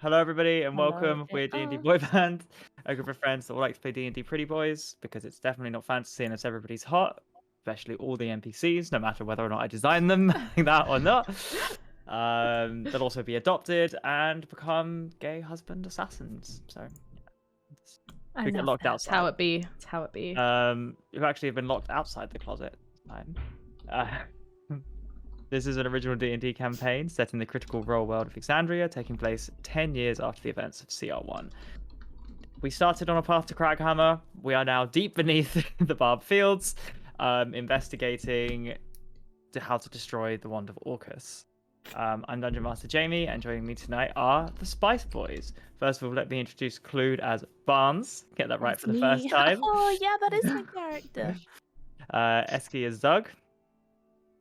Hello, everybody, and Hello, welcome. We're D&D Boyband, a group of friends that all like to play D&D Pretty Boys because it's definitely not fantasy and it's everybody's hot, especially all the NPCs, no matter whether or not I design them like that or not. They'll also be adopted and become gay husband assassins. So we get locked outside. It's how it be. It's how it be. Who actually have been locked outside the closet. This is an original D&D campaign set in the critical role world of Exandria, taking place 10 years after the events of CR1. We started on a path to Crackhammer. We are now deep beneath the Barb Fields, investigating how to destroy the Wand of Orcus. I'm Dungeon Master Jamie, and joining me tonight are the Spice Boys. First of all, let me introduce Clued as Barnes. Get that right for the first time. Oh, yeah, that is my character. Eski as Zug.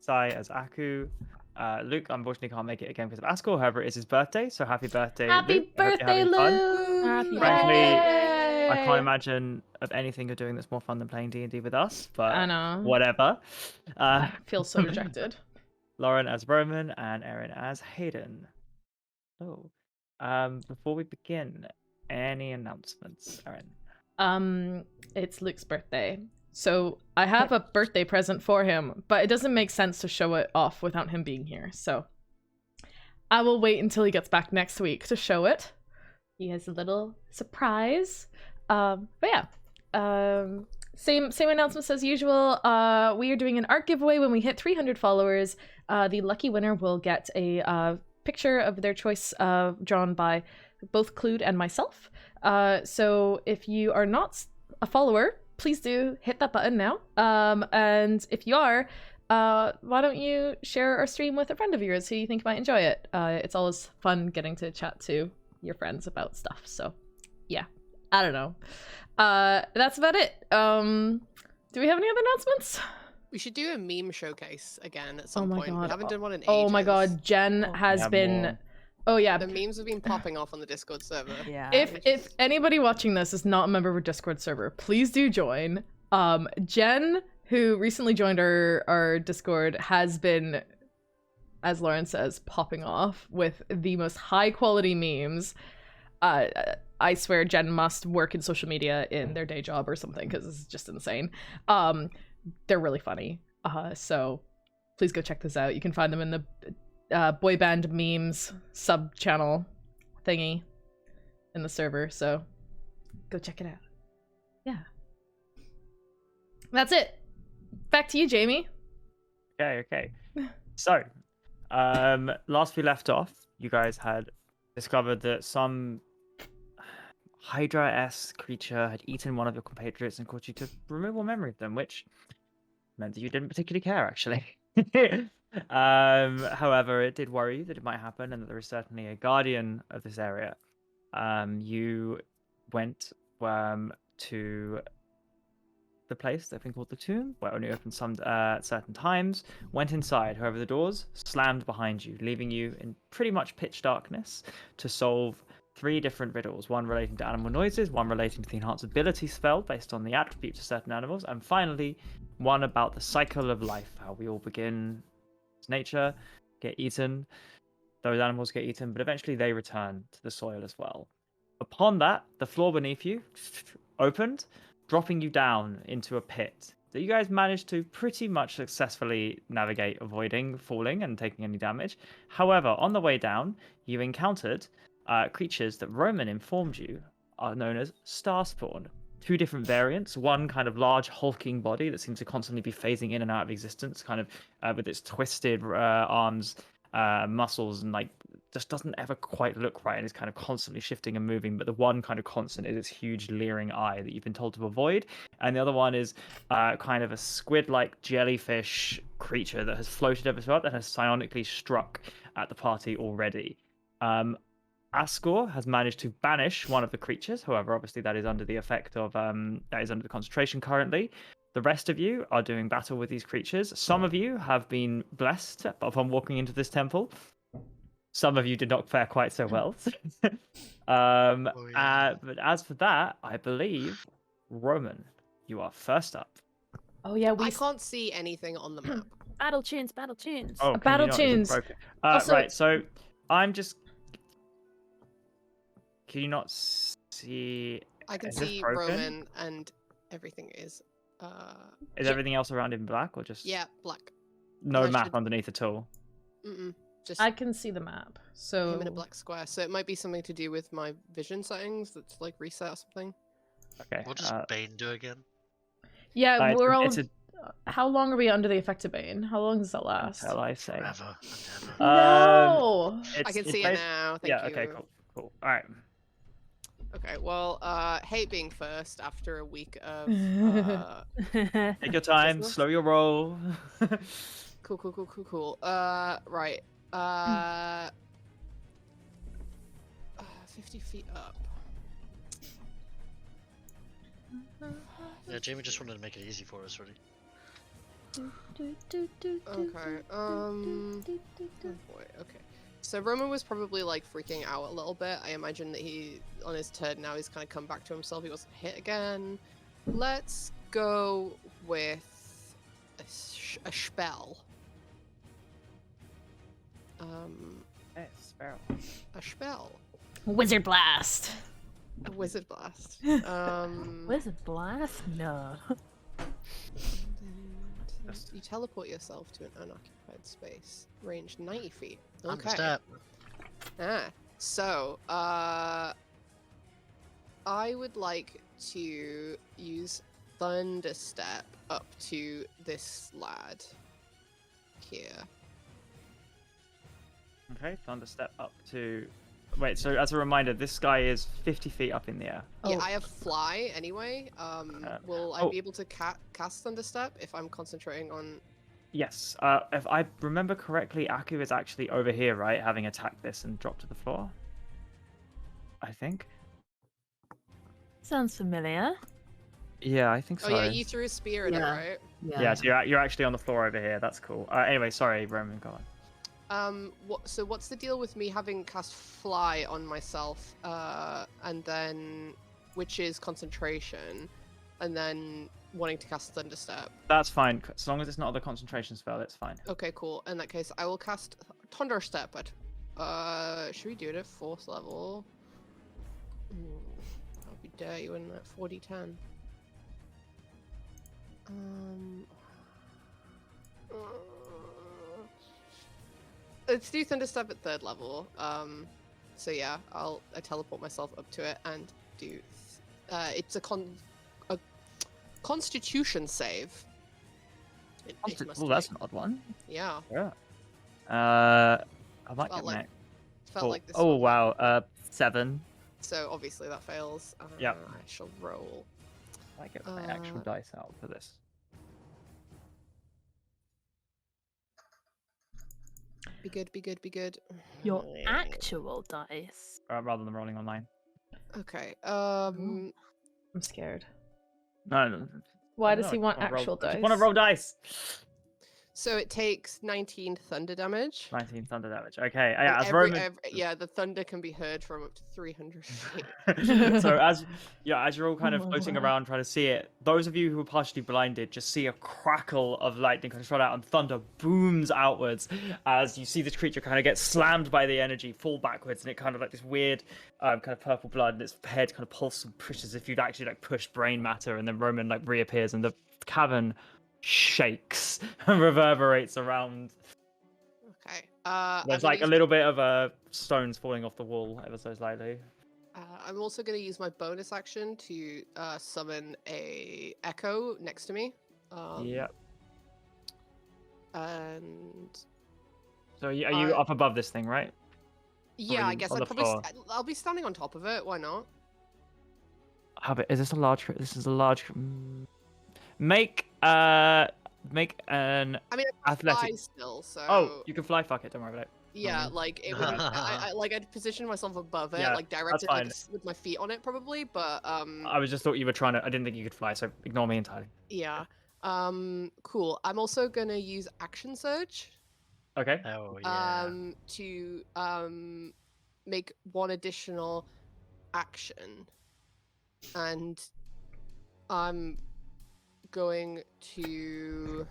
Sai as Aku. Luke unfortunately can't make it again because of Askell. However, it is his birthday, so happy birthday, Happy Luke. birthday, Luke! Happy Frankly, Yay! I can't imagine of anything you're doing that's more fun than playing D&D with us, but I know. whatever. I feel so rejected. Lauren as Roman and Erin as Hayden. So, before we begin, any announcements, Erin? It's Luke's birthday. So I have a birthday present for him, but it doesn't make sense to show it off without him being here. So I will wait until he gets back next week to show it. He has a little surprise. But yeah, same announcements as usual. We are doing an art giveaway when we hit 300 followers. The lucky winner will get a picture of their choice drawn by both Clued and myself. So if you are not a follower, please do hit that button now. And if you are, why don't you share our stream with a friend of yours who you think might enjoy it? It's always fun getting to chat to your friends about stuff. So yeah, I don't know. That's about it. Do we have any other announcements? We should do a meme showcase again at some point. God. We haven't done one in ages. Oh my god, Jen has been... More. Oh yeah. The memes have been popping off on the Discord server. Yeah. If anybody watching this is not a member of our Discord server, please do join. Jen, who recently joined our Discord, has been, as Lauren says, popping off with the most high quality memes. I swear Jen must work in social media in their day job or something, because it's just insane. They're really funny. So please go check this out. You can find them in the Boyband memes sub channel thingy in the server, so go check it out. Yeah, that's it. Back to you, Jamie. Okay. So, last we left off, you guys had discovered that some Hydra-esque creature had eaten one of your compatriots and caused you to remove all memory of them, which meant that you didn't particularly care, actually. However, it did worry you that it might happen and that there is certainly a guardian of this area. You went to the place that's been called the tomb, where it only opened some at certain times, went inside. However, the doors slammed behind you, leaving you in pretty much pitch darkness to solve 3 different riddles, one relating to animal noises, one relating to the enhanced ability spell based on the attributes of certain animals, and finally one about the cycle of life, how we all begin as nature, get eaten, those animals get eaten, but eventually they return to the soil as well. Upon that, the floor beneath you opened, dropping you down into a pit that you guys managed to pretty much successfully navigate, avoiding falling and taking any damage. However, on the way down, you encountered creatures that Roman informed you are known as Starspawn. 2 different variants, one kind of large hulking body that seems to constantly be phasing in and out of existence, kind of with its twisted arms, muscles, and like just doesn't ever quite look right and is kind of constantly shifting and moving. But the one kind of constant is its huge leering eye that you've been told to avoid, and the other one is kind of a squid-like jellyfish creature that has floated over to us and has psionically struck at the party already. Askell has managed to banish one of the creatures. However, obviously that is under the effect of that is under the concentration currently. The rest of you are doing battle with these creatures. Some of you have been blessed upon walking into this temple. Some of you did not fare quite so well. But as for that, I believe, Roman, you are first up. Oh yeah, I can't see anything on the map. Battle tunes, battle tunes. Oh, Battle tunes. Also... Right, so I'm just... can you not see? I can Is this see broken? Roman and everything is. Is yeah, everything else around in black or just Yeah, black. no that map should- underneath at all? Just I can see the map. So him in a black square. So it might be something to do with my vision settings. That's like reset or something. Okay. What does Bane do again? yeah, it's we're a- all. it's a- How long are we under the effect of Bane? How long does that last? Until I say. Forever and ever. No. I can see it now. Thank yeah. you. Okay. Cool. All right. Okay. Well, hate being first after a week of. Take your time. Business? Slow your roll. Cool. Right. 50 feet up. Yeah, Jamie just wanted to make it easy for us, really. Okay. Oh boy. Okay. So Roman was probably like freaking out a little bit. I imagine that he, on his turn now, he's kind of come back to himself. He wasn't hit again. Let's go with a spell. Sparrow. A spell. Wizard Blast. A wizard blast. Wizard blast? No. And you teleport yourself to an unoccupied space, range 90 feet. Okay. Understand. So, I would like to use Thunder Step up to this lad here. Okay. Thunder step up to. Wait. So as a reminder, this guy is 50 feet up in the air. Yeah, Oh. I have fly anyway. Will I be able to cast Thunder Step if I'm concentrating on? Yes. If I remember correctly, Aku is actually over here, right? Having attacked this and dropped to the floor. I think. Sounds familiar. Yeah, I think so. Oh yeah, you threw a spear at it, Yeah. right? Yeah, so you're actually on the floor over here. That's cool. Anyway, sorry, Roman, go on. So what's the deal with me having cast fly on myself, and then, which is concentration, and then wanting to cast Thunder Step? That's fine. As long as it's not the concentration spell, it's fine. Okay, cool. In that case, I will cast Thunder Step at, should we do it at 4th level? I'll be dirty when at 40-10. Let's do Thunder Step at 3rd level. So yeah, I teleport myself up to it and do. It's a Constitution save. It must Oh, be. that's an odd one. Yeah. Yeah. I might Felt get like- next. Felt like this. Oh one. wow. 7. So obviously that fails. Yep. I shall roll. I get my actual dice out for this. Be good. Your actual dice. Rather than rolling online. Okay. I'm scared. No. Why No, does I he want wanna roll- actual I dice? just want to roll dice. So it takes 19 thunder damage. 19 thunder damage. Okay. Yeah, And as Roman. yeah, the thunder can be heard from up to 300 feet. So as you're all kind Oh of my floating word. around trying to see it, those of you who are partially blinded just see a crackle of lightning kind of shot out and thunder booms outwards as you see this creature kind of get slammed by the energy, fall backwards, and it kind of like this weird kind of purple blood, and its head kind of pulses and pushes as if you'd actually like pushed brain matter, and then Roman like reappears and the cavern shakes and reverberates around. Okay. There's like a little bit of stones falling off the wall ever so slightly. I'm also going to use my bonus action to summon a echo next to me. Yep. And So are you up above this thing, right? yeah, you I guess on I'd the probably floor? I'll be standing on top of it. Why not? How big is this? This is a large. Make an I mean, I can athletic. fly still, so Oh, you can fly. Fuck it. Don't worry about it. yeah, Roman. like it would. I'd position myself above it, Yeah, like direct that's it like, fine. with my feet on it, probably. But I was just thought you were trying to. I didn't think you could fly, so ignore me entirely. yeah. Cool. I'm also gonna use action surge. Okay. Oh yeah. To make one additional action, and I'm going to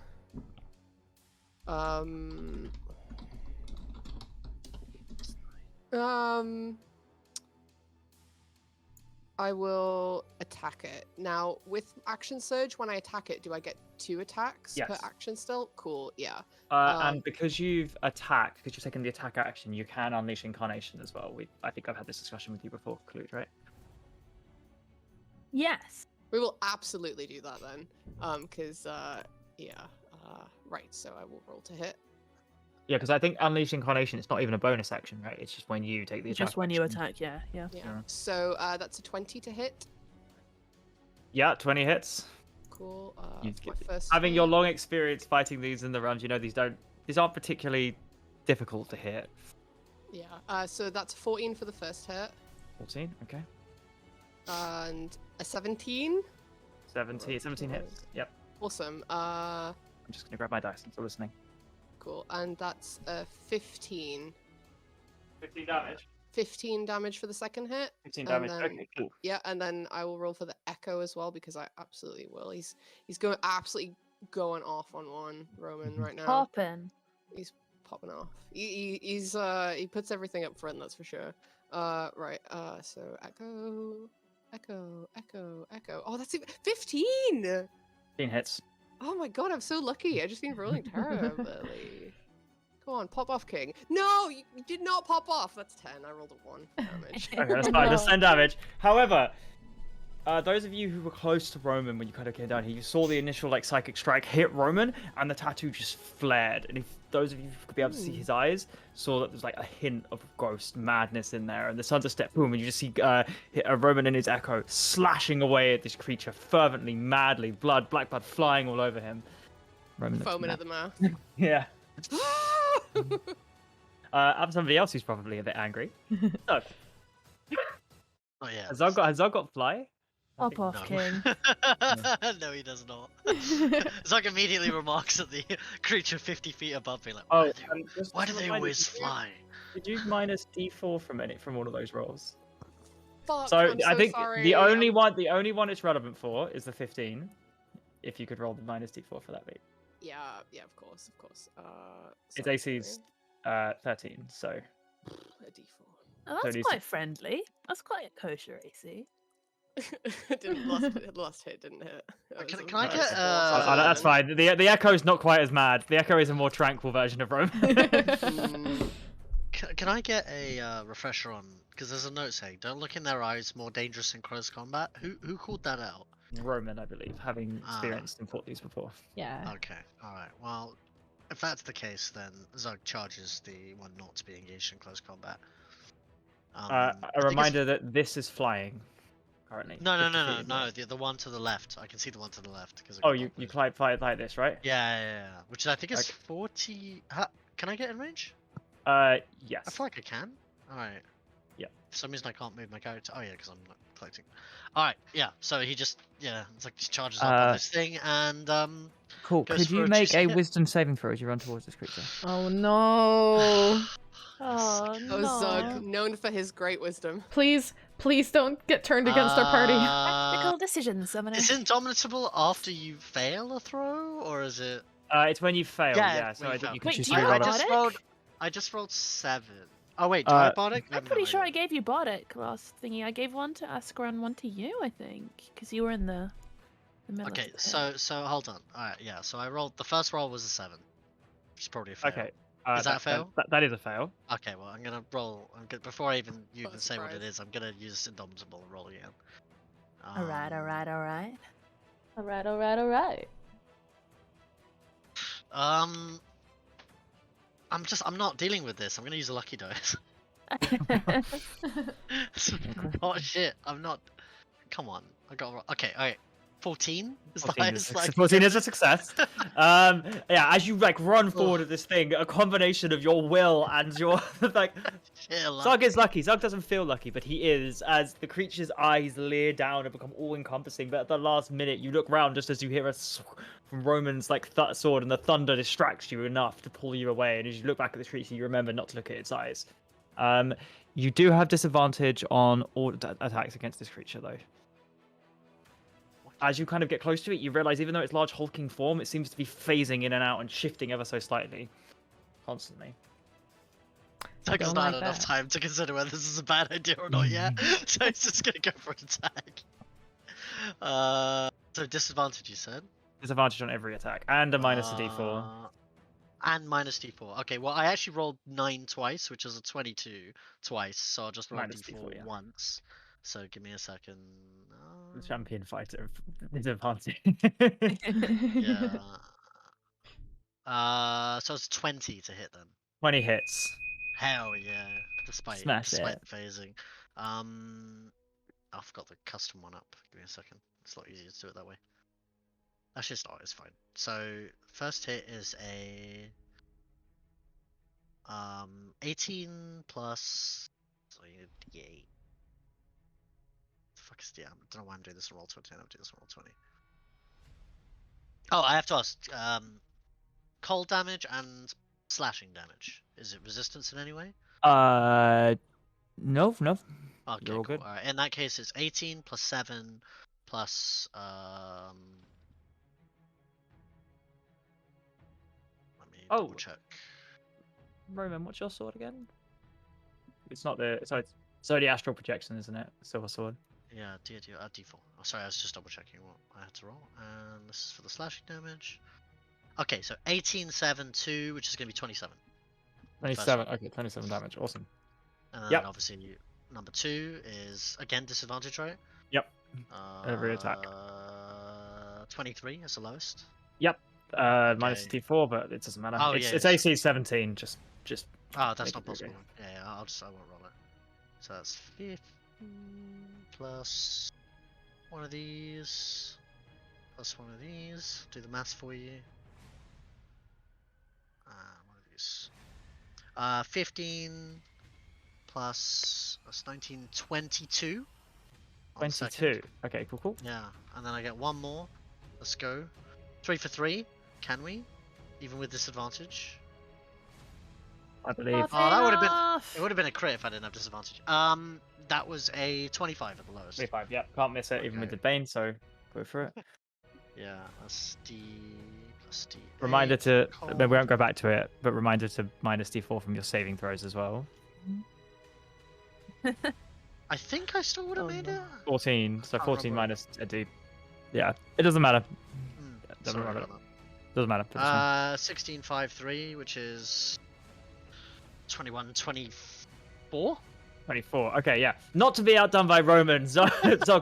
I will attack it. Now, with Action Surge, when I attack it, do I get 2 attacks per Yes. action still? Cool, yeah. And because you've attacked, because you've taken the attack action, you can unleash Incarnation as well. I think I've had this discussion with you before, Clued, right? Yes. We will absolutely do that then. Because, right, so I will roll to hit. Yeah, because I think unleash Incarnation, it's not even a bonus action, right? It's just when you take the attack. Just when you action. attack, yeah. Yeah. Yeah. So, that's a 20 to hit. Yeah, 20 hits. Cool. You My first Having hit. your long experience fighting these in the runs, you know these aren't particularly difficult to hit. Yeah. So that's 14 for the first hit. 14, okay. And a 17. 17 hits. Yep. Awesome. I'm just gonna grab my dice. I'm still listening. Cool. And that's a 15. 15 damage. 15 damage for the second hit. 15 And damage. then- Okay, cool. Yeah, and then I will roll for the echo as well because I absolutely will. He's going absolutely going off on one Roman right now. Poppin'. He's popping off. He puts everything up front, that's for sure. Right. So echo. Oh, that's 15. 15 hits. Oh my god, I'm so lucky. I've just been rolling terribly. Come on, pop off, King. No, you did not pop off. That's 10. I rolled a 1 damage. Okay, that's fine. That's 10 damage. However, those of you who were close to Roman when you kind of came down here, you saw the initial like psychic strike hit Roman, and the tattoo just flared. And if those of you who could be able to see his eyes saw that there's like a hint of ghost madness in there, and the sun's a step boom, and you just see Roman and his echo slashing away at this creature fervently, madly, black blood flying all over him. Roman looks Foaming mad. at the mouth. Yeah. I'm somebody else who's probably a bit angry. So, Oh yeah. has Zog got fly? I Pop think- off, No. King. No, he does not. Zog immediately remarks at the creature 50 feet above me, like, Oh, why do they always fly? Did you minus D4 from all of those rolls? Fuck, So I'm I think sorry. the only one it's relevant for is the 15. If you could roll the minus D4 for that beat. Yeah, of course. Its sorry, AC's 13, so a D4. Oh, So that's do you quite friendly. That's quite a kosher AC. last hit didn't hit. That Can was I a- get, that's fine. The echo's not quite as mad. The echo is a more tranquil version of Rome. Mm, Can I get a refresher on? Because there's a note saying, "Don't look in their eyes. More dangerous in close combat." Who called that out? Roman, I believe, having experienced and fought these before. Yeah. Okay, all right. Well, if that's the case, then Zug charges the one not to be engaged in close combat. I A think it's- reminder that this is flying currently. No, 50 feet no. away. The one to the left. I can see the one to the left. Cause Oh, you fly like this, right? Yeah. Which I think is Okay. 40. Can I get in range? Yes. I feel like I can. Alright. Yeah. For some reason I can't move my character. Oh yeah, because I'm not collecting. Alright, yeah. So he just, it's like just charges up on this thing and Cool. goes Could for you a make juicy a hit. wisdom saving throw as you run towards this creature? Oh no. Oh, Oh, no. Zug, known for his great wisdom. Please don't get turned against our party. Tactical decisions, Summoner. Is indomitable after you fail a throw, or is it? It's when you fail. Yeah, Yeah. So when I you think fail. you can Wait, choose do to you reroll have it. Bardic? I just rolled 7. Oh wait, do I have Bardic? I I'm have pretty no sure I idea. gave you Bardic last thingy. I gave one to Asker and one to you, I think. Because you were in the middle of Okay, the pit. so hold on. Alright, yeah. So I rolled the first roll was a 7, which is probably a fail. Okay. Is that a fail? That is a fail. Okay, well I'm gonna roll. Before I even What say what it surprise. is, I'm gonna use Indomitable and roll again. Alright. Alright. I'm not dealing with this. I'm gonna use a lucky dice. Oh shit! I'm not. Come on, I got. Okay, all right. 14 is the 14 is, highest. Like, 14 is a success. Yeah, as you like run forward at this thing, a combination of your will and your like. shit, luck. Zug is lucky. Zug doesn't feel lucky, but he is, as the creature's eyes leer down and become all-encompassing. But at the last minute, you look round just as you hear from Roman's like sword, and the thunder distracts you enough to pull you away. And as you look back at the creature, you remember not to look at its eyes. You do have disadvantage on all attacks against this creature, though. As you kind of get close to it, you realize even though its large hulking form, it seems to be phasing in and out and shifting ever so slightly, constantly. Doug's Don't not like had enough that. time to consider whether this is a bad idea or not yet, so he's just gonna go for an attack. So disadvantage, you said? Disadvantage on every attack and a minus a d4. And minus d4. Okay, well I actually rolled 9 twice, which is a 22 twice, so I'll just roll Minus d4, d4, yeah. once. So give me a second. The champion fighter disadvantage. Yeah. So it's 20 to hit then. 20 hits. Hell yeah! Despite Smash the it. phasing. I've got the custom one up. Give me a second. It's a lot easier to do it that way. Actually, it's not. It's fine. So first hit is a 18 plus. So you need d8. The fuck is the? I don't know why I'm doing this on roll 20. I'm doing this on roll 20. Oh, I have to ask. Cold damage and slashing damage. Is it resistance in any way? No. Okay, You're all cool. good. Alright, in that case, it's 18 plus 7 plus let me double check. Roman, what's your sword again? It's not the. So the astral projection, isn't it? Silver sword. Yeah, D4. Oh, sorry, I was just double checking what I had to roll. And this is for the slashing damage. Okay, so 18, 7, 2, which is going to be 27. 27. Okay, 27 damage. Awesome. And then obviously number 2 is again disadvantage, right? Yep. Every attack. 23 is the lowest. Yep. Minus d4, but it doesn't matter. Oh, It's AC 17. Just. Oh, that's make not it possible. really. Yeah, I won't roll it. So that's 15 plus one of these plus one of these. Do the maths for you. One of these. 15 plus that's 19, 22. 22. Okay, cool. Yeah, and then I get one more. Let's go. 3 for 3. Can we? Even with disadvantage. I believe. Oh, that would have been. It would have been a crit if I didn't have disadvantage. That was a 25 at the lowest. 25. Yeah, can't miss it even with the Bane. So go for it. Yeah, that's D plus D. Reminder to. We won't go back to it, but reminder to minus d4 from your saving throws as well. I think I still would have made it. 14. So Can't 14 remember. minus a d. Yeah, it doesn't matter. Sorry matter. about Doesn't matter. that. 16, 5, 3, which is 21, 24. 24. Okay, yeah. Not to be outdone by Roman. Zog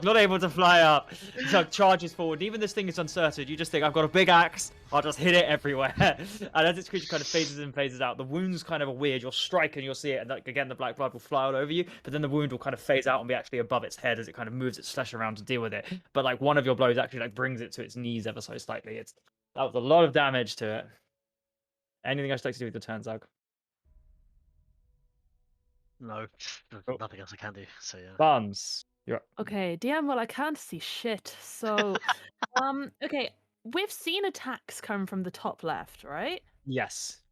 not able to fly up. Zog charges forward. Even this thing is uncertain. You just think, I've got a big axe. I'll just hit it everywhere. And as this creature kind of phases in and phases out, the wound's kind of weird. You'll strike and you'll see it. And like, again, the black blood will fly all over you. But then the wound will kind of phase out and be actually above its head as it kind of moves its flesh around to deal with it. But like one of your blows actually like brings it to its knees ever so slightly. That was a lot of damage to it. Anything else you'd like to do with the turn, Zog? No, Cool. nothing else I can do. So yeah. Barnes, you're up. Okay, DM, well, I can't see shit. So, okay, we've seen attacks come from the top left, right? Yes.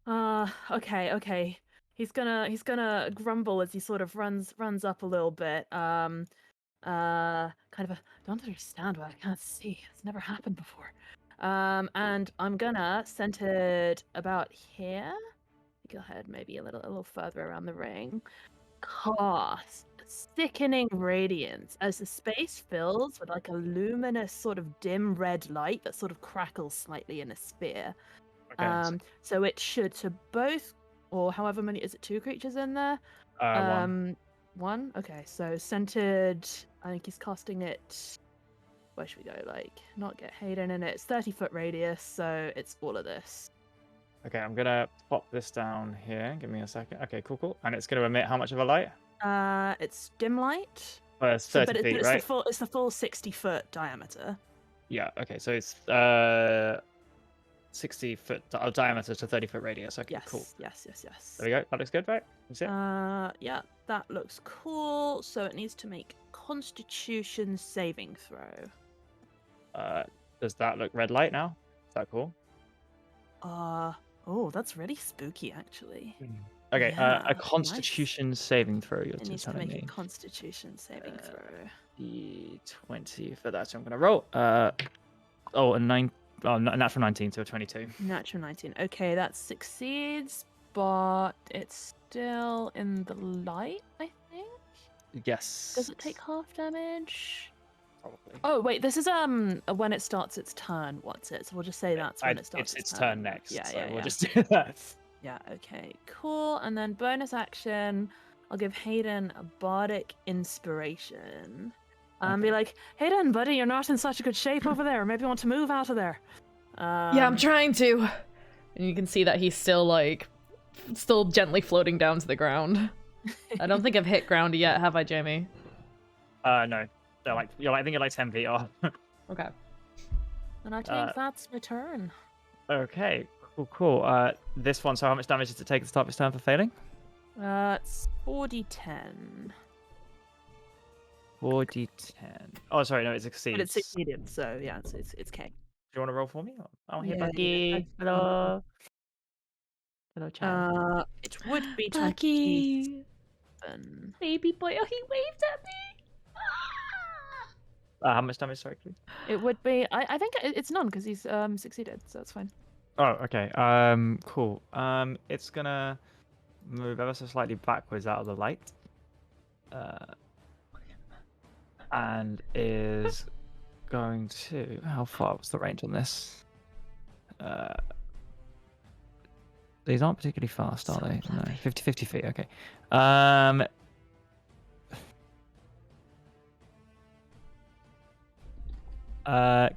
Okay. He's gonna grumble as he sort of runs up a little bit. Kind of a don't understand why I can't see. It's never happened before. And I'm gonna centered about here. Go ahead, maybe a little further around the ring. Cast sickening radiance as the space fills with like a luminous sort of dim red light that sort of crackles slightly in a sphere. Okay. So it should to both, or however many, is it 2 creatures in there? One. Okay, so centered. I think he's casting it. Where should we go? Like, not get Hayden in it. It's 30-foot radius, so it's all of this. Okay, I'm gonna pop this down here. Give me a second. Okay, cool. And it's gonna emit how much of a light? It's dim light. Well, it's 30 feet, right? It's the full 60-foot diameter. Yeah. Okay, so it's 60-foot diameter to 30-foot radius. Okay, Yes. cool. Yes. There we go. That looks good, right? That's it. Yeah, that looks cool. So it needs to make Constitution saving throw. Does that look red light now? Is that cool? Oh, that's really spooky, actually. Okay, Yeah, a Constitution saving throw. You're It needs to telling make me. a Constitution saving throw. D20 for that. So I'm gonna roll. A natural 19 to a 22. Natural 19. Okay, that succeeds, but it's still in the light, I think. Yes. Does it take half damage? Probably. Oh wait, this is when it starts its turn. What's it? So we'll just say that's when it starts It's its turn next. Yeah, so yeah, we'll yeah. just do that. Yeah. Okay. Cool. And then bonus action, I'll give Hayden a bardic inspiration. Be like, Hayden, buddy, you're not in such a good shape over there. Maybe you want to move out of there. Yeah, I'm trying to. And you can see that he's still still gently floating down to the ground. I don't think I've hit ground yet, have I, Jamie? No. I think you're like 10 feet off. Okay. And I think that's my turn. Okay. Cool. This one. So how much damage does it take at the start of its turn for failing? It's 4d10. 4d10. Oh, sorry, no, it succeeds. But it's succeeded, so yeah, it's K. Do you want to roll for me? Oh, hey, Yeah, Bucky. yeah. Hello. Hello, Chad. It would be Bucky. 27. Baby boy. Oh, he waved at me. How much damage, sorry, please? It would be. I think it's none because he's succeeded, so it's fine. Oh, okay. Cool. It's gonna move ever so slightly backwards out of the light. And is going to... How far was the range on this? These aren't particularly fast, are they? No, 50 feet, okay.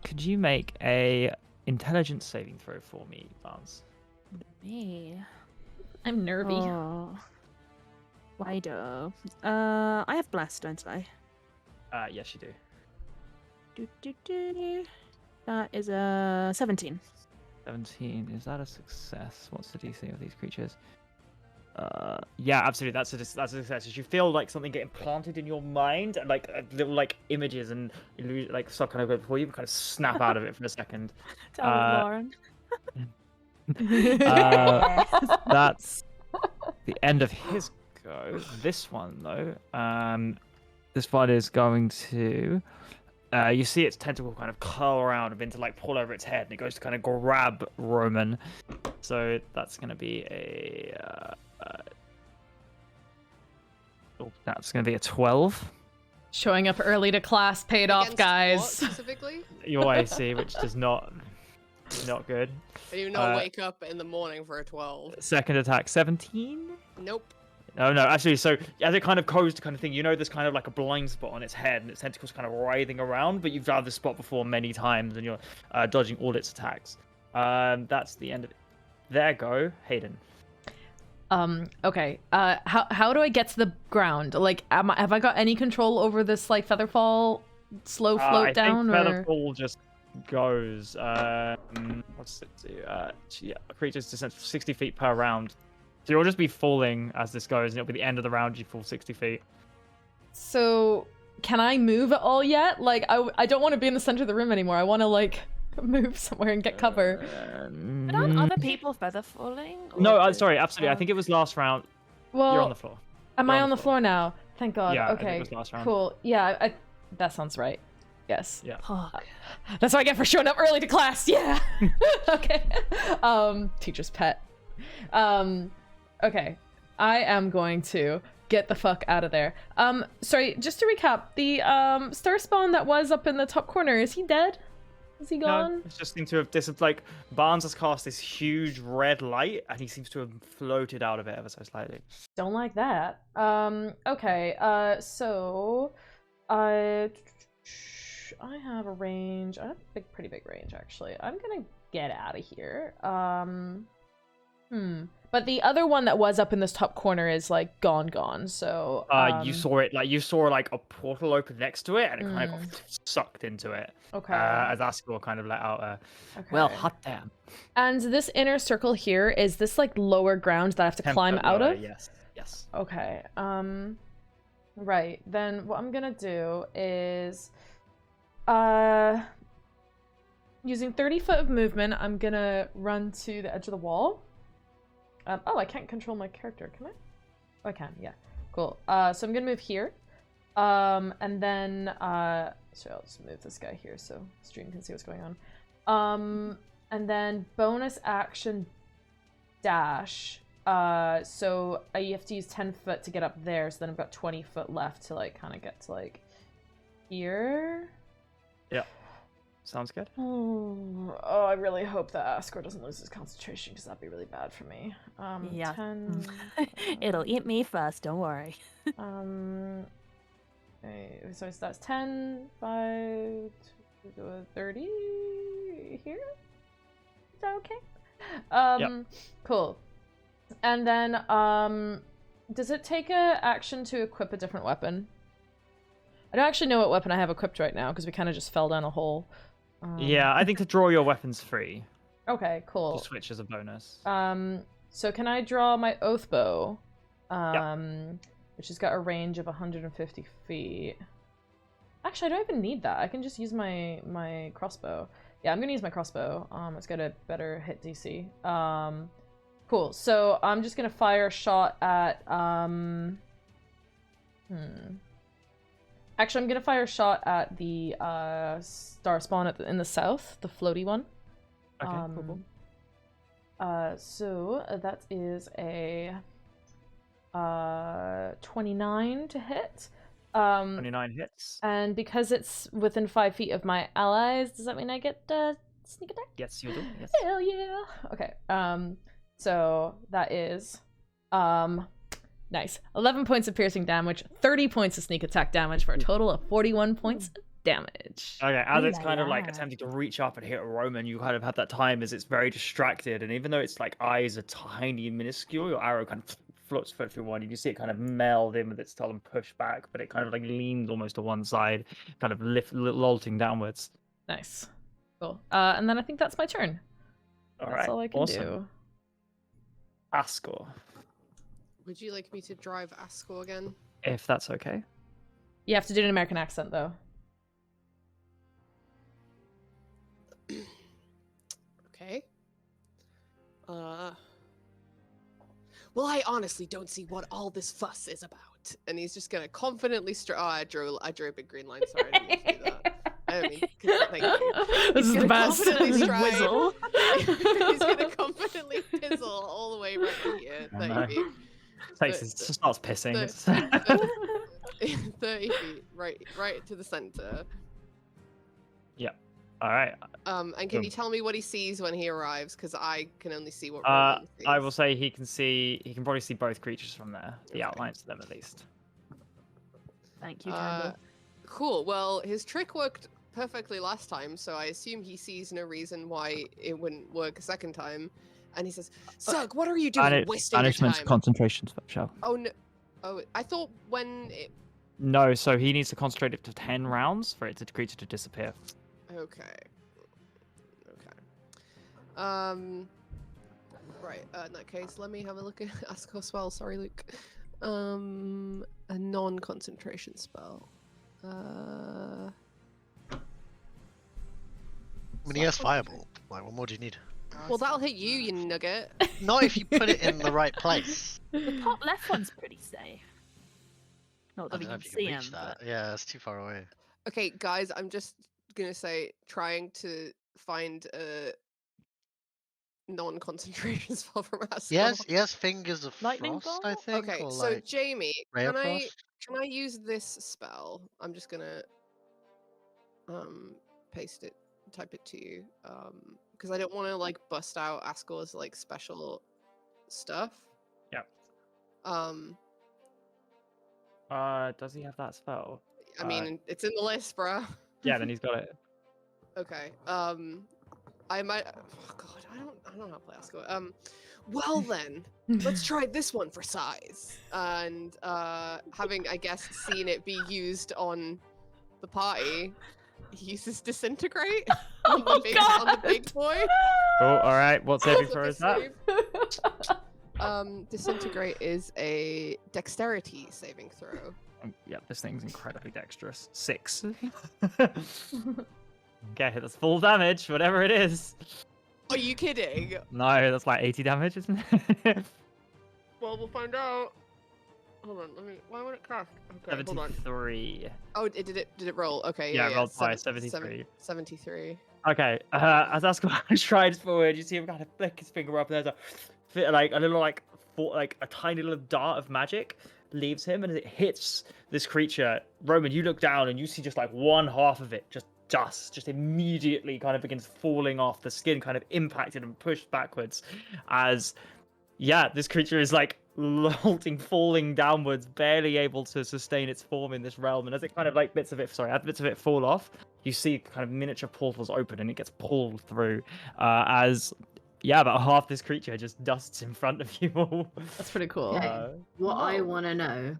Could you make a intelligence saving throw for me, Barnes? Me. I'm nervy. Oh. Wido. I have blessed, don't I? Yes, you do. That is a 17. 17. Is that a success? What's the DC of these creatures? Yeah, absolutely. That's a success. As you feel like something getting planted in your mind, and like little images and like stuff kind of go before you, kind of snap out of it for a second. Tell me, Lauren. That's the end of his go. This one though, this one is going to. You see its tentacle kind of curl around and begin to pull over its head, and it goes to kind of grab Roman. So that's going to be a. That's going to be a 12. Showing up early to class paid off, Against guys. what specifically? Your AC, which does not good. I do not wake up in the morning for a 12. Second attack, 17. Nope. Oh no, actually, so as it kind of goes to kind of thing, there's kind of like a blind spot on its head, and its tentacles kind of writhing around, but you've done this spot before many times, and you're dodging all its attacks. That's the end of it. There go, Hayden. Okay. How do I get to the ground? Have I got any control over this featherfall slow float down? I think featherfall just goes. What's it do? Yeah, creatures descend 60 feet per round. So you'll just be falling as this goes, and it'll be the end of the round. You fall 60 feet. So can I move at all yet? I don't want to be in the center of the room anymore. I want to move somewhere and get cover. But aren't other people feather falling? No, sorry, absolutely. I think it was last round. Well, you're on the floor. Am I on the floor now? Thank God. Yeah, okay. I think it was last round. Cool. Yeah, that sounds right. Yes. Yeah. That's what I get for showing up early to class. Yeah. Okay. Teacher's pet. Okay. I am going to get the fuck out of there. Sorry, just to recap, the star spawn that was up in the top corner, is he dead? Is he gone? No, it just seems to have Barnes has cast this huge red light, and he seems to have floated out of it ever so slightly. Don't like that. Okay. So I have a range. I have a pretty big range actually. I'm gonna get out of here. But the other one that was up in this top corner is gone. So you saw it a portal open next to it, and it kind of got sucked into it. Okay. As Asgore kind of let out a well, hot damn. And this inner circle here, is this lower ground that I have to climb out of? Yes. Okay. Right. Then what I'm gonna do is using 30 foot of movement, I'm gonna run to the edge of the wall. Oh, I can't control my character, can I? Oh, I can, yeah. Cool. So I'm gonna move here. And then, so I'll just move this guy here so stream can see what's going on. And then bonus action dash, So you have to use 10 foot to get up there, so then I've got 20 foot left to like kind of get to like here. Yeah. Sounds good. Oh, I really hope that Ascor doesn't lose his concentration, because that'd be really bad for me. Yeah. 10. It'll eat me first, don't worry. Okay, so that's 10, 5, 30 here? Is that okay? Yep. Cool. And then, does it take a action to equip a different weapon? I don't actually know what weapon I have equipped right now, because we kind of just fell down a hole. Yeah, I think to draw your weapons free. Okay, cool. To switch as a bonus. So can I draw my oath bow? Yep. Which has got a range of 150 feet. Actually, I don't even need that. I can just use my crossbow. Yeah, I'm gonna use my crossbow. It's got a better hit DC. Cool. So I'm just gonna fire a shot at Actually, I'm gonna fire a shot at the star spawn in the south, the floaty one. Okay, cool. So that is a 29 to hit. 29 hits. And because it's within 5 feet of my allies, does that mean I get sneak attack? Yes, you do. Yes. Hell yeah. Okay. So that is nice. 11 points of piercing damage, 30 points of sneak attack damage for a total of 41 points of damage. Okay, as Ooh it's la kind of like la. attempting to reach up and hit Roman, you kind of have that time as it's very distracted, and even though its like eyes are tiny and minuscule, your arrow kind of floats through one, and you see it kind of meld in with its tail and push back, but it kind of like leans almost to one side, kind of lolting downwards. Nice. Cool. And then I think that's my turn. All That's right, all I can awesome. do. Ascor, Would you like me to drive Ascor again? if that's okay. You have to do an American accent, though. Okay. Well, I honestly don't see what all this fuss is about. And he's just gonna confidently I drew a big green line. Sorry, I didn't mean to do that. I don't mean. Thank you. This is the best. Confidently stride. Whizzle. He's gonna confidently pizzle all the way right here. Oh, 30 no. feet. Starts pissing. the- 30 feet, right to the center. All right. And can you tell me what he sees when he arrives? Because I can only see what. I Roland sees. will say he can probably see both creatures from there. The Okay. outlines of them at least. Thank you, Campbell. Cool. Well, his trick worked perfectly last time, so I assume he sees no reason why it wouldn't work a second time. And he says, "Zug, what are you doing? Wasting your time." concentration spell. Oh no! Oh, I thought when it. No, so he needs to concentrate it to 10 rounds for the creature to disappear. Okay. Right. In that case, let me have a look at Ascor spell. Sorry, Luke. A non-concentration spell. I mean, he has fireball. Like, what more do you need? Well, that'll hit you, you nugget. Not if you put it in the right place. The top left one's pretty safe. Not I that we don't know can if you see can him. reach that. But... Yeah, it's too far away. Okay, guys, I'm just gonna say, trying to find a non-concentration spell from Ascor. Yes, fingers of Lightning frost, bolt? I think. Okay, or so like Jamie, ray of can frost. I use this spell? I'm just gonna paste it, type it to you, because I don't want to like bust out Ascor's like special stuff. Yep. Does he have that spell? I mean, it's in the list, bro. Yeah, then he's got it. Okay. I might. Oh God, I don't know how to play Ascor. Well then, let's try this one for size. And having, I guess, seen it be used on the party, he uses Disintegrate on the big boy. Oh, all right. What saving throw is that? Disintegrate is a dexterity saving throw. Yeah, this thing's incredibly dexterous. 6. Okay, that's full damage, whatever it is. Are you kidding? No, that's like 80 damage, isn't it? Well, we'll find out. Hold on, why won't it cast? Okay, hold on. 73. Oh, did it roll? Okay, Yeah, yeah. rolled by 73. 73. Okay, as Ascor strides forward, you see him kind of flick his finger up, and there's a little like like a tiny little dart of magic leaves him, and as it hits this creature, Roman, you look down and you see just like one half of it, just dust, just immediately kind of begins falling off. The skin kind of impacted and pushed backwards as, yeah, this creature is like halting, falling downwards, barely able to sustain its form in this realm. And as it kind of like bits of it fall off, you see kind of miniature portals open and it gets pulled through as, yeah, about half this creature just dusts in front of you all. That's pretty cool. Okay. What I Whoa. want to know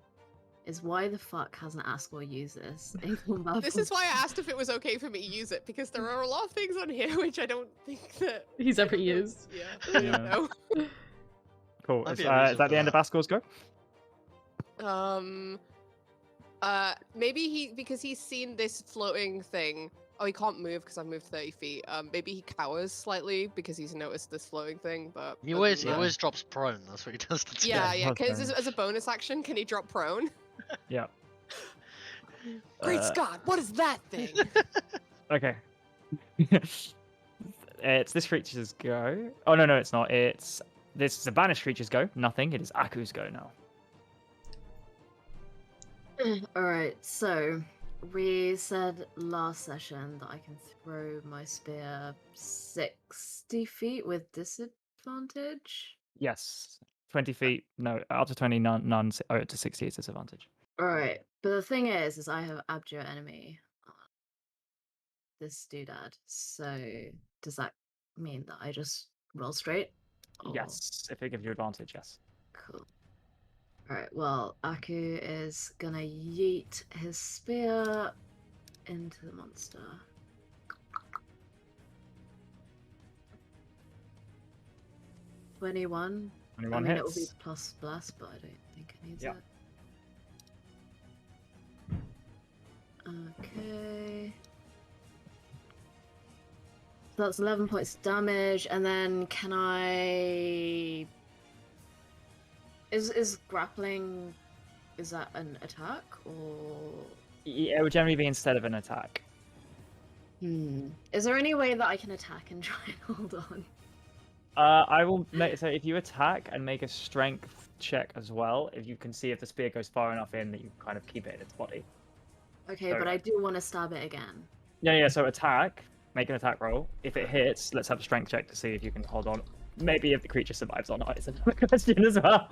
is why the fuck hasn't Askor used this in combat? This is why I asked if it was okay for me to use it, because there are a lot of things on here which I don't think that He's ever used. Yeah. Yeah. No. Cool. Might Is be a reason that for the end of that. Ascor's go? Maybe because he's seen this floating thing. Oh, he can't move because I've moved 30 feet. Maybe he cowers slightly because he's noticed this floating thing. But He other always than he that- always drops prone. That's what he does to Yeah, Yeah, yeah. okay. Because as a bonus action, can he drop prone? Yeah. Great Scott! What is that thing? Okay. It's this creature's go. Oh no, it's not. This is a banished creature's go. Nothing. It is Aku's go now. Alright, so we said last session that I can throw my spear 60 feet with disadvantage. Yes. 20 feet. No, up to 20. None. Oh, to 60 is disadvantage. Alright, but the thing is I have abjure enemy on this doodad. So does that mean that I just roll straight? Or- Yes, if it gives you advantage, yes. Cool. Alright, well, Aku is gonna yeet his spear into the monster. $21. I 21 mean, it will hits. be plus blast, but I don't think it needs Yeah. it. Okay. So that's 11 points of damage, and then can I... Is grappling... Is that an attack, or... It would generally be instead of an attack. Is there any way that I can attack and try and hold on? I will make so if you attack and make a strength check as well, if you can see if the spear goes far enough in that you kind of keep it in its body. Okay, So- but I do want to stab it again. Yeah. So attack, make an attack roll. If it hits, let's have a strength check to see if you can hold on. Maybe if the creature survives or not is another question as well.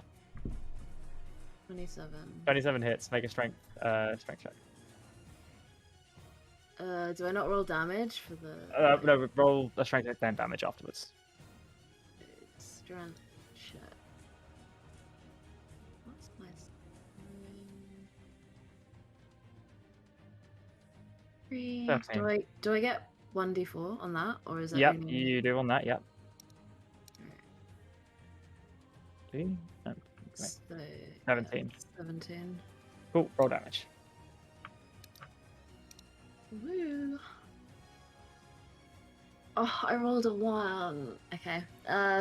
27. 27 hits. Make a strength check. Do I not roll damage for the... No, roll a strength check then damage afterwards. Strength check. What's my... Three. 13. Do I get 1d4 on that, or is it Yep, only... you do on that. Yep. Alright, Okay, so, 17. 17. Cool. Roll damage. Woo. Oh, I rolled a 1. Okay.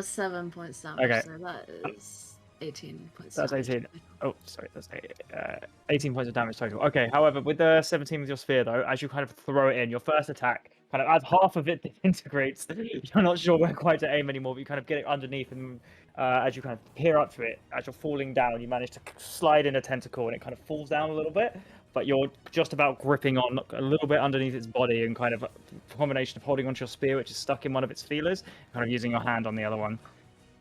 7 points damage. Okay. So that is 18 points That's damage. 18. Oh, sorry, that's 18 points of damage total. Okay, however, with the 17 with your spear, though, as you kind of throw it in, your first attack, kind of as half of it disintegrates, you're not sure where quite to aim anymore, but you kind of get it underneath, and as you kind of peer up to it, as you're falling down, you manage to slide in a tentacle, and it kind of falls down a little bit, but you're just about gripping on a little bit underneath its body, and kind of a combination of holding onto your spear, which is stuck in one of its feelers, kind of using your hand on the other one.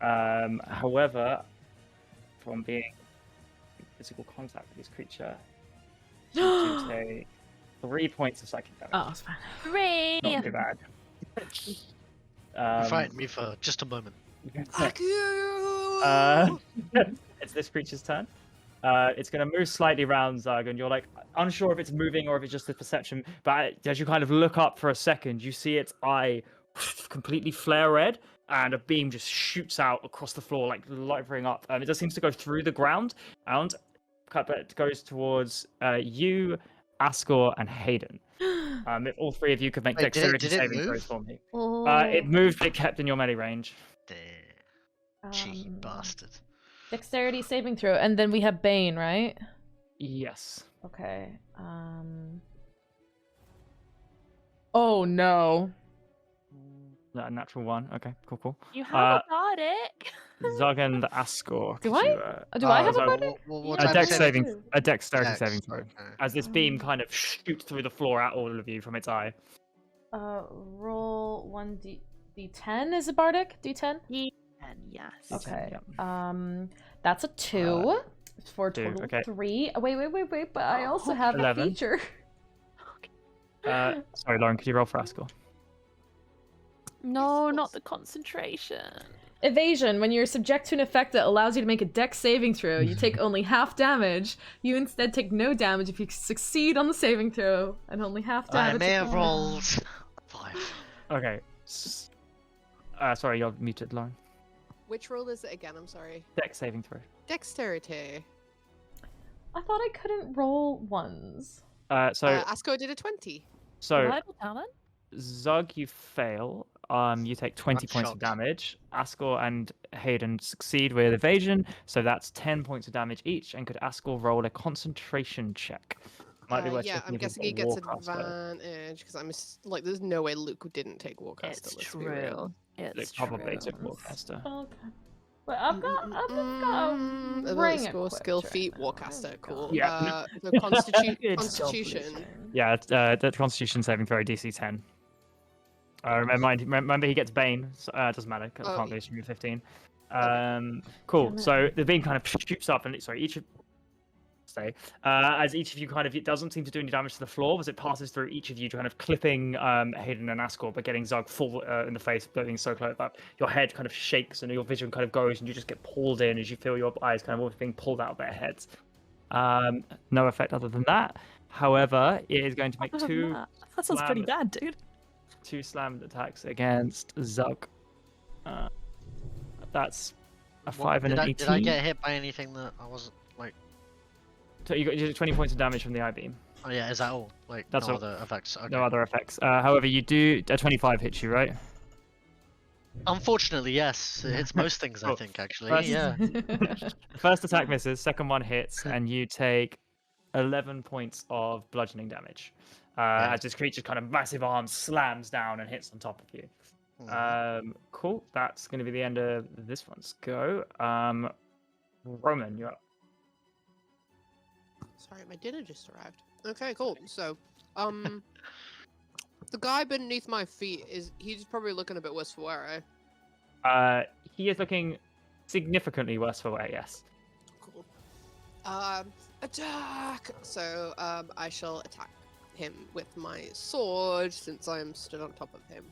However, from being in physical contact with this creature, you do take 3 points of psychic damage. Oh, it's fine. Hooray! Not too bad. You frightened me for just a moment. Aku! It's this creature's turn. It's going to move slightly around Zug, and you're like unsure if it's moving or if it's just a perception. But as you kind of look up for a second, you see its eye completely flare red, and a beam just shoots out across the floor, like lighting up. It just seems to go through the ground, and but it goes towards you, Ascor, and Hayden. If all three of you could make Wait, did it- dexterity did it saving move? throws for me. Oh, It moved, but it kept in your melee range. Damn, cheeky bastard. Dexterity saving throw, and then we have Bane, right? Yes. Okay. Oh no. Natural 1. Okay, cool. You have a bardic. Zug and Ascor. Do could you, Do I have so a bardic? What Yeah, a type dex of bardic saving, too. a dexterity Dex, saving throw. okay. As this beam kind of shoots through the floor at all of you from its eye. Roll 1d10 is a bardic? D10? D10, yes. Okay. Yep. That's a 2 for a 2, total okay. 3. Wait, but I also have 11. a feature. Sorry, Lauren, could you roll for Ascor? No, not the concentration. Evasion. When you're subject to an effect that allows you to make a dex saving throw, you take only half damage. You instead take no damage if you succeed on the saving throw, and only half I damage. may if have you- rolled 5. Okay. Sorry, you're muted, Lauren. Which roll is it again? I'm sorry. Dex saving throw. Dexterity. I thought I couldn't roll ones. Asco did a 20. So Reliable talent? Zug, you fail. You take 20 That's points of shocked. damage. Ascor and Hayden succeed with evasion, so that's 10 points of damage each. And could Ascor roll a concentration check? Might be worth Yeah, checking I'm if you've guessing got he gets Warcaster. advantage because like, there's no way Luke didn't take Warcaster. It's Let's be real. true. Luke It's probably true. took Warcaster. Okay. But I've got a Ability ring score, equipped skill right feat, now. Warcaster. Oh, Cool. God. Yeah. So Good Constitution. job, Yeah, the Constitution saving throw DC 10. Remember he gets Bane. So, doesn't matter. Oh, Can't lose from your 15. Okay. Cool. Damn it. So the beam kind of shoots up, and as each of you kind of, it doesn't seem to do any damage to the floor as it passes through each of you, kind of clipping Hayden and Ascor, but getting Zug full in the face, being so close up. Your head kind of shakes and your vision kind of goes, and you just get pulled in as you feel your eyes kind of almost being pulled out of their heads. No effect other than that. However, it is going to make Other than two that sounds pretty slam- bad, dude. slammed attacks against Zug. That's a 5 and an 18. Did I get hit by anything that I wasn't like? So you got 20 points of damage from the eye beam. Oh yeah, is that all? Like That's no all. other effects? Okay. No other effects. However, you do a 25 hits you, right? Unfortunately, yes. It hits most things, I Cool. think. Actually, First- yeah. First attack misses, second one hits, and you take 11 points of bludgeoning damage. As this creature's kind of massive arm slams down and hits on top of you. Cool. That's going to be the end of this one's go. Roman, you're up. Sorry, my dinner just arrived. Okay, cool. So, the guy beneath my feet he's probably looking a bit worse for wear, eh? He is looking significantly worse for wear, yes. Cool. Attack! So, I shall attack him with my sword since I'm stood on top of him.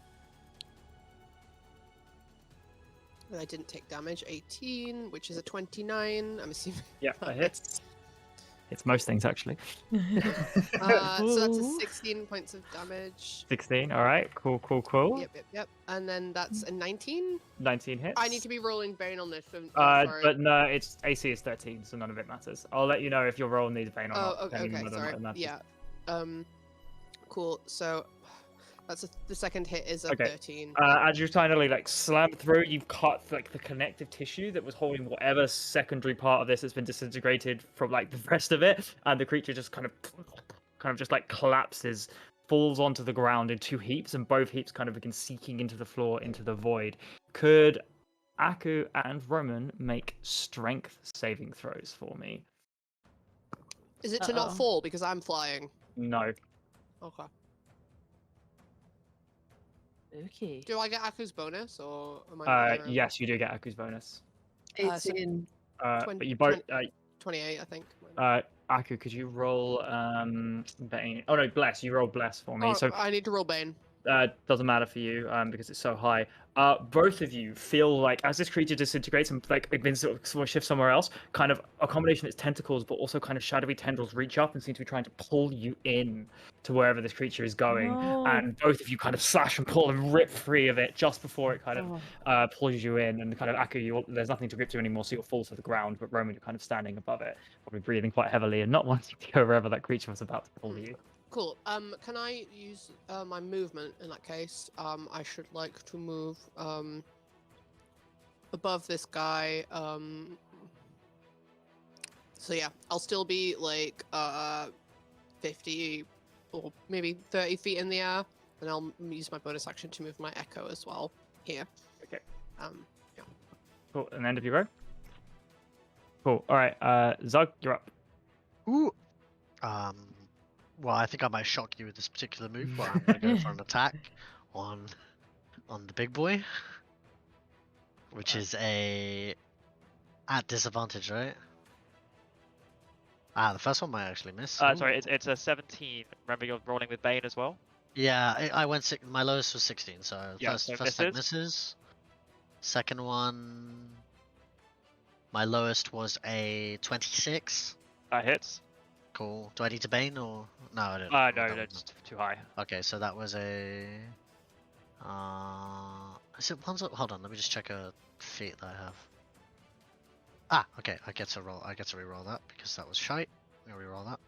And I didn't take damage. 18, which is a 29. I'm assuming. Yeah, that hits. It's most things, actually. So that's a 16 points of damage. 16, alright. Cool. Yep. And then that's a 19. 19 hits. I need to be rolling Bane on this. So, But no, its AC is 13, so none of it matters. I'll let you know if your roll needs Bane or not. Oh, okay, depending on whether or not sorry. it matters. Yeah. Cool. So that's the second hit is a Okay. 13. As you finally slam through, you've cut the connective tissue that was holding whatever secondary part of this has been disintegrated from the rest of it, and the creature just kind of just collapses, falls onto the ground in two heaps, and both heaps kind of begin seeking into the floor, into the void. Could Aku and Roman make strength saving throws for me? Is it to not Uh-oh. fall because I'm flying? No. Okay. Okay. Do I get Aku's bonus or am I? Yes, you do get Aku's bonus. So- 18. But you both. 28, I think. Aku, could you roll Bane? Oh no, Bless. You roll Bless for me. Oh, So I need to roll Bane. doesn't matter for you because it's so high. Both of you feel as this creature disintegrates and begins to sort of shift somewhere else, kind of a combination of its tentacles, but also kind of shadowy tendrils reach up and seem to be trying to pull you in to wherever this creature is going. No. And both of you kind of slash and pull and rip free of it just before it kind of pulls you in. And kind of Aku, there's nothing to grip to anymore, so you'll fall to the ground. But Roman, you're kind of standing above it, probably breathing quite heavily and not wanting to go wherever that creature was about to pull you. Cool. Can I use my movement in that case? I should like to move above this guy. So yeah, I'll still be 50 or maybe 30 feet in the air. and I'll use my bonus action to move my echo as well here. Okay. Yeah. Cool. And end of your go. Cool. All right. Zug, you're up. Ooh. Well, I think I might shock you with this particular move, but I'm gonna go for an attack on the big boy, which is at disadvantage, right? The first one might actually miss. Sorry, it's a 17. Remember, you're rolling with Bane as well. Yeah, I went my lowest was 16, so Yeah, first so attack misses. Second one, my lowest was a 26. That hits. Cool. Do I need to Bane or no? I don't. No, that's too high. Okay, so that was a. Is it one's? Hold on, let me just check a feat that I have. Okay, I get to reroll that because that was shite. I'm gonna reroll that.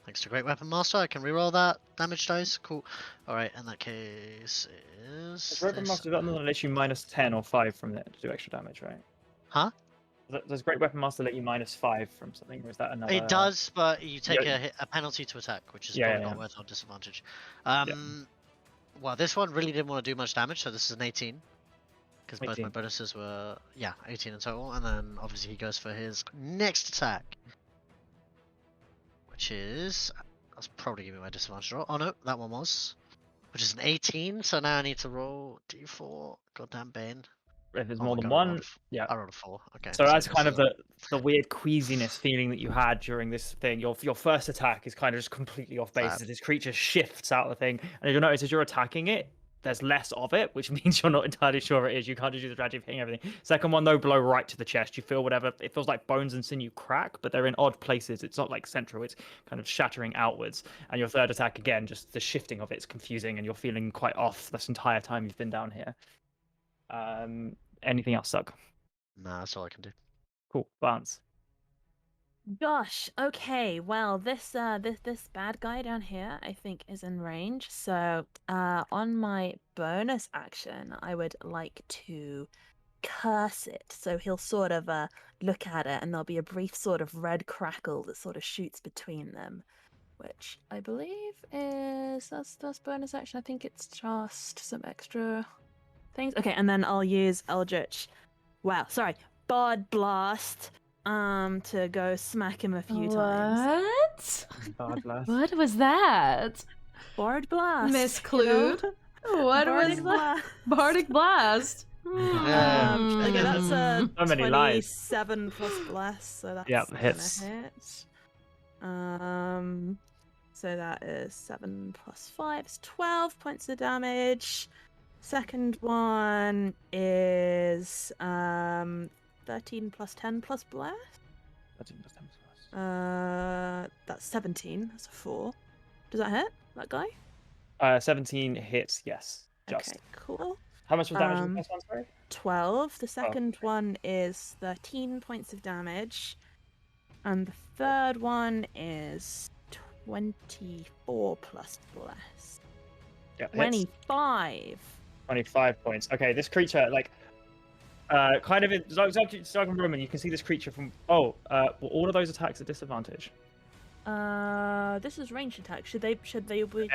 Thanks to Great Weapon Master, I can reroll that damage dice. Cool. All right, in that case, is. Great Weapon Master doesn't let you -10 or 5 from it to do extra damage, right? Huh? Does Great Weapon Master let you -5 from something, or is that another? It does, but you take a penalty to attack, which is probably not worth our disadvantage. Well, this one really didn't want to do much damage, so this is an 18. Because both my bonuses were 18 in total, and then obviously he goes for his next attack, which is that's probably giving me my disadvantage roll. Oh no, that one was, which is an 18. So now I need to roll d4. Goddamn Bane. If there's more than one, I rolled a 4. Okay. So that's kind of the weird queasiness feeling that you had during this thing. Your first attack is kind of just completely off base as this creature shifts out of the thing, and you'll notice as you're attacking it, there's less of it, which means you're not entirely sure it is. You can't just do the strategy of hitting everything. Second one, though, blow right to the chest. You feel whatever. It feels like bones and sinew crack, but they're in odd places. It's not like central. It's kind of shattering outwards. And your third attack, again, just the shifting of it's confusing, and you're feeling quite off this entire time you've been down here. Anything else, Sug? Nah, that's all I can do. Cool. Barnes. Gosh. Okay. Well, this bad guy down here, I think, is in range. So, on my bonus action, I would like to curse it. So he'll sort of look at it, and there'll be a brief sort of red crackle that sort of shoots between them, which I believe is that's bonus action. I think it's just some extra things. Okay, and then I'll use Eldritch. Wow, sorry, Bard Blast. To go smack him a few times. What? Bard Blast. What was that? Bard Blast. Miss Clued. What was that? Bardic Blast. Okay, that's a So many 27 plus blast, so that's hits. gonna hit. So that is 7 plus 5, it's 12 points of damage. Second one is 13 plus 10 plus blast. 13 plus 10 plus. That's 17. That's a 4. Does that hit that guy? 17 hits, yes. Just. Okay, cool. How much was damage in the first one, sorry? 12. The second one is 13 points of damage. And the third one is 24 plus blast. Yeah, 25. 25 points. Okay, this creature, like, kind of in Zug and Roman, you can see this creature from. Were all of those attacks at disadvantage? This is ranged attack. Should they be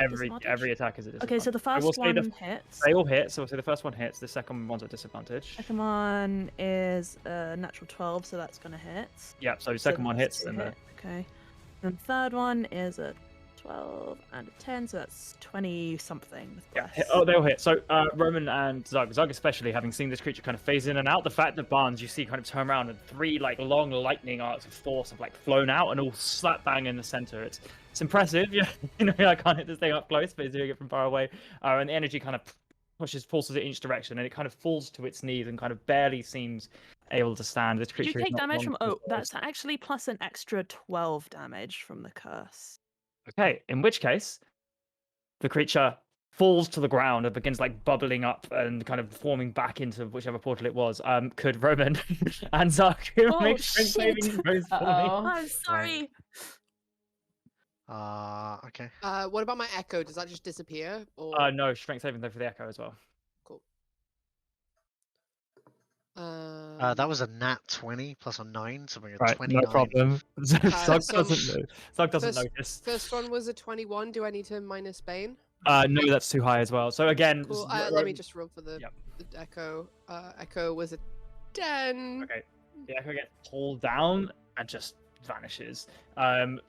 every attack is at disadvantage? Okay, so the first one hits. They all hit. So we'll say the first one hits. The second one's at disadvantage. Second one is a natural 12, so that's gonna hit. Yeah. So the second one hits, and okay. And the third one is a 12 and a 10, so that's 20 something. Yeah. They all hit. So Roman and Zug especially, having seen this creature kind of phase in and out, the fact that Barnes, you see, kind of turn around and 3 like long lightning arcs of force have like flown out and all slap bang in the center. It's impressive. You know, I can't hit this thing up close, but he's doing it from far away. And the energy kind of pulses it in each direction, and it kind of falls to its knees and kind of barely seems able to stand. This creature. Did you take damage from? Oh, that's actually plus an extra 12 damage from the curse. Okay, in which case, the creature falls to the ground and begins like bubbling up and kind of forming back into whichever portal it was. Could Roman and Zug make strength saving throws for me? I'm sorry. Okay. What about my echo? Does that just disappear? Or... No, strength saving throw for the echo as well. Cool. That was a nat 20 plus a 9, so we're right, 29. No problem. Zug doesn't know. Zug doesn't first, notice. First one was a 21. Do I need to minus Bane? No, that's too high as well. So again, Cool. just- Let me just roll for the, Yep. the echo. Echo was a 10. Okay. The echo gets pulled down and just vanishes.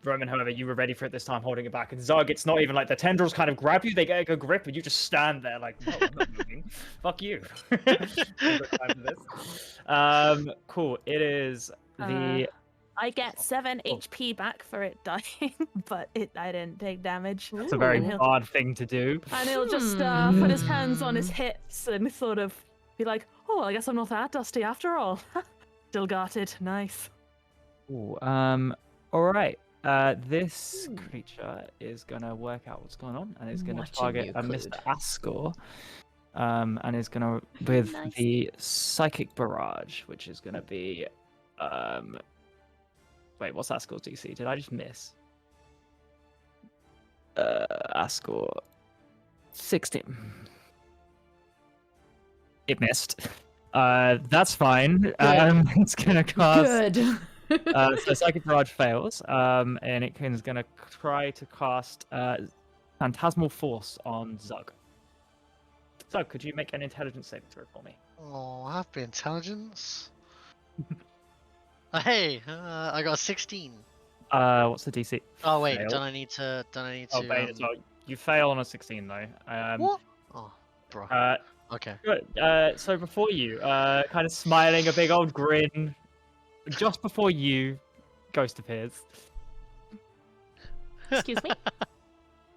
Roman, however, you were ready for it this time, holding it back. And Zug, it's not even like the tendrils kind of grab you, they get a grip, and you just stand there like, no, I'm not moving. Fuck you. Cool. It is the... I get 7 Oh. HP back for it dying, but I didn't take damage. It's a very And he'll- hard thing to do. And he'll just put his hands on his hips and sort of be like, oh, well, I guess I'm not that dusty after all. Still got it. Nice. Ooh, all right. This creature is gonna work out what's going on, and is gonna Watching target you, a Mr. Clued. Ascor, and is gonna with Nice. the psychic barrage, which is gonna be, wait, what's Ascor's DC? Did I just miss? Ascor, 16. It missed. That's fine. It's gonna cast. Good. So Psychic Barrage fails, and it is going to try to cast Phantasmal Force on Zug. Zug, could you make an intelligence saving throw for me? Oh, happy intelligence. Hey, I got a 16. What's the DC? Oh wait, Fail. don't I need to? Oh, Bane as well. You fail on a 16 though. What? Oh, bro. Okay. Good. So before you, kind of smiling a big old grin, just before you, Ghost appears. Excuse me?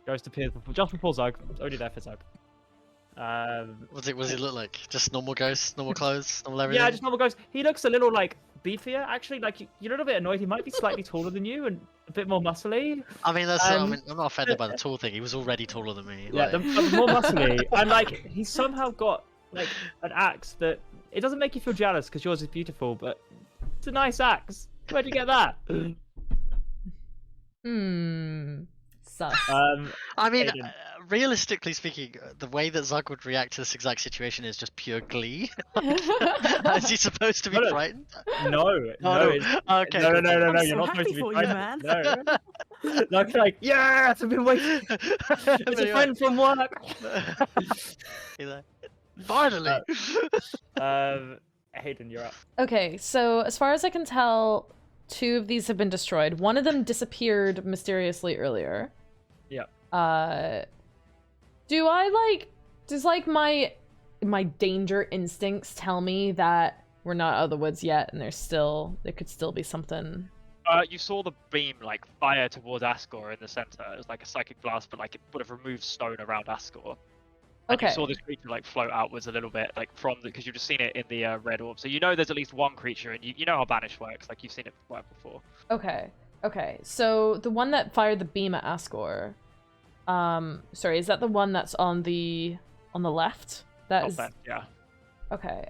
Ghost appears just before Zug. Already there for Zug. Was it? Was he look like just normal ghost, normal clothes, normal everything? Yeah, just normal Ghost. He looks a little like beefier, actually. Like you're a little bit annoyed. He might be slightly taller than you and a bit more muscly. I mean, that's. Um, I mean, I'm not offended by the tall thing. He was already taller than me. Yeah, like- the more muscly, and like he's somehow got like an axe that it doesn't make you feel jealous because yours is beautiful, but it's a nice axe. Where'd you get that? Sus. I mean, Aiden. realistically speaking, the way that Zug would react to this exact situation is just pure glee. Is he supposed to be No, no. frightened? No, it's- Okay. no, cool. you're so not happy supposed to be for you, frightened. man. No. Like, yes, I've been waiting. It's a friend from work. He's like, finally. Hayden, you're up. Okay, so as far as I can tell, 2 of these have been destroyed. One of them disappeared mysteriously earlier. Yep. Do I does my danger instincts tell me that we're not out of the woods yet and there could still be something? You saw the beam like fire towards Ascor in the center. It was like a psychic blast, but like it would have removed stone around Ascor. And Okay. you saw this creature like float outwards a little bit, like from the, because you've just seen it in the red orb. So you know there's at least one creature, and you know how banish works. Like you've seen it work before. Okay. So the one that fired the beam at Ascor, sorry, is that the one that's on the left? That Top is left, yeah. okay.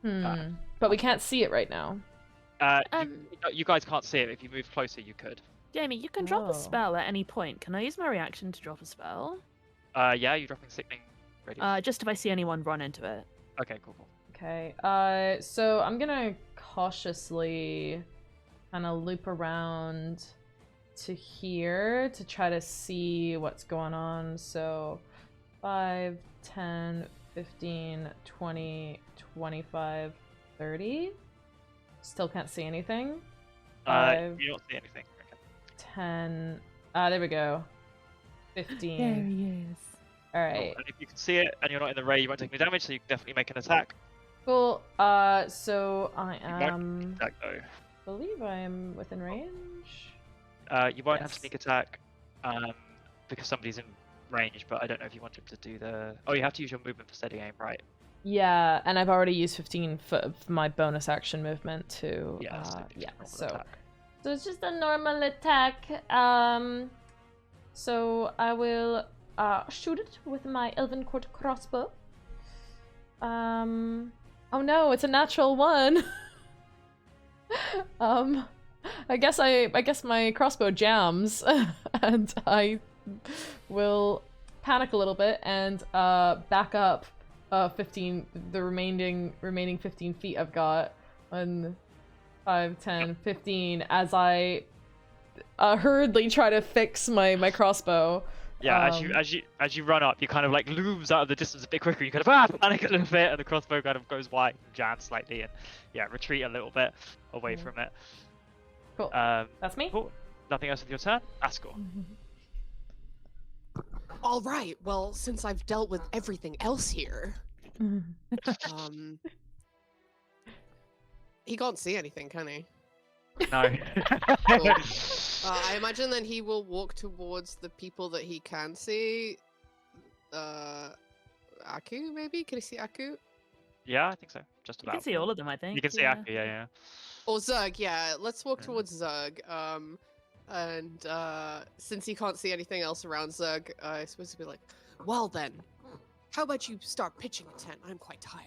But we can't see it right now. You guys can't see it. If you move closer, you could. Jamie, you can drop Oh. a spell at any point. Can I use my reaction to drop a spell? Yeah, you're dropping sickening radius. Just if I see anyone run into it. Okay, cool. Okay. So I'm gonna cautiously kind of loop around to here to try to see what's going on. So 5, 10, 15, 20, 25, 30. Still can't see anything. You don't see anything. Okay. 10. There we go. 15. he is. All Cool. right. And if you can see it and you're not in the ray, you won't take any damage, so you can definitely make an attack. Cool. So I You won't am. attack though. Believe I am within range. You won't have Yes. sneak attack, because somebody's in range. But I don't know if you want him to do the. Oh, you have to use your movement for steady aim, right? Yeah, and I've already used 15 foot of my bonus action movement to. Yeah. So just yeah. normal So attack. it's just a normal attack. So I will shoot it with my Elven Court crossbow. Oh no, it's a natural 1. I guess my crossbow jams, and I will panic a little bit and back up 15, the remaining 15 feet I've got. 1, 5, 10, 15, as I hurriedly try to fix my crossbow Yeah, as you run up, you kind of like looms out of the distance a bit quicker. You kind of panic a little bit, and the crossbow kind of goes wide, and jams slightly, and yeah, retreat a little bit away from it. Cool. That's me. Cool. Nothing else with your turn, Ascor. All right. Well, since I've dealt with everything else here, he can't see anything, can he? No. Cool. I imagine then he will walk towards the people that he can see. Aku, maybe? Can he see Aku? Yeah, I think so. Just You about. can see all of them, I think. You can see yeah. Aku, yeah. Or Zerg, yeah. Let's walk towards Zerg. And since he can't see anything else around Zerg, I suppose to be like, well then, how about you start pitching a tent? I'm quite tired.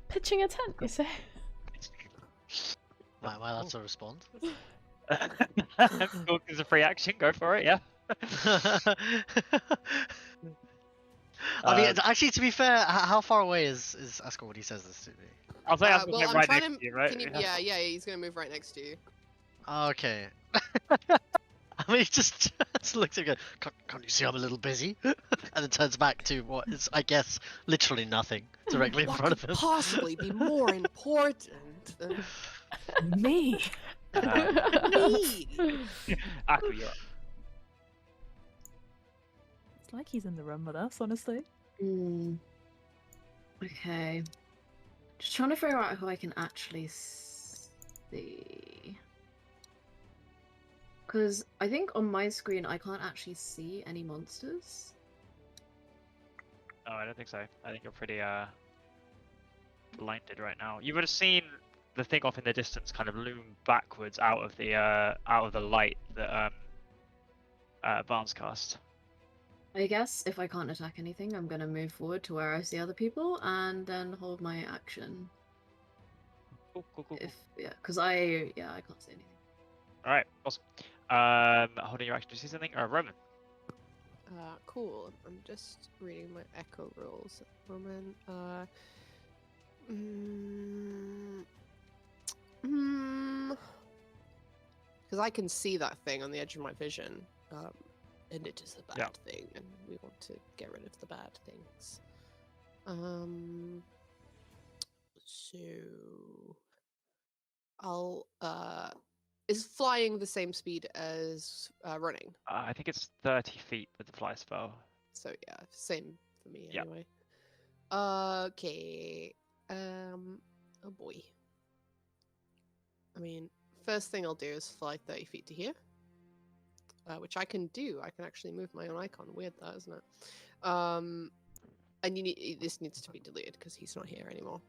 Pitching a tent, you say? Am I allowed to respond? Cool, there's a free action. Go for it. Yeah. I mean, actually, to be fair, how far away is Ascor when he says this to me? I'll say Ascor's well, like I'm right trying next to. to you, right? Can you, yeah, he's gonna move right next to you. Okay. I mean, he just looks at him and goes, can't you see I'm a little busy? And then turns back to what is, I guess, literally nothing directly in What front of could him. possibly be more important than Me. me? Aku, you're up. It's like he's in the room with us, honestly. Okay. Just trying to figure out who I can actually see. Because I think on my screen I can't actually see any monsters. Oh, I don't think so. I think you're pretty blinded right now. You would have seen the thing off in the distance kind of loom backwards out of the light that Barnes cast. I guess if I can't attack anything, I'm gonna move forward to where I see other people and then hold my action. Cool. Because I can't see anything. All right, awesome. Holding your action to see something. Roman. Cool. I'm just reading my echo rules at the moment. Because I can see that thing on the edge of my vision, and it is a bad thing, and we want to get rid of the bad things. So I'll is flying the same speed as running? I think it's 30 feet with the fly spell. So yeah, same for me Yeah. anyway. Okay. Oh boy. I mean, first thing I'll do is fly 30 feet to here. Which I can do. I can actually move my own icon. Weird that, isn't it? And this needs to be deleted because he's not here anymore.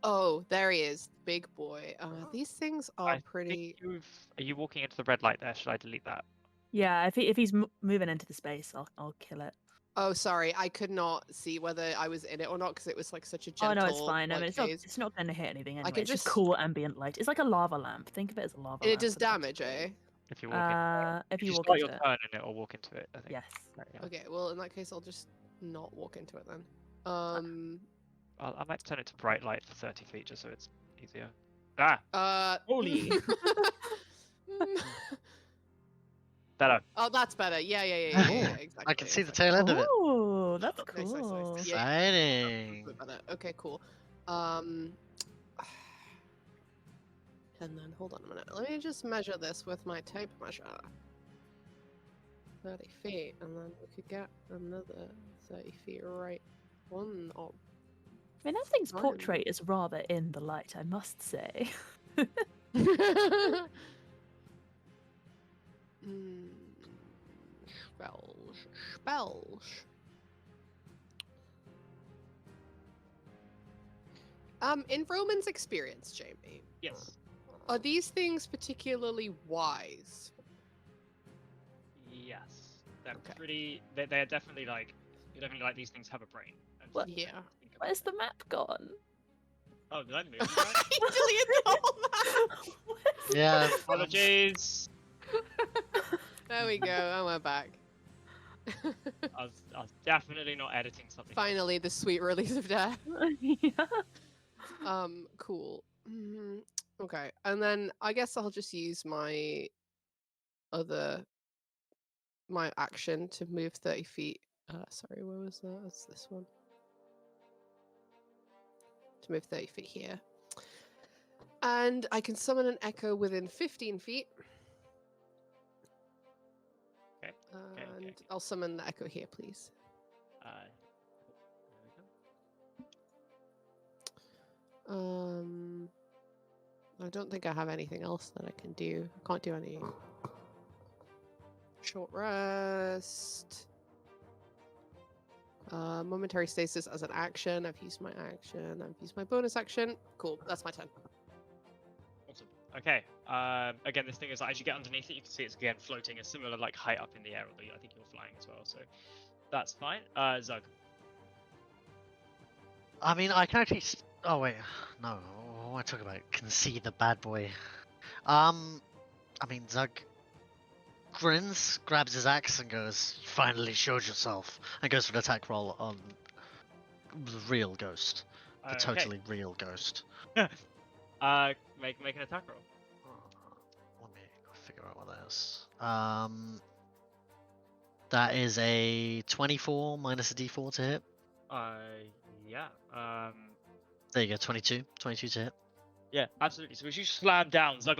Oh, there he is, big boy. These things are pretty. Are you walking into the red light there? Should I delete that? Yeah, if he's moving into the space, I'll kill it. Oh, sorry, I could not see whether I was in it or not because it was like such a gentle. Oh no, it's fine. I mean, phase. it's not going to hit anything anyway. can It's just just- cool ambient light. It's like a lava lamp. Think of it as a lava And lamp. it does for the rest of damage, the eh? day. If you walk in. If you you walk start into your it. turn and it'll walk into it, I think. Yes. Right, yeah. Okay, well in that case I'll just not walk into it then. I might turn it to bright light for 30 feet just so it's easier. Ah! Holy. Better. Oh, that's better. Yeah, exactly. I can see the tail end of it. Oh, that's Nice, nice, cool. nice. Yeah. Exciting. Better. Okay, cool. And then hold on a minute. Let me just measure this with my tape measure. 30 feet, and then we could get another 30 feet right on. Oh, I mean, that thing's Fine. portrait is rather in the light, I must say. Spells. In Roman's experience, Jamie, Yes. are these things particularly wise? Yes. They're Okay. pretty. They're definitely like. You're definitely like these things have a brain. And What? so Yeah. think about Where's the map gone? it. Oh, did I move? He deleted the whole map. Yeah. Apologies. There we go. And we're back. I was definitely not editing something. Finally, the sweet release of death. Yeah. Cool. Okay, and then I guess I'll just use my other my action to move 30 feet. Sorry, where was that? That's this one. To move 30 feet here. And I can summon an echo within 15 feet. Okay. And I'll summon the echo here, please. There we go. I don't think I have anything else that I can do. I can't do any short rest. Momentary stasis as an action. I've used my action. I've used my bonus action. Cool. That's my turn. Awesome. Okay. Again, this thing is as you get underneath it, you can see it's again floating a similar like height up in the air, although I think you're flying as well, so that's fine. Zug. I mean, I can actually. Oh wait, no. What am I talking about? Can see the bad boy. I mean, Zug grins, grabs his axe, and goes, "You finally showed yourself," and goes for an attack roll on the real ghost, the totally real ghost. Make an attack roll. Let me figure out what that is. That is a 24 minus a d4 to hit. Yeah. There you go, 22. 22 to hit. Yeah, absolutely. So as you slam down, Zug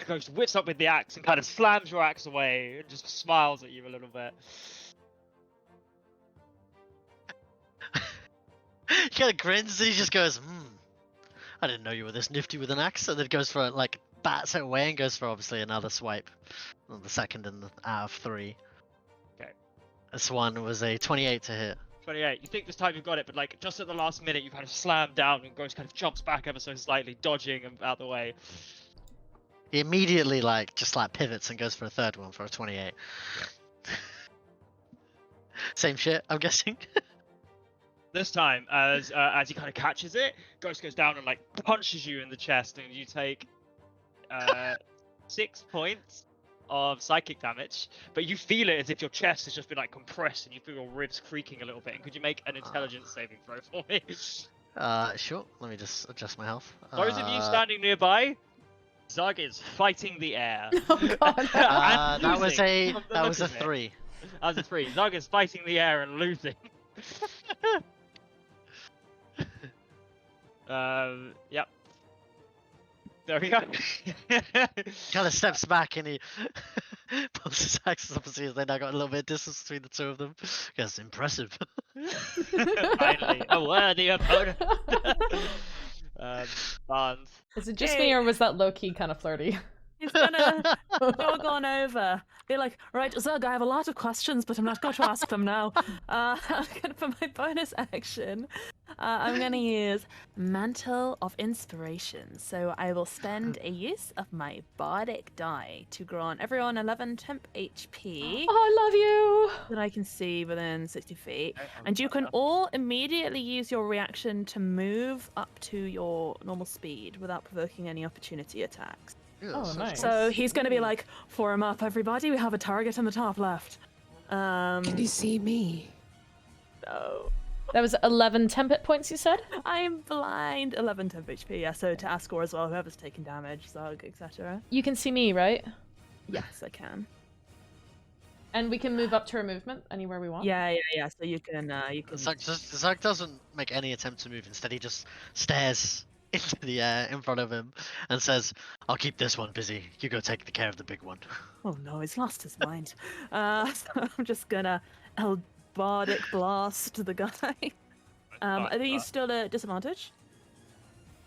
Ghost whips up with the axe and kind of slams your axe away and just smiles at you a little bit. He kind of grins and he just goes, I didn't know you were this nifty with an axe. And then goes for like bats it away and goes for obviously another swipe. Well, the second and out of 3. Okay. This one was a 28 to hit. 28. You think this time you've got it, but like just at the last minute, you kind of slam down and Ghost kind of jumps back ever so slightly, dodging and out the way. He immediately just pivots and goes for a third one for a 28. Yeah. Same shit, I'm guessing. This time, as he kind of catches it, Ghost goes down and like punches you in the chest, and you take 6 points of psychic damage, but you feel it as if your chest has just been like compressed and you feel your ribs creaking a little bit. And could you make an intelligence saving throw for me? Sure. Let me just adjust my health. Those of you standing nearby, Zug is fighting the air. Oh god. That was a 3. That was a 3. Zug is fighting the air and losing. Yep. There we go. Kind of steps back and he pulls his axes up and sees they now got a little bit of distance between the two of them. Yes, impressive. Finally, a worthy opponent. Barnes. Is it just me or was that low-key kind of flirty? He's gonna jog on over. Be like, right, Zug, I have a lot of questions, but I'm not going to ask them now. For my bonus action, I'm going to use Mantle of Inspiration. So I will spend a use of my Bardic die to grant everyone 11 temp HP. Oh, I love you! That I can see within 60 feet. And you can all immediately use your reaction to move up to your normal speed without provoking any opportunity attacks. Oh, nice. So he's going to be like, form up, everybody. We have a target in the top left. Can you see me? No. That was 11 temp hit points, you said? I'm blind. 11 temp HP, yeah. So to Ascor as well, whoever's taking damage, Zug, etc. You can see me, right? Yes, I can. And we can move up to our movement anywhere we want? Yeah. So you can, Zug doesn't make any attempt to move. Instead, he just stares into the air in front of him and says, I'll keep this one busy. You go take care of the big one. Oh no, he's lost his mind. So I'm just gonna Bardic Blast the guy. Are these still at disadvantage?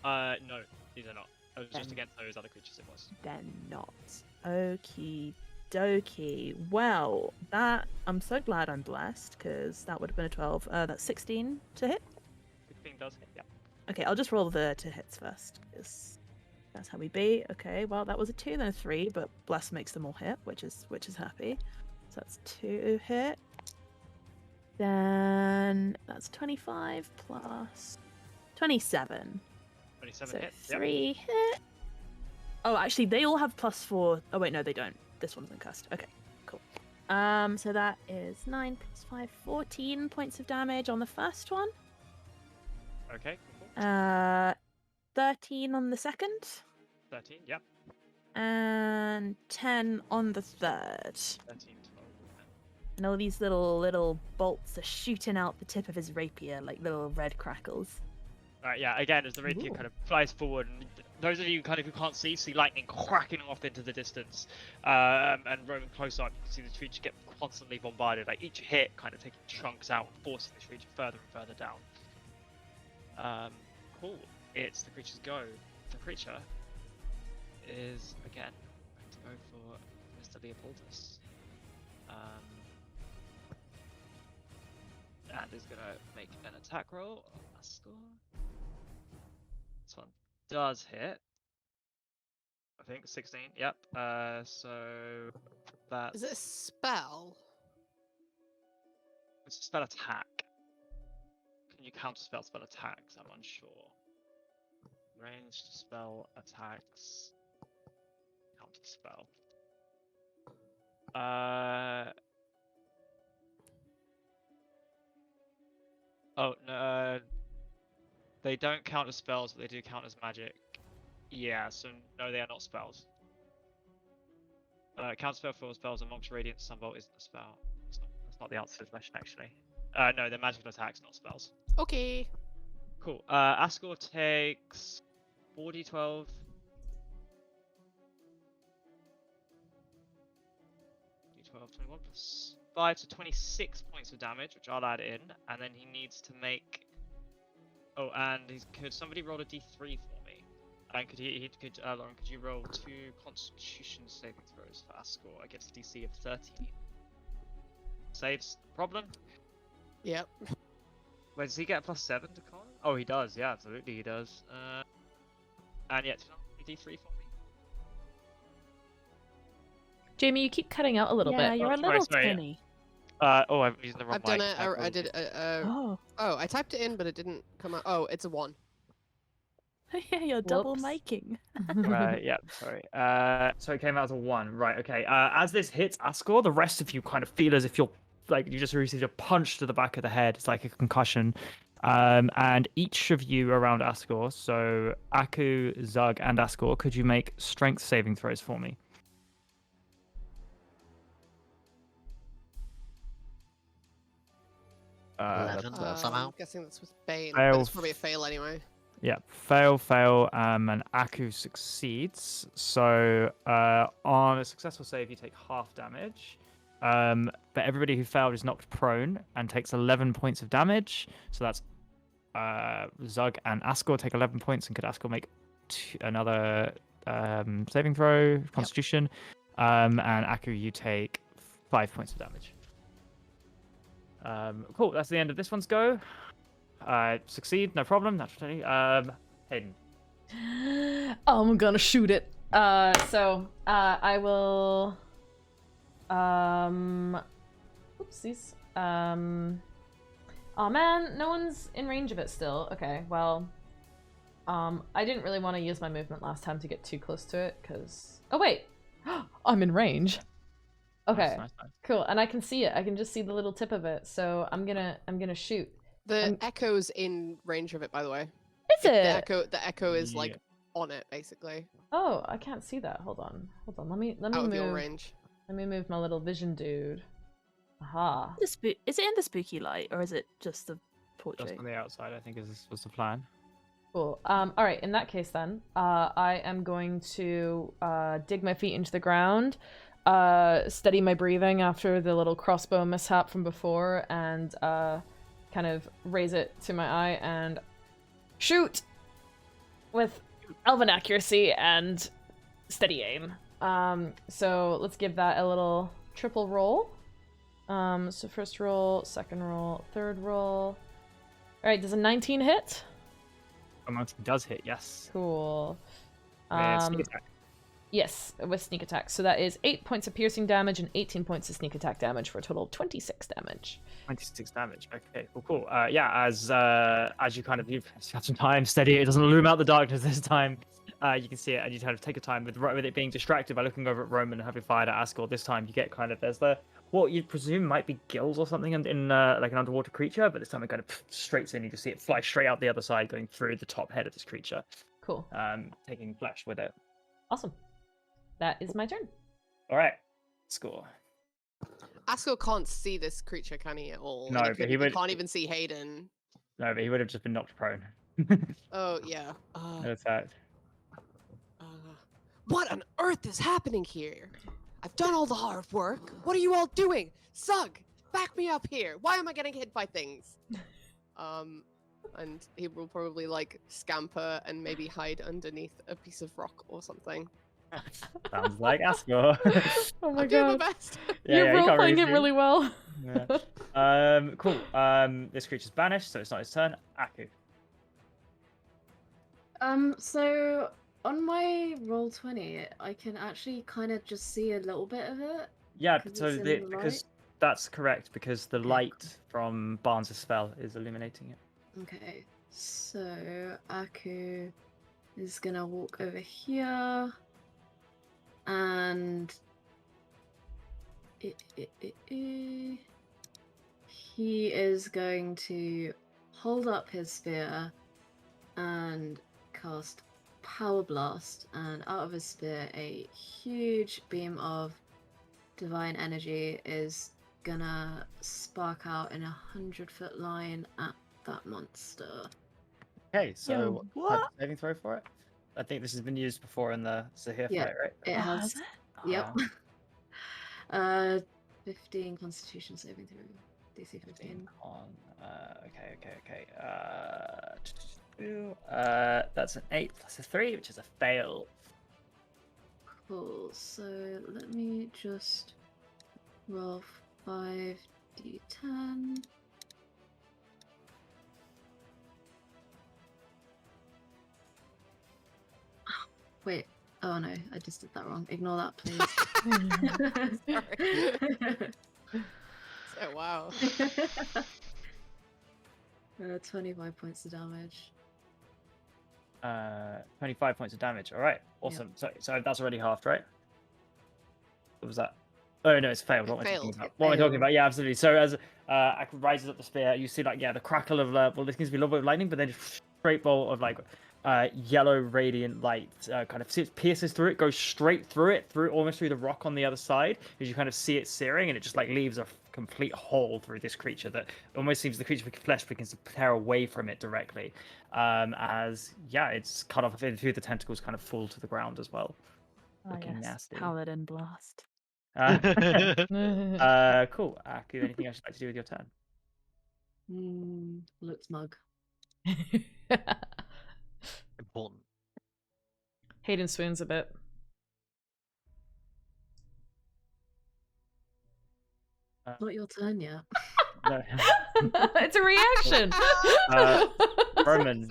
No, these are not. It was just against those other creatures it was. They're not. Okie dokie. Well, I'm so glad I'm blessed, because that would have been a 12. That's 16 to hit. 16 does hit, yeah. Okay, I'll just roll the 2 hits first, because that's how we beat. Okay, well, that was a 2, then a 3, but bless makes them all hit, which is happy. So that's 2 hit. Then that's 25 plus 27. 27 So hit. 3 hit. Oh, actually, they all have +4. Oh wait, no, they don't. This one's uncussed. Okay, cool. So that is 9 plus 5, 14 points of damage on the first one. Okay, cool. 13 on the second. 13, yep. And 10 on the third. 13, and all these little bolts are shooting out the tip of his rapier, like little red crackles. Right, yeah, again, as the rapier kind of flies forward, and those of you kind of who can't see lightning cracking off into the distance, and roaming close up, you can see the creature get constantly bombarded, like each hit kind of taking chunks out, forcing the creature further and further down. Cool, it's the creature's go. The creature is, again, going to go for Mr. Leopoldus. And is going to make an attack roll on that score. This one does hit. I think 16. Yep. So that's. Is it a spell? It's a spell attack. Can you counter spell attacks? I'm unsure. Ranged spell attacks. Counter spell. Oh no. They don't count as spells, but they do count as magic. Yeah, so no, they are not spells. Counterspell for spells amongst Radiant Sunbolt isn't a spell. That's not the answer to the question, actually. No, they're magical attacks, not spells. Okay. Cool. Ascor takes 4d12. D12, 21 plus 5, so 26 points of damage, which I'll add in, and then he needs to make. Oh, and could somebody roll a d3 for me? And Lauren, could you roll 2 Constitution saving throws for Ascor against a DC of 13? Saves, problem? Yep. Wait, does he get a +7 to con? Oh, he does. Yeah, absolutely, he does. And yeah, d3 for me. Jamie, you keep cutting out a little Yeah, bit. you're a sorry, little sorry. tinny. Oh, I'm using the wrong I've done mic. it. I did. Oh. Oh, I typed it in, but it didn't come out. Oh, it's a 1. Yeah, you're double Whoops. miking. Right, yeah, sorry. So it came out as a 1. Right, okay. As this hits Ascor, the rest of you kind of feel as if you're like you just received a punch to the back of the head. It's like a concussion. And each of you around Ascor, so Aku, Zug, and Ascor, could you make strength saving throws for me? Somehow. I'm guessing that's with Bane, Fail. but it's probably a fail anyway. Yeah, fail, and Aku succeeds. So on a successful save, you take half damage. But everybody who failed is knocked prone and takes 11 points of damage. So that's Zug and Ascor take 11 points, and could Ascor make another saving throw, Constitution? And Aku, you take 5 points of damage. Cool, that's the end of this one's go. Succeed, no problem, naturally. Hayden. I'm gonna shoot it. So I will. Oopsies. Oh man, no one's in range of it still. Okay, well. I didn't really want to use my movement last time to get too close to it, because. Oh wait, I'm in range. Okay, Nice. cool, and I can see it. I can just see the little tip of it. So I'm gonna shoot. The echo's in range of it, by the way. Is it? The echo is like on it, basically. Oh, I can't see that. Hold on. Let me Out of your move. range. Let me move my little vision dude. Aha. Is it in the spooky light, or is it just the portrait? Just on the outside, I think was the plan. Cool. All right. In that case, then, I am going to dig my feet into the ground, steady my breathing after the little crossbow mishap from before, and kind of raise it to my eye and shoot with elven accuracy and steady aim. So let's give that a little triple roll. So first roll, second roll, third roll. All right. Does a 19 hit? Amongst does hit, yes. Cool. Sneak attack. Yes, with sneak attack. So that is 8 points of piercing damage and 18 points of sneak attack damage for a total of 26 damage. 26 damage. Okay, cool. Yeah, as you kind of you've had some time, steady it doesn't loom out the darkness this time. You can see it, and you kind of take your time with it being distracted by looking over at Roman and having fired at Ascor. This time, you get kind of there's what you'd presume might be gills or something in like an underwater creature, but this time it kind of straights in. You just see it fly straight out the other side, going through the top head of this creature. Cool. Taking flesh with it. Awesome. That is my turn. All right, score. Asko can't see this creature, can he, at all? No, And but he would. can't even see Hayden. No, but he would have just been knocked prone. Oh, yeah. Attacked. What on earth is happening here? I've done all the hard work. What are you all doing? Sug, back me up here. Why am I getting hit by things? And he will probably like scamper and maybe hide underneath a piece of rock or something. Sounds like Asko. Oh my I'm doing my god. best. You're you role can't playing it see. really well. Yeah. Cool. This creature's banished, so it's not his turn. Aku. So on my roll 20, I can actually kind of just see a little bit of it. Yeah, 'Cause so it's in the, the because light? that's correct, because the Okay, light from Barnes' spell is illuminating it. Okay, so Aku is gonna walk over here, and he is going to hold up his spear and cast Power Blast, and out of his spear, a huge beam of divine energy is gonna spark out in 100-foot line at that monster. Okay, so what? saving throw for it. I think this has been used before in the Zahir Yeah, fight, right? it has. it? Yep. Yeah. 15 Constitution saving throw. DC 15. On. Okay. That's an 8 plus a 3, which is a fail. Cool. So let me just roll 5d10. Wait. Oh no, I just did that wrong. Ignore that, please. Sorry. Oh, wow. 25 points of damage. 25 points of damage. All right, awesome. So that's already halved, right? What was that? Oh no, it's failed. It What am I talking failed. about? It What am I talking failed. about? Yeah, absolutely. So as Aku rises up the spear, you see like the crackle of well, this seems to be a little bit of lightning, but then just straight bolt of like yellow radiant light kind of pierces through it, goes straight through it, almost through the rock on the other side, as you kind of see it searing, and it just like leaves a complete hole through this creature that almost seems the creature's flesh begins to tear away from it directly, as it's cut off and through the tentacles kind of fall to the ground as well. Looking nasty. Paladin blast. Cool. Aku, anything else you'd like to do with your turn? Look smug. Important. Hayden swoons a bit. Not your turn yet. No. It's a reaction. Roman.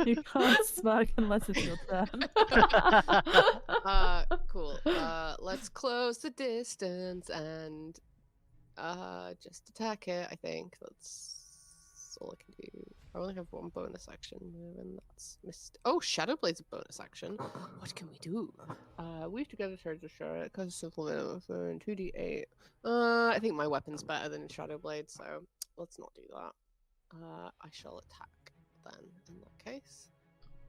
You can't smug unless it's your turn. Cool. Let's close the distance and just attack it. I think that's all I can do. I only have one bonus action move, and that's missed. Oh, Shadowblade's a bonus action. What can we do? Weave together charge the shard. It causes simple minimum for 2d8. I think my weapon's better than Shadowblade, so let's not do that. I shall attack then. In that case.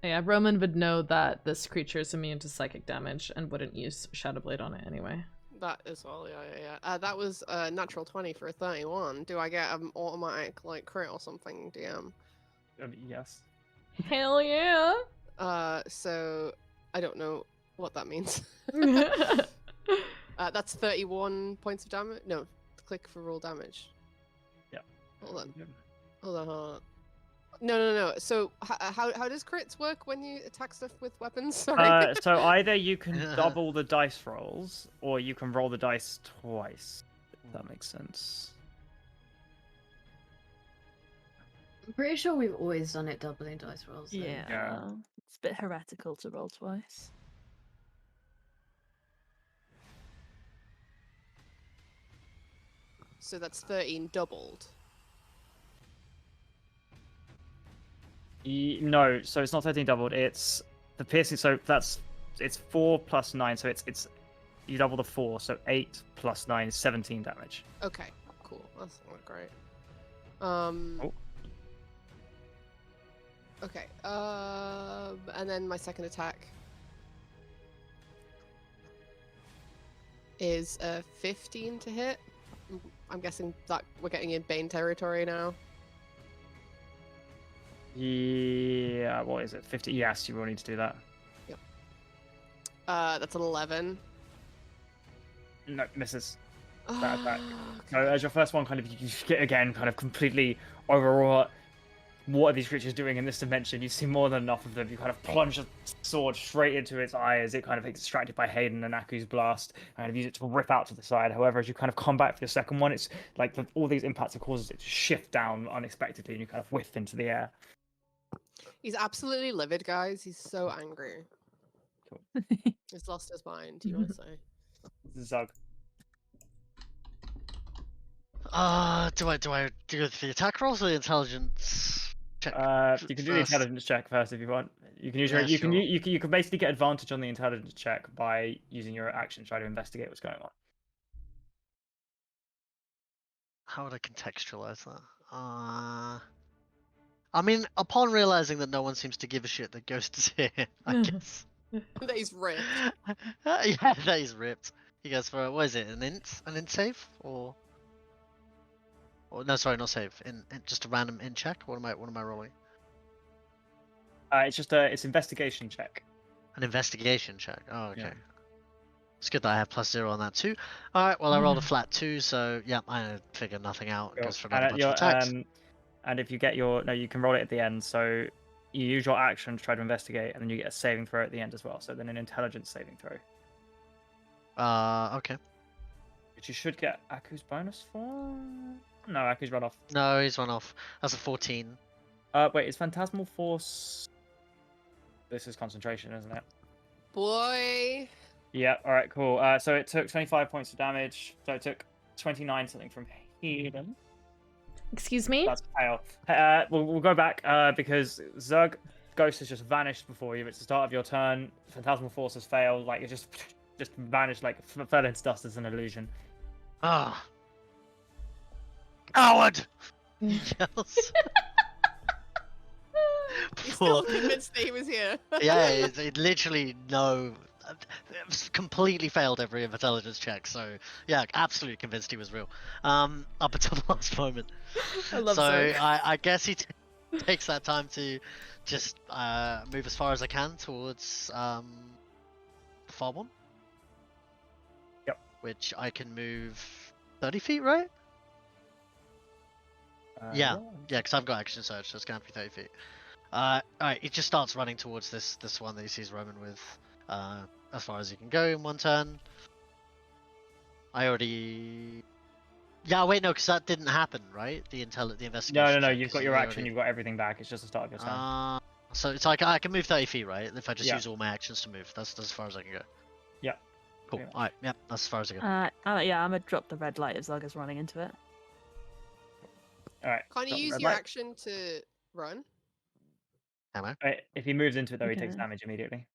Yeah, Roman would know that this creature is immune to psychic damage and wouldn't use Shadowblade on it anyway. That as well, yeah. That was a natural 20 for a 31. Do I get an automatic like crit or something, DM? Yes. Hell yeah! So I don't know what that means. That's 31 points of damage. No, click for roll damage. Yeah. Hold on. No. So how does crits work when you attack stuff with weapons? Sorry. So either you can double the dice rolls, or you can roll the dice twice. If that makes sense. I'm pretty sure we've always done it doubling dice rolls. Though. Yeah. It's a bit heretical to roll twice. So that's 13 doubled. No, so it's not 13 doubled. It's the piercing. So it's 4 plus 9. So it's you double the 4. So 8 plus 9 is 17 damage. Okay, cool. That's not great. Okay. And then my second attack is a 15 to hit. I'm guessing that we're getting in Bane territory now. Yeah, what is it? 50? Yes, you will need to do that. Yep. That's an 11. No, misses. Oh, That attack. So as your first one, kind of you get again, kind of completely overwrought. What are these creatures doing in this dimension? You see more than enough of them. You kind of plunge a sword straight into its eye as it kind of extracted by Hayden and Aku's blast, and kind of use it to rip out to the side. However, as you kind of combat for the second one, it's like all these impacts have caused it to shift down unexpectedly, and you kind of whiff into the air. He's absolutely livid, guys. He's so angry. Cool. He's lost his mind, you want to say? Zug. Do I do the attack rolls or the intelligence check? You can do the first? intelligence check first if you want. You can use your, Yeah, you can basically get advantage on the intelligence check by using your action to try to investigate what's going on. How would I contextualize that? I mean, upon realizing that no one seems to give a shit that Ghost is here, I guess. That he's ripped. Yeah, that he's ripped. He goes for what is it? An int save or no? Sorry, not save. Just a random int check. What am I rolling? It's just it's investigation check. An investigation check. Oh, okay. Yeah. It's good that I have +0 on that too. All right. Well, I rolled a flat 2, so yeah, I figured nothing out. Cool. Goes for another bunch of attacks. And if you get you can roll it at the end. So you use your action to try to investigate, and then you get a saving throw at the end as well. So then an intelligence saving throw, Okay. which you should get Aku's bonus for. No, Aku's run off. No, he's run off. That's a 14. Wait, is Phantasmal Force? This is concentration, isn't it? Boy. Yeah. All right. Cool. So it took 25 points of damage. So it took 29 something from Hayden. Excuse me? That's pale. We'll go back because Zug Ghost has just vanished before you. It's the start of your turn. Phantasmal Force has failed. Like it just vanished, like fell into dust as an illusion. Ah. Coward! Yells. He's still convinced that he was here. Yeah, it literally completely failed every intelligence check. So yeah, absolutely convinced he was real. Up until the last moment. I love so Zerg. I guess he takes that time to just move as far as I can towards the far one. Yep. Which I can move 30 feet, right? Yeah, because I've got action surge, so it's gonna have to be 30 feet. Alright, he just starts running towards this one that he sees Roman with, as far as he can go in one turn. I already... Yeah, wait, no, because that didn't happen, right? The investigation. No. check, You've got your action. You've got everything back. It's just the start of your turn. So it's like I can move 30 feet, right? If I just use all my actions to move, that's as far as I can go. Yeah. Cool. Yeah. Alright, yep, that's as far as I go. Yeah, I'm gonna drop the red light if Zug is running into it. All right. Can't you use your action to run? Am I? If he moves into it, though, he takes Okay. damage immediately.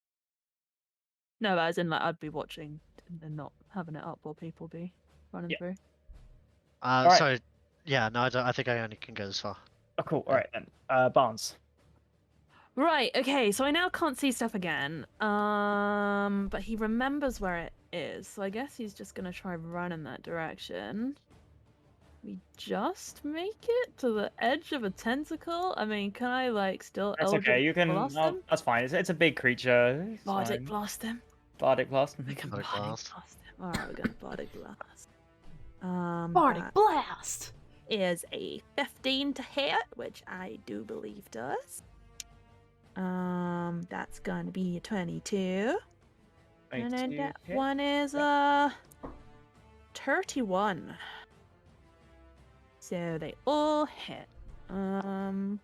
No, but as in like I'd be watching and not having it up while people be running Yeah. through. Alright. So, yeah, no, I think I only can go this far. Oh, cool. All right then. Barnes. Right, okay, so I now can't see stuff again. But he remembers where it is, so I guess he's just gonna try run in that direction. We just make it to the edge of a tentacle? I mean, can I like still That's okay. You can. blast him? That's fine. It's a big creature. It's Bardic fine. blast him? Bardic blast. We can Bardic Bardic blast. blast him. Alright, we're gonna Bardic blast. Bardic that blast! is a 15 to hit, which I do believe does. That's gonna be a 22. And then 22 that hit. one is 31. So they all hit. So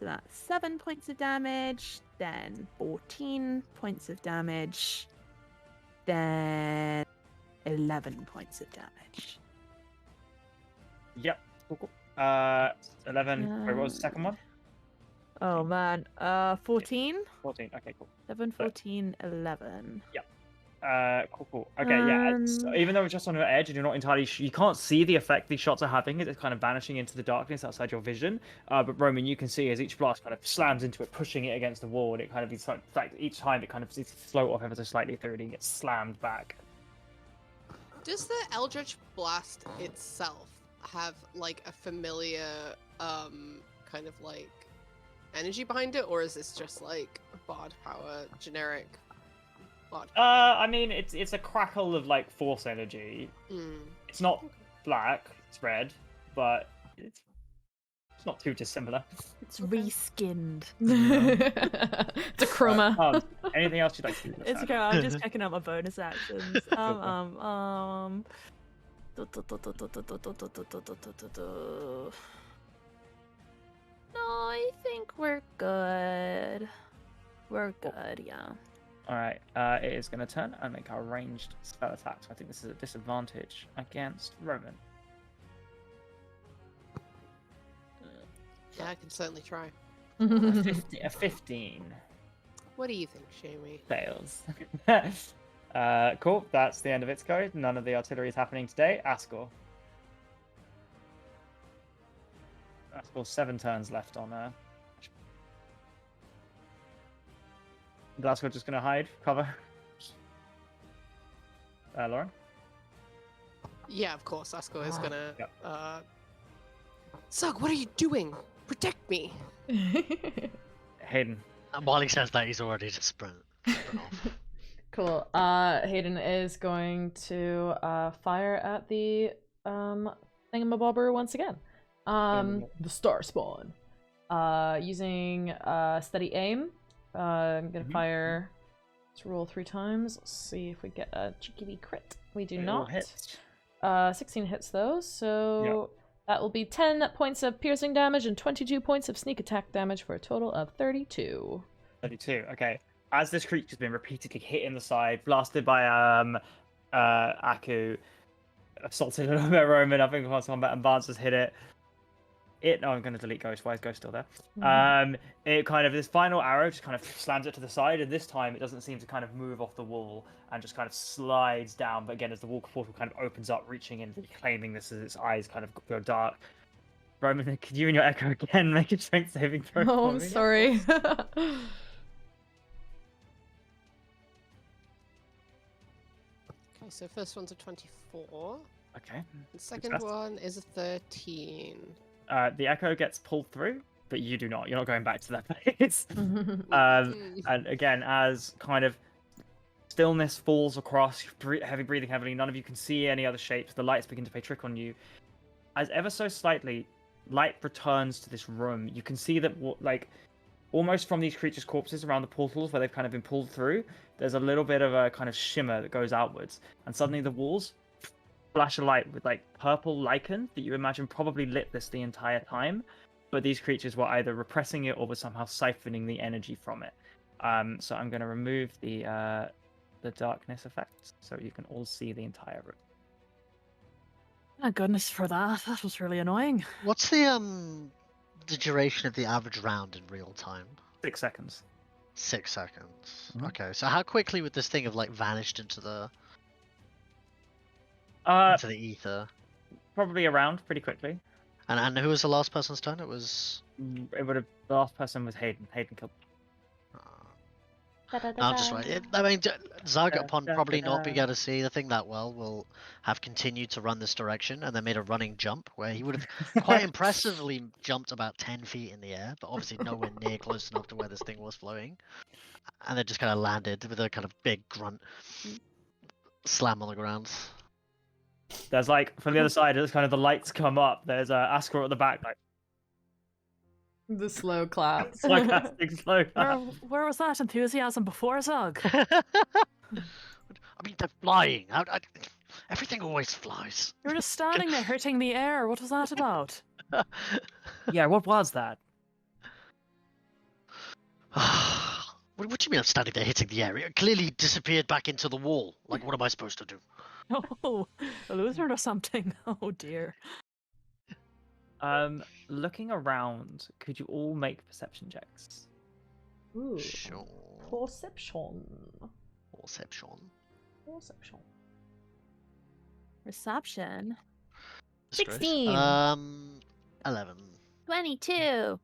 that's 7 points of damage, then 14 points of damage, then 11 points of damage. Yep. Cool. 11. Wait, what was the second one? Oh man, 14? 14. Okay, cool. 7, 14, 11. Cool. Okay, yeah. Even though it's just on your edge and you're not entirely you can't see the effect these shots are having. It's kind of vanishing into the darkness outside your vision. But Roman, you can see as each blast kind of slams into it, pushing it against the wall, and it kind of is like each time it kind of it's slow off ever so slightly through, and it gets slammed back. Does the Eldritch Blast itself have like a familiar kind of like energy behind it, or is this just like bard power, generic bard power? I mean, it's a crackle of like force energy. It's not black, it's red, but it's not too dissimilar. It's reskinned. It's a chroma. Anything else you'd like to do? It's okay. I'm just checking out my bonus actions. No, I think we're good. We're good, yeah. Alright, it is going to turn and make our ranged spell attacks. I think this is a disadvantage against Roman. Yeah, I can certainly try. A 15 What do you think, Shamey? fails. Cool, that's the end of its go. None of the artillery is happening today. Ascor. Ascor, 7 turns left on Ascor just going to hide, cover. Lauren? Yeah, of course. Asco is gonna. Yep. Zug, what are you doing? Protect me! Hayden. And while he says that, he's already just sprint off. Cool. Hayden is going to fire at the thingamabobber once again. The star spawn. Using steady aim. I'm gonna fire. Let's roll 3 times. Let's see if we get a cheeky wee crit. We do not. 16 hits though, so that will be 10 points of piercing damage and 22 points of sneak attack damage for a total of 32. 32. Okay. As this creature's been repeatedly hit in the side, blasted by Aku, assaulted a little bit Roman, I think once combat and Barnes has hit it. No, I'm going to delete Ghost. Why is Ghost still there? It kind of, this final arrow just kind of slams it to the side, and this time it doesn't seem to kind of move off the wall and just kind of slides down. But again, as the wall portal kind of opens up, reaching in, reclaiming this as its eyes kind of go dark. Roman, could you and your Echo again make a strength saving throw? Oh, I'm sorry. Okay, so first one's a 24. Okay. The second one is a 13. The Echo gets pulled through, but you do not. You're not going back to that place. And again, as kind of stillness falls across, breathing heavily, none of you can see any other shapes. The lights begin to play trick on you. As ever so slightly, light returns to this room. You can see that, like, almost from these creatures' corpses around the portals where they've kind of been pulled through, there's a little bit of a kind of shimmer that goes outwards. And suddenly the walls flash a light with like purple lichen that you imagine probably lit this the entire time, but these creatures were either repressing it or were somehow siphoning the energy from it. So I'm going to remove the darkness effect so you can all see the entire room. Thank goodness for that. That was really annoying. What's the duration of the average round in real time? 6 seconds. 6 seconds. Mhm. Okay, so how quickly would this thing have like vanished into the ether? Probably around pretty quickly. And who was the last person's turn? It was. It would have. The last person was Hayden. Hayden killed. I'm just right. I mean, Zug, upon probably not being able to see the thing that well, will have continued to run this direction, and then made a running jump where he would have quite impressively jumped about 10 feet in the air, but obviously nowhere near close enough to where this thing was flowing, and then just kind of landed with a kind of big grunt, slam on the ground. There's like from the other side, as kind of the lights come up. There's Ascor at the back, like The slow clap. slow clap. Where was that enthusiasm before, Zug? I mean, they're flying. Everything always flies. You were just standing there hitting the air. What was that about? Yeah, what was that? What do you mean I'm standing there hitting the air? It clearly disappeared back into the wall. Like, what am I supposed to do? Oh, a lizard or something. Oh dear. Looking around, could you all make perception checks? Ooh. Sure. Perception. Perception. Reception. 16. 11. 22.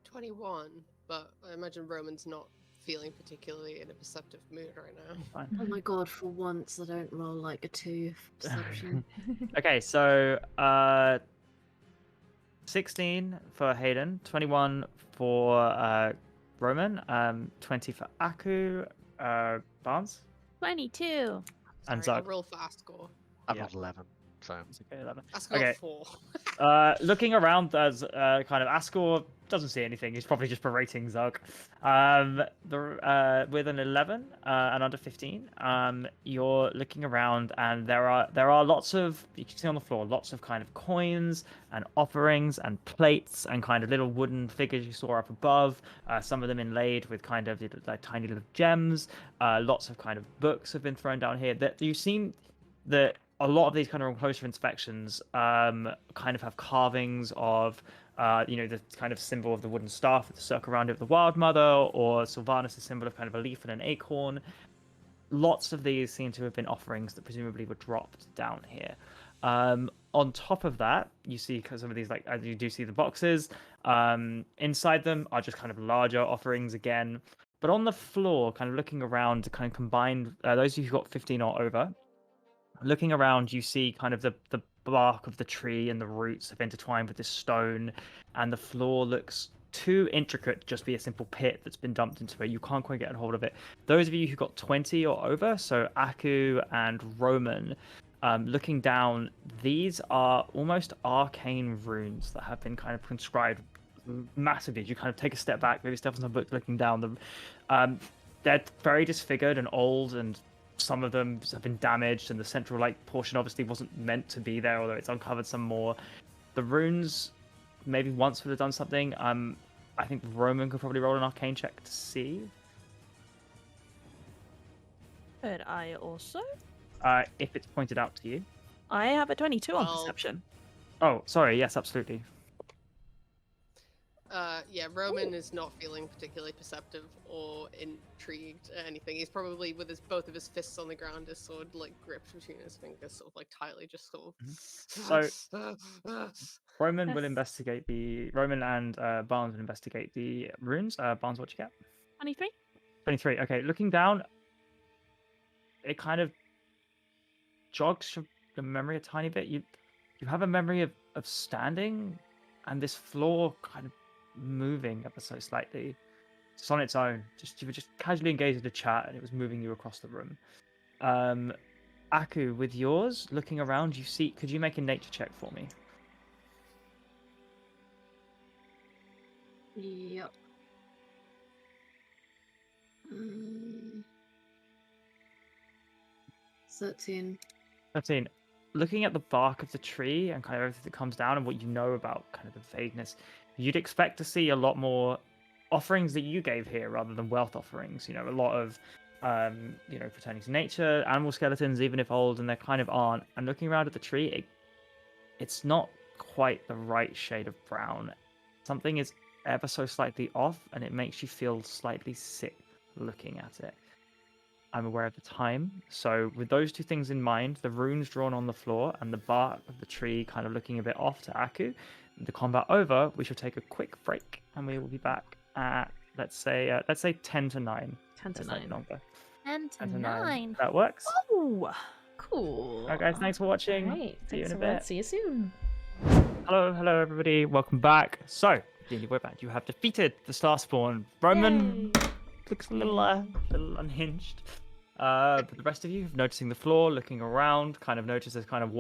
21, but I imagine Roman's not feeling particularly in a perceptive mood right now. Fine. Oh my god, for once I don't roll like a 2 for perception. Okay, so 16 for Hayden, 21 for Roman, 20 for Aku, Barnes, 22. and Sorry, I'll Zug. roll fast score. I Yeah. rolled 11, so It's okay, 11. I scored Okay. 4. Looking around as kind of Ascor doesn't see anything. He's probably just berating Zug. With an 11 and under 15, you're looking around and there are lots of, you can see on the floor, lots of kind of coins and offerings and plates and kind of little wooden figures you saw up above. Some of them inlaid with kind of like tiny little gems. Lots of kind of books have been thrown down here. That you seem that a lot of these kind of on closer inspections kind of have carvings of the kind of symbol of the wooden staff with the circle around it of the Wild Mother, or Sylvanus' symbol of kind of a leaf and an acorn. Lots of these seem to have been offerings that presumably were dropped down here. On top of that, you see some of these, like you do see the boxes. Inside them are just kind of larger offerings again. But on the floor, kind of looking around, kind of combined, those of you who got 15 or over, looking around, you see kind of the bark of the tree and the roots have intertwined with this stone, and the floor looks too intricate to just be a simple pit that's been dumped into it. You can't quite get a hold of it. Those of you who got 20 or over, so Aku and Roman, looking down, these are almost arcane runes that have been kind of conscribed massively. You kind of take a step back, maybe step on some book looking down them. They're very disfigured and old, and some of them have been damaged, and the central portion obviously wasn't meant to be there, although it's uncovered some more. The runes maybe once would have done something. I think Roman could probably roll an arcane check to see. Could I also? If it's pointed out to you. I have a 22 on Well- perception. Oh, sorry. Yes, absolutely. Yeah, Roman is not feeling particularly perceptive or intrigued at anything. He's probably with both of his fists on the ground, his sword gripped between his fingers, sort of tightly, just sort of. So Roman will investigate Roman and Barnes will investigate the runes. Barnes, what you get? 23? 23. Okay, looking down, it kind of jogs your memory a tiny bit. You have a memory of standing, and this floor kind of moving ever so slightly, just on its own. You were just casually engaged in a chat, and it was moving you across the room. Aku, with yours, looking around, you see. Could you make a nature check for me? Yep. 13. 13. Looking at the bark of the tree and kind of everything that comes down and what you know about kind of the vagueness, you'd expect to see a lot more offerings that you gave here rather than wealth offerings. A lot of, pertaining to nature, animal skeletons, even if old, and they kind of aren't. And looking around at the tree, it's not quite the right shade of brown. Something is ever so slightly off, and it makes you feel slightly sick looking at it. I'm aware of the time. So with those two things in mind, the runes drawn on the floor and the bark of the tree kind of looking a bit off to Aku, the combat over, we shall take a quick break and we will be back at, let's say 10 to 9. 10 to Slightly 9. longer. 10 to 10 to 9. That works. Oh! Cool. Alright guys, thanks for watching. Alright, See you in thanks a a lot. bit. See you soon. Hello everybody, welcome back. So, D&D Boyband, you have defeated the Starspawn. Roman Yay. looks a little unhinged. But the rest of you, noticing the floor, looking around, kind of notice there's kind of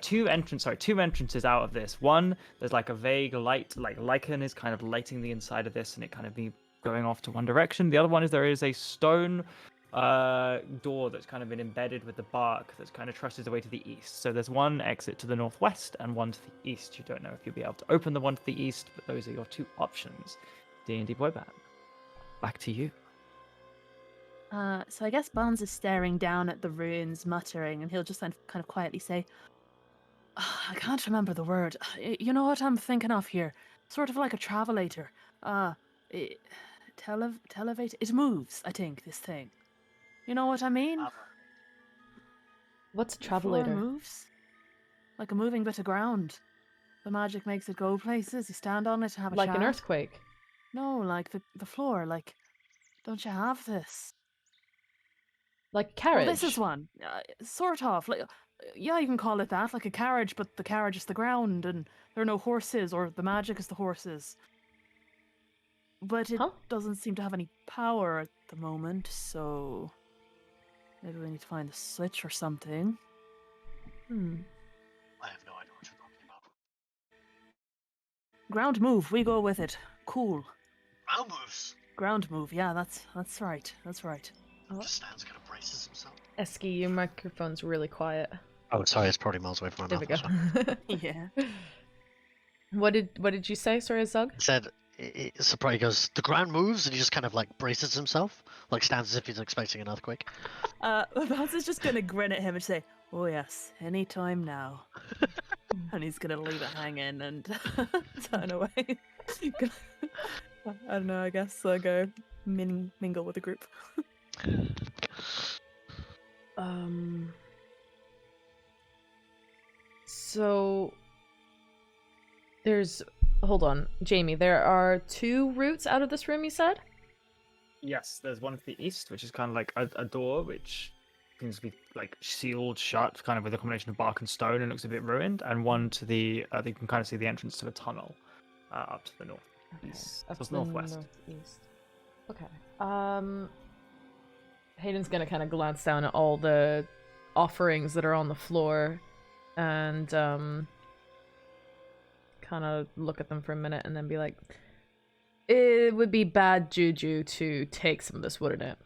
two entrances out of this. One, there's like a vague light, like lichen is kind of lighting the inside of this, and it kind of be going off to one direction. The other one is there is a stone door that's kind of been embedded with the bark that's kind of trusted away to the east. So there's one exit to the northwest and one to the east. You don't know if you'll be able to open the one to the east, but those are your two options. D&D Boyband, back to you. So I guess Barnes is staring down at the ruins, muttering, and he'll just kind of quietly say, I can't remember the word. You know what I'm thinking of here? Sort of like a travelator. Televate? It moves, I think, this thing. You know what I mean? What's a The floor travelator? moves. Like a moving bit of ground. The magic makes it go places. You stand on it to have a Like chat. an earthquake. No, like the floor, like Don't you have this? Like a carriage. Well, this is one. Sort of. Like, yeah, you can call it that, like a carriage, but the carriage is the ground, and there are no horses, or the magic is the horses. But it Huh? doesn't seem to have any power at the moment, so maybe we need to find the switch or something. I have no idea what you're talking about. Ground move, we go with it. Cool. Ground moves. Ground move, yeah, that's right. That's right. Just stands, kind of braces himself. Eski, your microphone's really quiet. Oh, sorry, it's probably miles away from my There we mouth. go. Yeah. What did you say? Sorry, Zug? He said, surprise, he goes, the ground moves, and he just kind of like braces himself, like stands as if he's expecting an earthquake. Bounce is just gonna grin at him and say, "Oh yes, any time now." And he's gonna leave it hanging and turn away. I don't know, I guess go mingle with the group. So hold on, Jamie, there are 2 routes out of this room, you said? Yes, there's one to the east, which is kind of like a door, which seems to be like sealed shut, kind of with a combination of bark and stone, and looks a bit ruined. And one to the, you can kind of see the entrance to a tunnel up to the north. East. Up So it's to the northwest. northeast. Okay. Hayden's gonna kind of glance down at all the offerings that are on the floor, and kind of look at them for a minute, and then be like, "It would be bad juju to take some of this, wouldn't it?"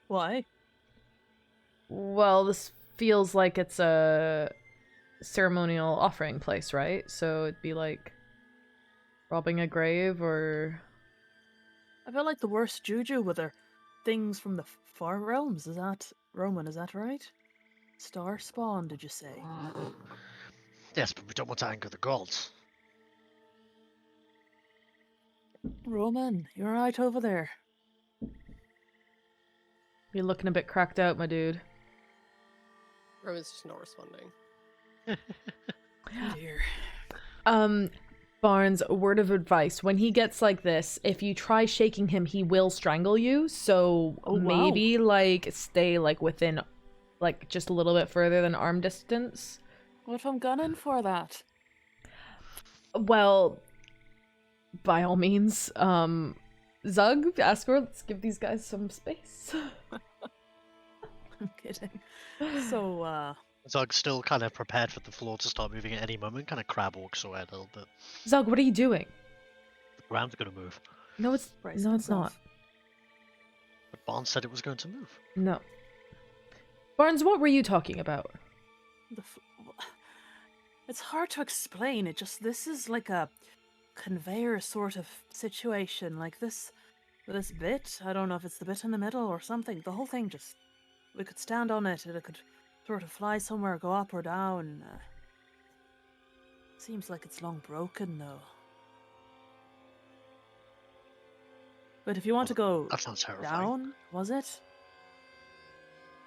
Why? Well, this feels like it's a ceremonial offering place, right? So it'd be like robbing a grave, or I feel like the worst juju were the things from the far realms. Is that Roman? Is that right? Star spawn, did you say? Yes, but we don't want to anger the gods. Roman, you're right over there. you're looking a bit cracked out, my dude. Roman's just not responding. Oh dear. Barnes, a word of advice. When he gets like this, if you try shaking him, he will strangle you. So Oh, wow. maybe like stay like within like just a little bit further than arm distance. What if I'm gunning for that? Well, by all means, Zug, Asgore, let's give these guys some space. I'm kidding. So, Zug's still kind of prepared for the floor to start moving at any moment, kind of crab walks away a little bit. Zug, what are you doing? The ground's gonna move. No, it's brace no, it's not. himself. But Barnes said it was going to move. No. Barnes, what were you talking about? It's hard to explain. This is like a conveyor sort of situation. Like this bit. I don't know if it's the bit in the middle or something. The whole thing we could stand on it and it could sort of fly somewhere, go up or down. Seems like it's long broken though. But if you want to go That sounds terrifying. down, was it?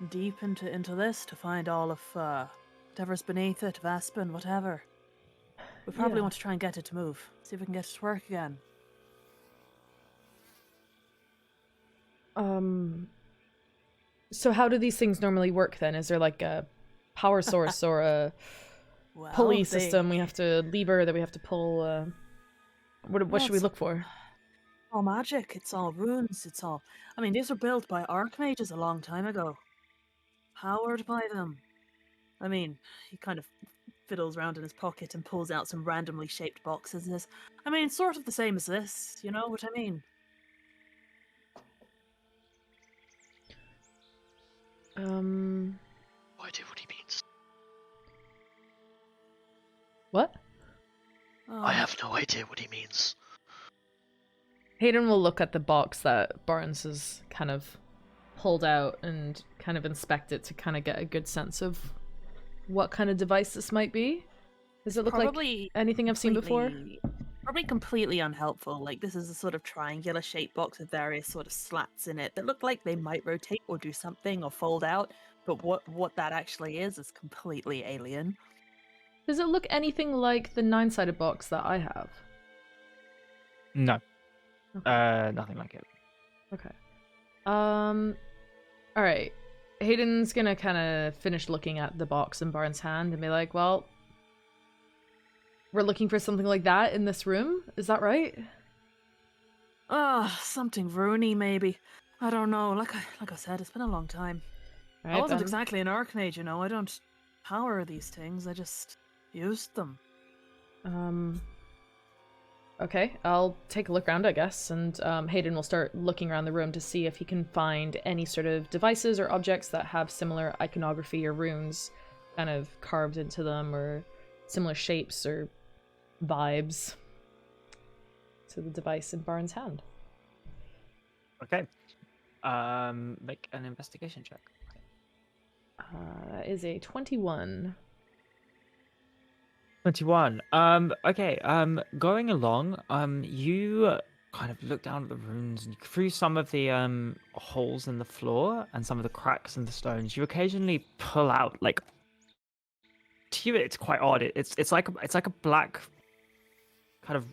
Deep into this to find all of whatever's beneath it, Vespin, whatever. We probably Yeah. want to try and get it to move. See if we can get it to work again. So how do these things normally work then? Is there like a power source or a Well, pulley system we have to lever that we have to pull? What should we it's look for? all magic. It's all runes. It's all. I mean, these were built by archmages a long time ago. Powered by them. I mean, he kind of fiddles around in his pocket and pulls out some randomly shaped boxes. And I mean, sort of the same as this. You know what I mean? No idea what he means. What? Oh, I have no idea what he means. Hayden will look at the box that Barnes has kind of pulled out and kind of inspect it to kind of get a good sense of what kind of device this might be. Does it look like probably anything I've seen before? Probably completely unhelpful. Like, this is a sort of triangular shaped box with various sort of slats in it that look like they might rotate or do something or fold out. But what that actually is completely alien. Does it look anything like the 9-sided box that I have? No. Nothing like it. Okay. All right. Hayden's gonna kind of finish looking at the box in Barnes' hand and be like, well, we're looking for something like that in this room. Is that right? Something ruiny maybe. I don't know. Like I said, it's been a long time. All I right, wasn't then. exactly an Archmage, you know. I don't power these things. I just used them. Okay, I'll take a look around, I guess, and Hayden will start looking around the room to see if he can find any sort of devices or objects that have similar iconography or runes kind of carved into them, or similar shapes or vibes to the device in Barnes' hand. Okay. Make an investigation check. That is a 21. 21. Okay. Going along, you kind of look down at the runes and through some of the holes in the floor and some of the cracks in the stones. You occasionally pull out like. To you, it's quite odd. It's like a black kind of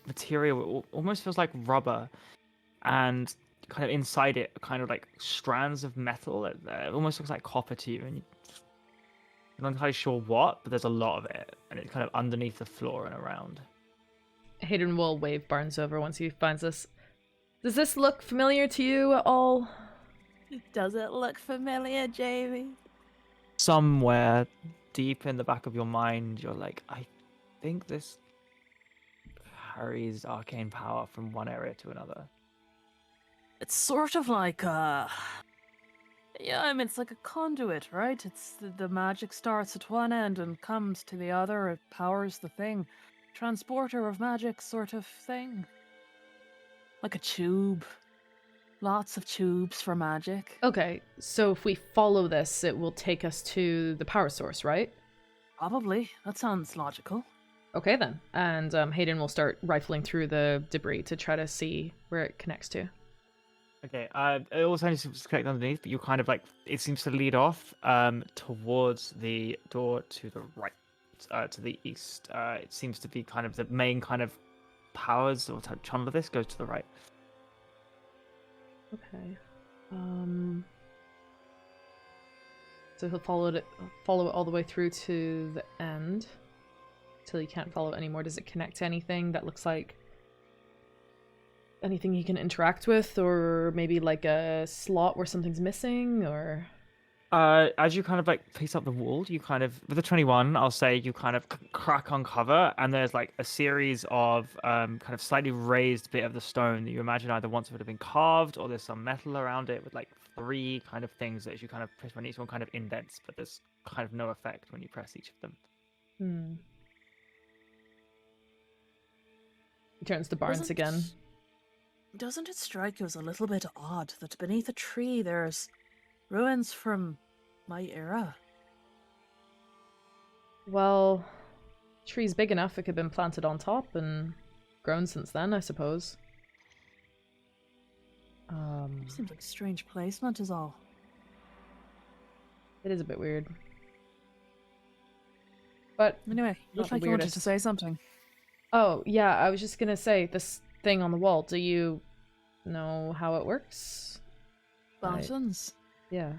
material. It almost feels like rubber, and kind of inside it, kind of like strands of metal. It almost looks like copper to you, and you're not entirely sure what, but there's a lot of it, and it's kind of underneath the floor and around. Hayden will wave Barnes over once he finds this. Does this look familiar to you at all? Does it look familiar, Jamie? Somewhere deep in the back of your mind, you're like, I think this carries arcane power from one area to another. It's sort of like yeah, I mean, it's like a conduit, right? It's the magic starts at one end and comes to the other. It powers the thing. Transporter of magic sort of thing. Like a tube. Lots of tubes for magic. Okay, so if we follow this, it will take us to the power source, right? Probably. That sounds logical. Okay then. And Hayden will start rifling through the debris to try to see where it connects to. Okay, it also seems to connect underneath, but you kind of like, it seems to lead off towards the door to the right, to the east. It seems to be kind of the main kind of powers or channel of this goes to the right. Okay. So he'll follow it all the way through to the end till he can't follow it anymore. Does it connect to anything that looks like anything he can interact with, or maybe like a slot where something's missing, or? As you kind of like piece up the wall, you kind of, with the 21, I'll say you kind of crack on cover, and there's like a series of kind of slightly raised bit of the stone that you imagine either once it would have been carved, or there's some metal around it with like 3 kind of things that as you kind of press on each one kind of indents, but there's kind of no effect when you press each of them. He turns to Barnes again. Doesn't it strike you as a little bit odd that beneath a tree there's ruins from my era? Well, tree's big enough it could have been planted on top and grown since then, I suppose. Seems like strange placement is all. It is a bit weird. But Anyway, you not look the like you wanted weirdest. to say something. Oh, yeah, I was just gonna say, this thing on the wall, do you know how it works? Buttons? Yeah.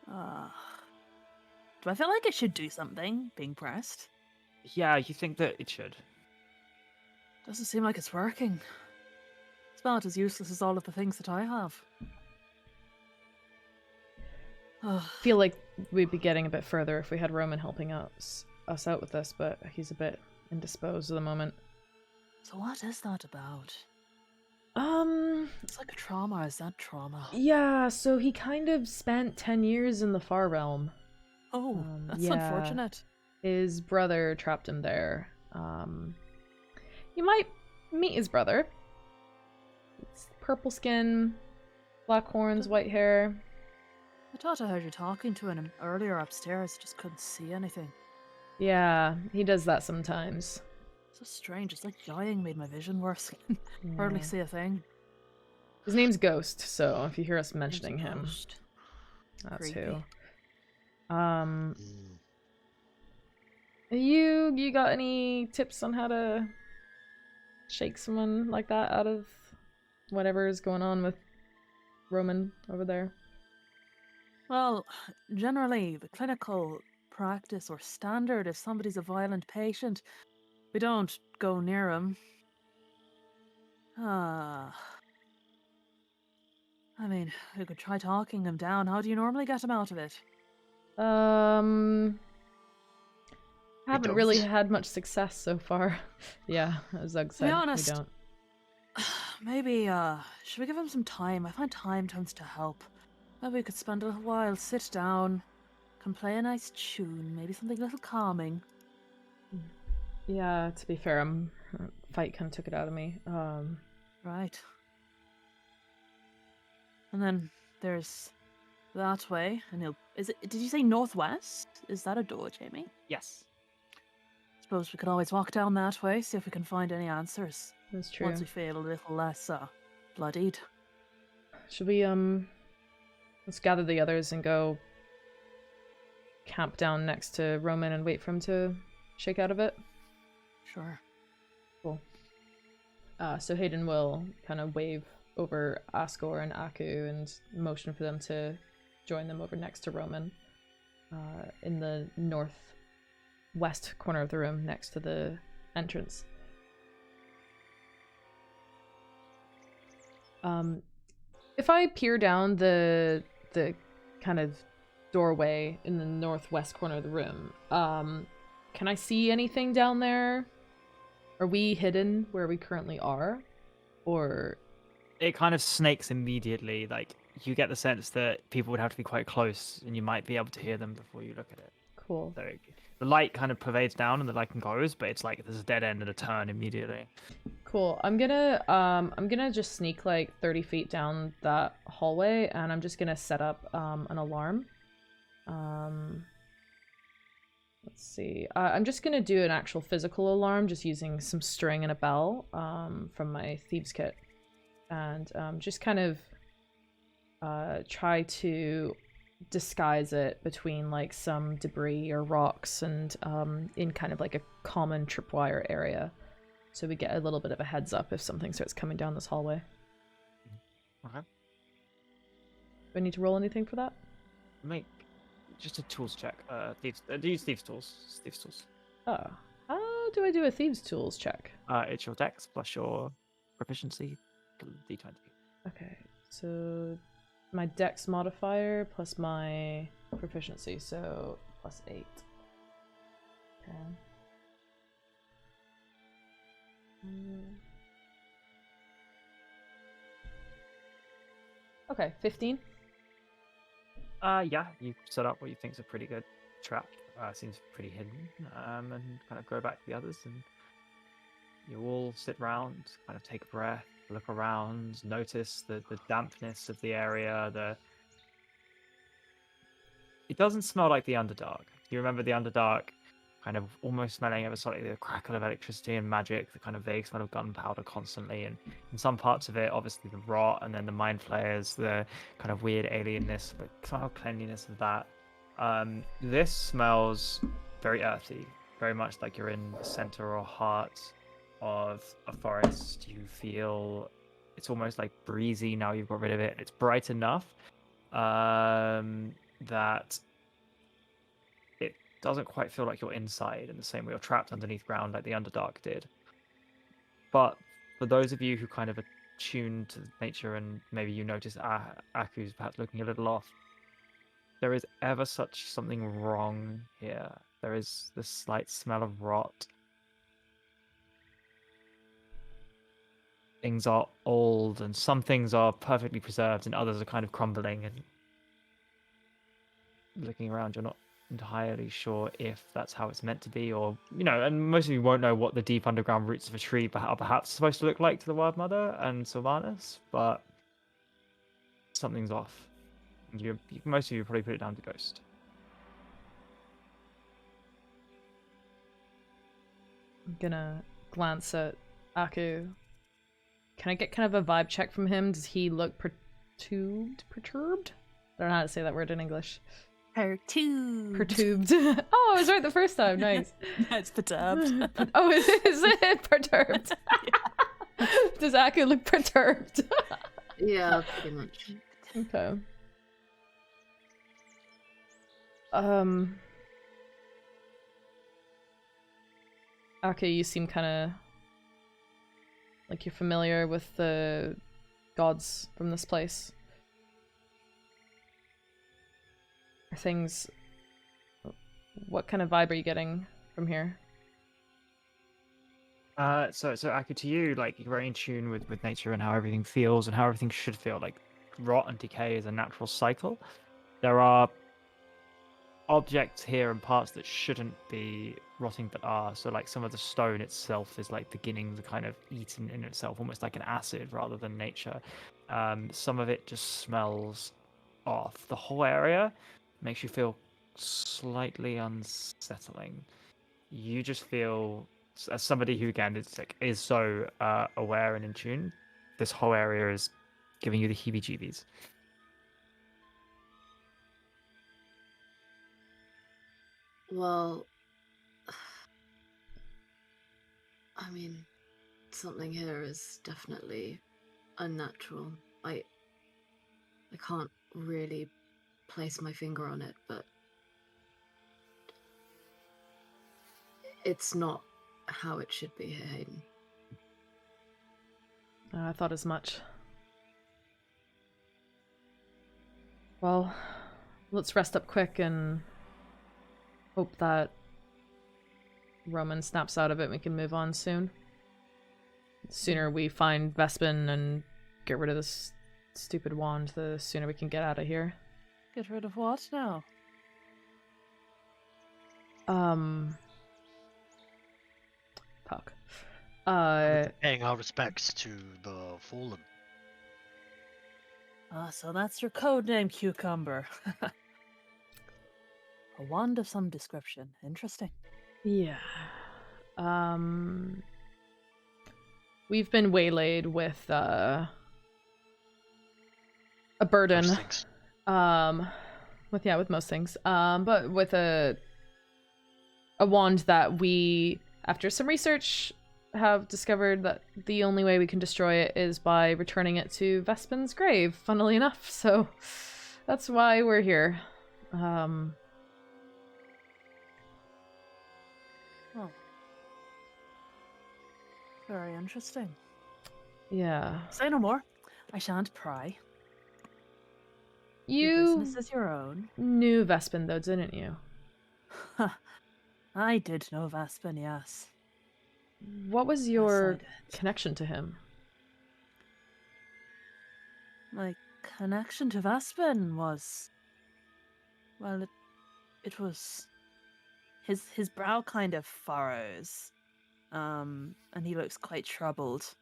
Do I feel like it should do something being pressed? Yeah, you think that it should. Doesn't seem like it's working. It's about as useless as all of the things that I have. Feel like we'd be getting a bit further if we had Roman helping us out with this, but he's a bit indisposed at the moment. So what is that about? It's like a trauma. Is that trauma? Yeah, so he kind of spent 10 years in the Far Realm. Oh, that's yeah. unfortunate. His brother trapped him there. You might meet his brother. It's purple skin, black horns, white hair. I thought I heard you talking to him earlier upstairs. Just couldn't see anything. Yeah, he does that sometimes. So strange. It's like dying made my vision worse. Hardly Yeah. see a thing. His name's Ghost, so if you hear us mentioning Name's a him, ghost. that's Creepy. who. Mm. You got any tips on how to shake someone like that out of whatever is going on with Roman over there? Well, generally, the clinical practice or standard, if somebody's a violent patient, we don't go near them. I mean, we could try talking him down. How do you normally get him out of it? Haven't really had much success so far. Yeah, as Zug said, To be honest, we don't. maybe, should we give him some time? I find time tends to help. Maybe we could spend a little while, sit down, can play a nice tune, maybe something a little calming. Yeah, to be fair, fight kind of took it out of me. Right. And then there's that way, and did you say northwest? Is that a door, Jamie? Yes. Suppose we could always walk down that way, see if we can find any answers. That's true. Once we feel a little less, bloodied. Should we, let's gather the others and go camp down next to Roman and wait for him to shake out of it? Sure. Cool. So Hayden will kind of wave over Asgore and Aku and motion for them to join them over next to Roman in the northwest corner of the room next to the entrance. If I peer down the kind of doorway in the northwest corner of the room, can I see anything down there? Are we hidden where we currently are? Or... It kind of snakes immediately. Like, you get the sense that people would have to be quite close, and you might be able to hear them before you look at it. Cool. So the light kind of pervades down, and the light goes, but it's like there's a dead end and a turn immediately. Cool. I'm gonna just sneak like 30 feet down that hallway, and I'm just gonna set up an alarm. Let's see. I'm just gonna do an actual physical alarm, just using some string and a bell from my thieves kit. And just kind of try to disguise it between like some debris or rocks and in kind of like a common tripwire area, so we get a little bit of a heads up if something starts coming down this hallway. Okay. Do I need to roll anything for that? Make just a tools check. Use thieves tools. Thieves tools. Oh, how do I do a thieves tools check? It's your dex plus your proficiency. D20. Okay, so my dex modifier plus my proficiency, so plus 8. Okay. Okay, 15. Yeah, you set up what you think is a pretty good trap. Seems pretty hidden. And kind of go back to the others, and you all sit round, kind of take a breath, look around, notice the dampness of the area. It doesn't smell like the Underdark. You remember the Underdark kind of almost smelling ever slightly the crackle of electricity and magic, the kind of vague smell of gunpowder constantly, and in some parts of it, obviously the rot, and then the mind flayers, the kind of weird alienness, but kind of cleanliness of that. This smells very earthy, very much like you're in the center or heart of a forest. You feel it's almost like breezy now you've got rid of it. It's bright enough that it doesn't quite feel like you're inside in the same way you're trapped underneath ground like the Underdark did. But for those of you who kind of are tuned to nature, and maybe you notice Aku's perhaps looking a little off, there is ever such something wrong here. There is this slight smell of rot. Things are old, and some things are perfectly preserved, and others are kind of crumbling. And looking around, you're not entirely sure if that's how it's meant to be, or and most of you won't know what the deep underground roots of a tree are perhaps supposed to look like to the Wild Mother and Sylvanas, but something's off. Most of you probably put it down to ghost. I'm gonna glance at Aku. Can I get kind of a vibe check from him? Does he look perturbed? I don't know how to say that word in English. Perturbed. Oh, I was right the first time. Nice. No, it's perturbed. Oh, is it perturbed? Does Aku look perturbed? Yeah, pretty much. Okay. Aku, you seem kind of like you're familiar with the gods from this place. Are things... What kind of vibe are you getting from here? So Aku, to you, like you're very in tune with nature and how everything feels and how everything should feel. Like rot and decay is a natural cycle. There are objects here and parts that shouldn't be rotting but are. So like some of the stone itself is like beginning to kind of eat in itself, almost like an acid rather than nature. Some of it just smells off. The whole area makes you feel slightly unsettling. You just feel, as somebody who again is so aware and in tune, this whole area is giving you the heebie-jeebies. Well, I mean, something here is definitely unnatural. I can't really place my finger on it, but it's not how it should be here, Hayden. I thought as much. Well, let's rest up quick and hope that Roman snaps out of it and we can move on soon. The sooner we find Vespin and get rid of this stupid wand, the sooner we can get out of here. Get rid of what now? Puck. Paying our respects to the fallen. Ah, so that's your code name, Cucumber. A wand of some description. Interesting. Yeah. We've been waylaid with a burden. Most things. With most things. But with a wand that we, after some research, have discovered that the only way we can destroy it is by returning it to Vespin's grave, funnily enough. So that's why we're here. Oh. Very interesting. Yeah. Say no more. I shan't pry. Your You business is your own. knew Vespin, though, didn't you? I did know Vespin, yes. What was Yes, your I did. connection to him? My connection to Vespin was... Well, it was... His brow kind of furrows. And he looks quite troubled.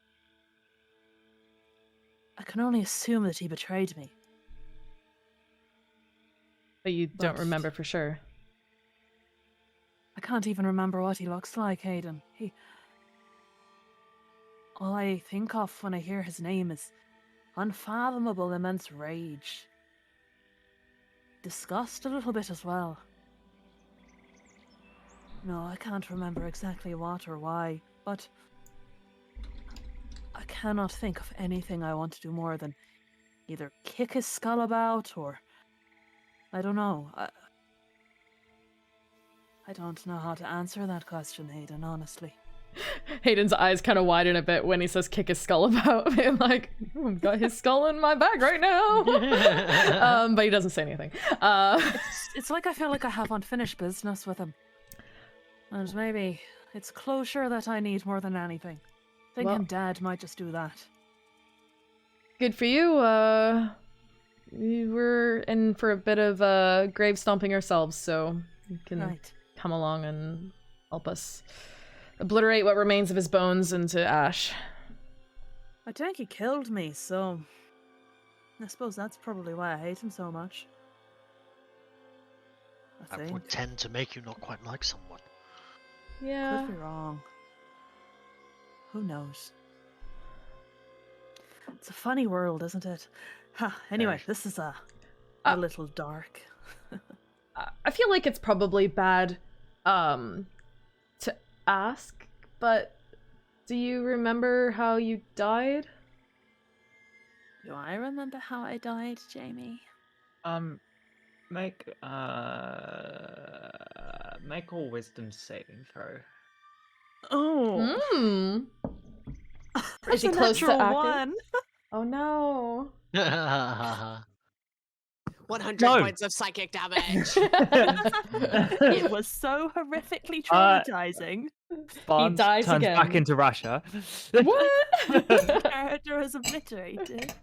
I can only assume that he betrayed me. But you don't But- remember for sure. I can't even remember what he looks like, Hayden. All I think of when I hear his name is unfathomable, immense rage. Disgust a little bit as well. No, I can't remember exactly what or why, but I cannot think of anything I want to do more than either kick his skull about or... I don't know. I don't know how to answer that question, Hayden, honestly. Hayden's eyes kind of widen a bit when he says kick his skull about. I'm like, I've got his skull in my bag right now. But he doesn't say anything. It's like I feel like I have unfinished business with him. And maybe it's closure that I need more than anything. I think Well- him dead might just do that. Good for you. We were in for a bit of grave stomping ourselves, so you can Right. come along and help us obliterate what remains of his bones into ash. I think he killed me, so I suppose that's probably why I hate him so much. I That think. would tend to make you not quite like someone. Yeah. Could be wrong. Who knows? It's a funny world, isn't it? Ha, anyway, Very. this is a Uh, little dark. I feel like it's probably bad to ask, but Do you remember how you died? Do I remember how I died, Jamie? Make all wisdom saving throw. Oh, Hmm. that's she a close to natural Aku? one. Oh no. 100 No. points of psychic damage. It was so horrifically traumatizing. Barnes dies turns back again. into Rasha. What? Character is obliterated.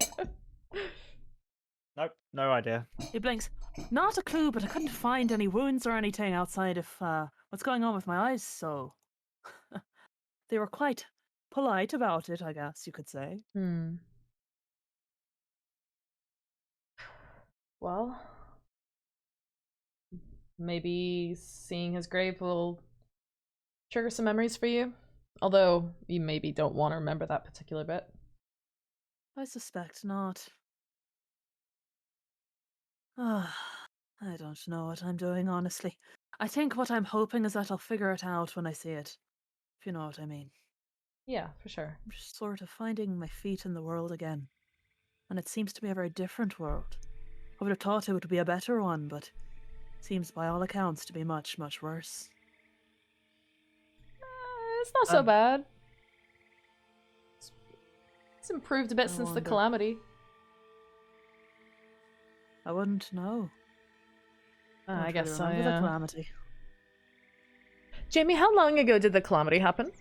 Nope, no idea. He blinks. Not a clue, but I couldn't find any wounds or anything outside of what's going on with my eyes, so they were quite polite about it, I guess you could say. Hmm. Well, maybe seeing his grave will trigger some memories for you. Although you maybe don't want to remember that particular bit. I suspect not. Ah, I don't know what I'm doing, honestly. I think what I'm hoping is that I'll figure it out when I see it, if you know what I mean. Yeah, for sure. I'm just sort of finding my feet in the world again. And it seems to be a very different world. I would have thought it would be a better one, but seems by all accounts to be much, much worse. It's not so Um, bad. It's improved a bit I since the wonder. calamity. I wouldn't know. Don't I really guess so, remember the yeah. calamity. Jamie, how long ago did the calamity happen?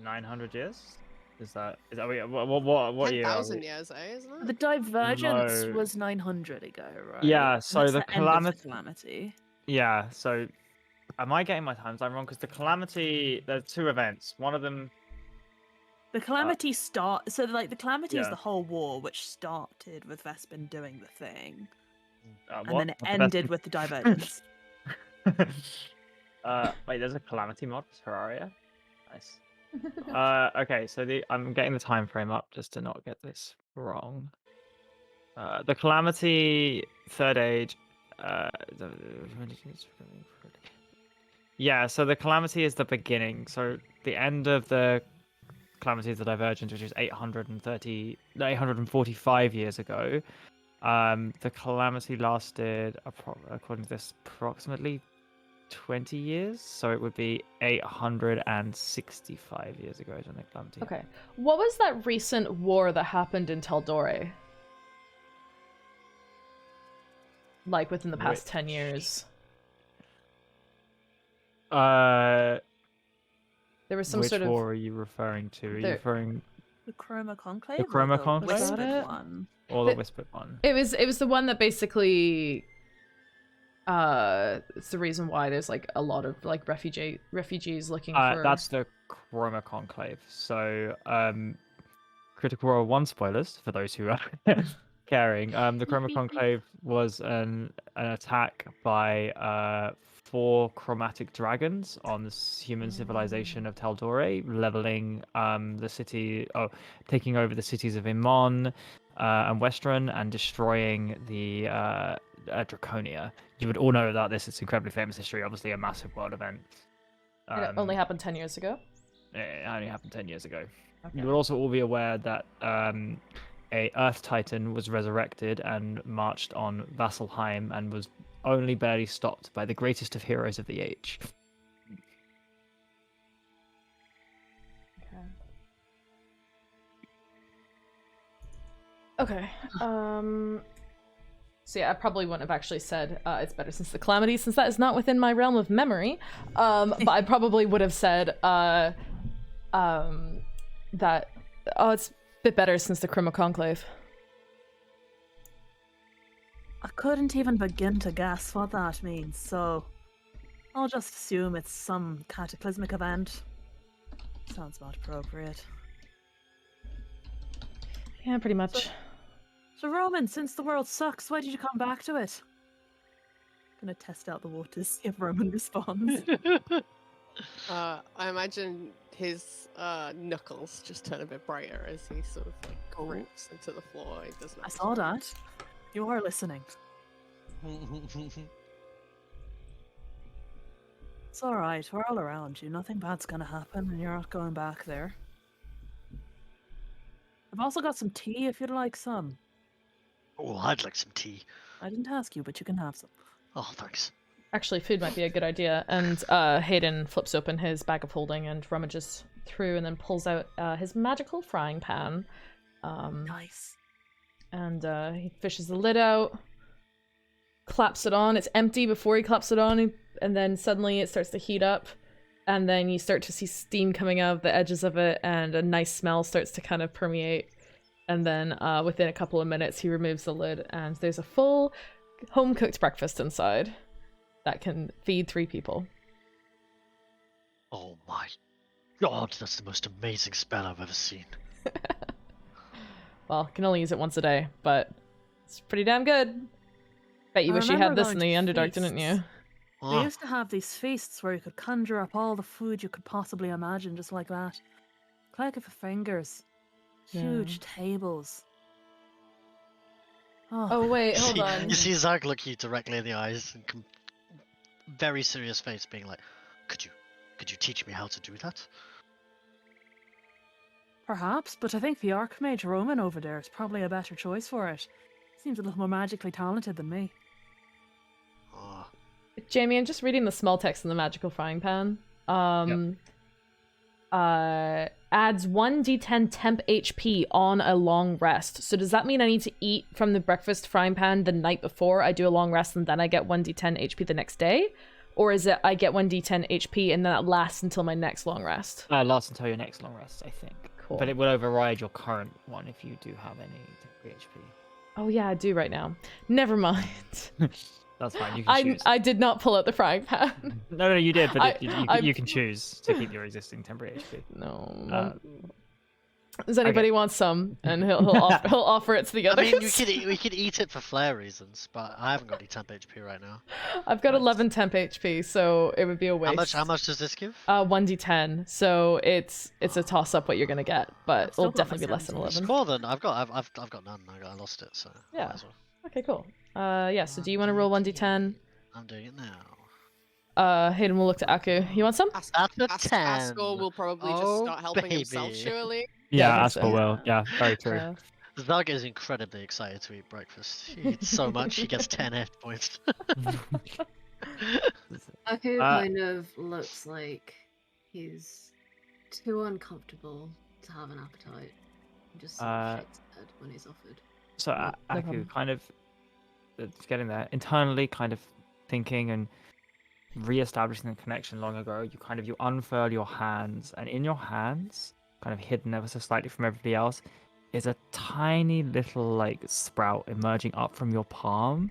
900 years? Is that what year? are 10,000 we? years, isn't The it? divergence No. was 900 ago, right? Yeah, And so that's the end of the calamity. calamity. Yeah, so am I getting my timeline wrong? Because the calamity, there's two events. One of them, The calamity the calamity is yeah. the whole war, which started with Vespin doing the thing, and what? then it What's the best ended thing? with the divergence. Wait, there's a calamity mod for Terraria. Nice. Okay, so I'm getting the time frame up just to not get this wrong. The calamity third age. Yeah, so the calamity is the beginning. So the end of the calamity is the divergence, which is 845 years ago. The calamity lasted, according to this, approximately 20 years, so it would be 865 years ago during the calamity. Okay. What was that recent war that happened in Taldore? Like within the past 10 years? There was some which sort of... war are you referring to? Are you referring The Chroma Conclave? The Chroma or Conclave? Whispered Got it. one? or the whispered one? It was the one that basically... it's the reason why there's like a lot of like refugees looking for... That's the Chroma Conclave. So, Critical Role 1 spoilers for those who are caring. The Chroma Conclave was an attack by 4 chromatic dragons on the human civilization of Taldore, leveling the city, taking over the cities of Imon and Westron, and destroying the Draconia. You would all know about this. It's incredibly famous history, obviously a massive world event. it only happened 10 years ago? It only happened 10 years ago. Okay. You will also all be aware that a Earth Titan was resurrected and marched on Vasselheim and was only barely stopped by the greatest of heroes of the age. Okay. So yeah, I probably wouldn't have actually said it's better since the calamity, since that is not within my realm of memory. But I probably would have said that it's a bit better since the Chroma Conclave. I couldn't even begin to guess what that means, so I'll just assume it's some cataclysmic event. Sounds about appropriate. Yeah, pretty much. So Roman, since the world sucks, why did you come back to it? Gonna test out the waters, see if Roman responds. I imagine his knuckles just turn a bit brighter as he sort of like grips into the floor. He doesn't. I saw that. You are listening. It's alright, we're all around you. Nothing bad's gonna happen and you're not going back there. I've also got some tea if you'd like some. Oh, I'd like some tea. I didn't ask you, but you can have some. Oh, thanks. Actually, food might be a good idea. And Hayden flips open his bag of holding and rummages through and then pulls out his magical frying pan. Nice. And he fishes the lid out, claps it on. It's empty before he claps it on, and then suddenly it starts to heat up. And then you start to see steam coming out of the edges of it, and a nice smell starts to kind of permeate. And then within a couple of minutes, he removes the lid, and there's a full home-cooked breakfast inside that can feed 3 people. Oh my god, that's the most amazing spell I've ever seen. Well, can only use it once a day, but it's pretty damn good. Bet you I wish you remember had this in going the to Underdark, didn't you? They used to have these feasts where you could conjure up all the food you could possibly imagine, just like that. Click of your fingers. Huge tables. Oh wait, hold on. You see Zach look you directly in the eyes and very serious face, being like, "Could you teach me how to do that?" Perhaps, but I think the Archmage Roman over there is probably a better choice for it. Seems a little more magically talented than me. Oh, Jamie, I'm just reading the small text in the magical frying pan. Adds 1d10 temp HP on a long rest. So does that mean I need to eat from the breakfast frying pan the night before I do a long rest and then I get 1d10 HP the next day? Or is it I get 1d10 HP and then that lasts until my next long rest? Lasts until your next long rest, I think. Cool. But it will override your current one if you do have any temporary HP. Oh yeah, I do right now. Never mind. That's fine. You can choose. I did not pull out the frying pan. No, you did, but I- you can choose to keep your existing temporary HP. No. Does anybody want some? And he'll offer it to the I others. mean, we could eat it for flair reasons, but I haven't got any temp HP right now. I've got Nice. 11 temp HP, so it would be a waste. How much does this give? 1d10. So it's a toss up what you're gonna get, but still it'll got my definitely be less than 17. It's 11. more than I've got none. I lost it, so Yeah. might as well. Okay, cool. Yeah. So do you want to roll 1d10? I'm doing it now. Hayden will look to Aku. You want some? That's a 10. Asgore will probably just Oh, start helping himself, baby. surely. Yeah, I Yeah, think so. Aspel will. Yeah, very true. Zug is incredibly excited to eat breakfast. He eats so much, he gets 10 hit points. Aku Uh, kind of looks like he's too uncomfortable to have an appetite. He just sort of shakes his head when he's offered. So No Aku problem. kind of getting there internally, kind of thinking and re-establishing the connection long ago. You unfurl your hands, and in your hands, kind of hidden ever so slightly from everybody else, is a tiny little like sprout emerging up from your palm,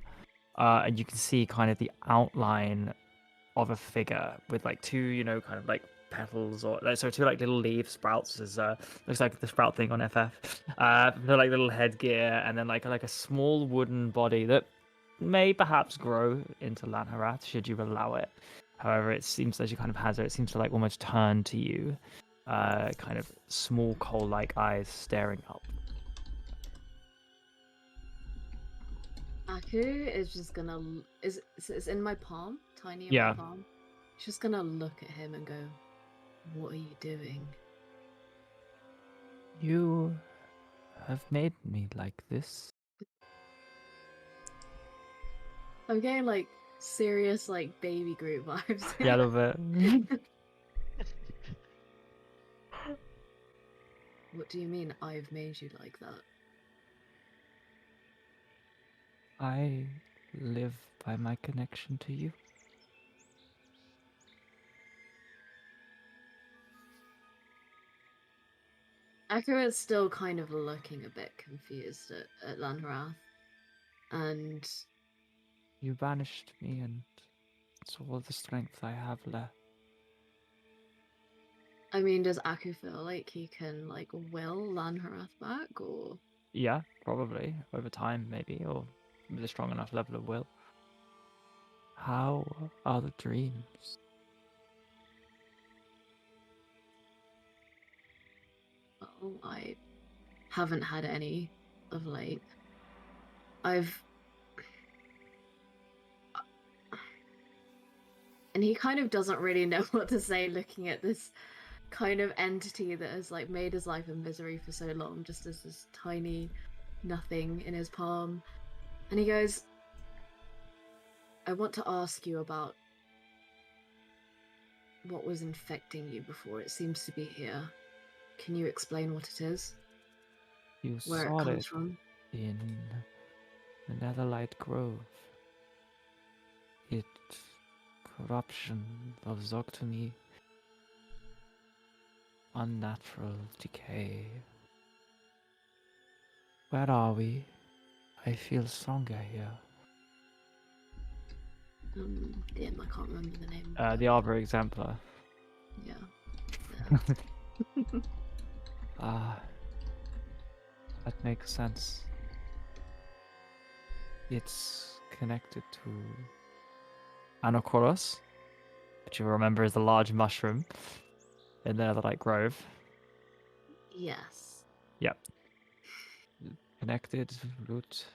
and you can see kind of the outline of a figure with like two, kind of like petals or two like little leaf sprouts. As looks like the sprout thing on FF. They're like little headgear, and then like a small wooden body that may perhaps grow into Lanharath should you allow it. However, it seems as you kind of has it seems to like almost turn to you, kind of small coal-like eyes staring up. Aku is just gonna it's in my palm, tiny in Yeah. my palm. She's just gonna look at him and go, "What are you doing?" You have made me like this. I'm getting like serious like baby group vibes. Yeah, a little bit. What do you mean I've made you like that? I live by my connection to you. Aku is still kind of looking a bit confused at Lanharath. And You banished me, and it's all the strength I have left. I mean, does Aku feel like he can like will Lanharath back, or Yeah, probably over time, maybe, or with a strong enough level of will. How are the dreams? well, I haven't had any of late. And he kind of doesn't really know what to say looking at this kind of entity that has like made his life a misery for so long, just as this tiny nothing in his palm. And he goes, I want to ask you about what was infecting you before. It seems to be here. Can you explain what it is? You Where it saw comes it from? in the Netherlight Grove. It corruption of Zoctomy, unnatural decay. Where are we? I feel stronger here. Damn, I can't remember the name. The Arbor Exemplar. Yeah. Ah, that makes sense. It's connected to Anakoros, which you remember is the large mushroom in the Netherlight Grove. Yes. Yep. Connected root,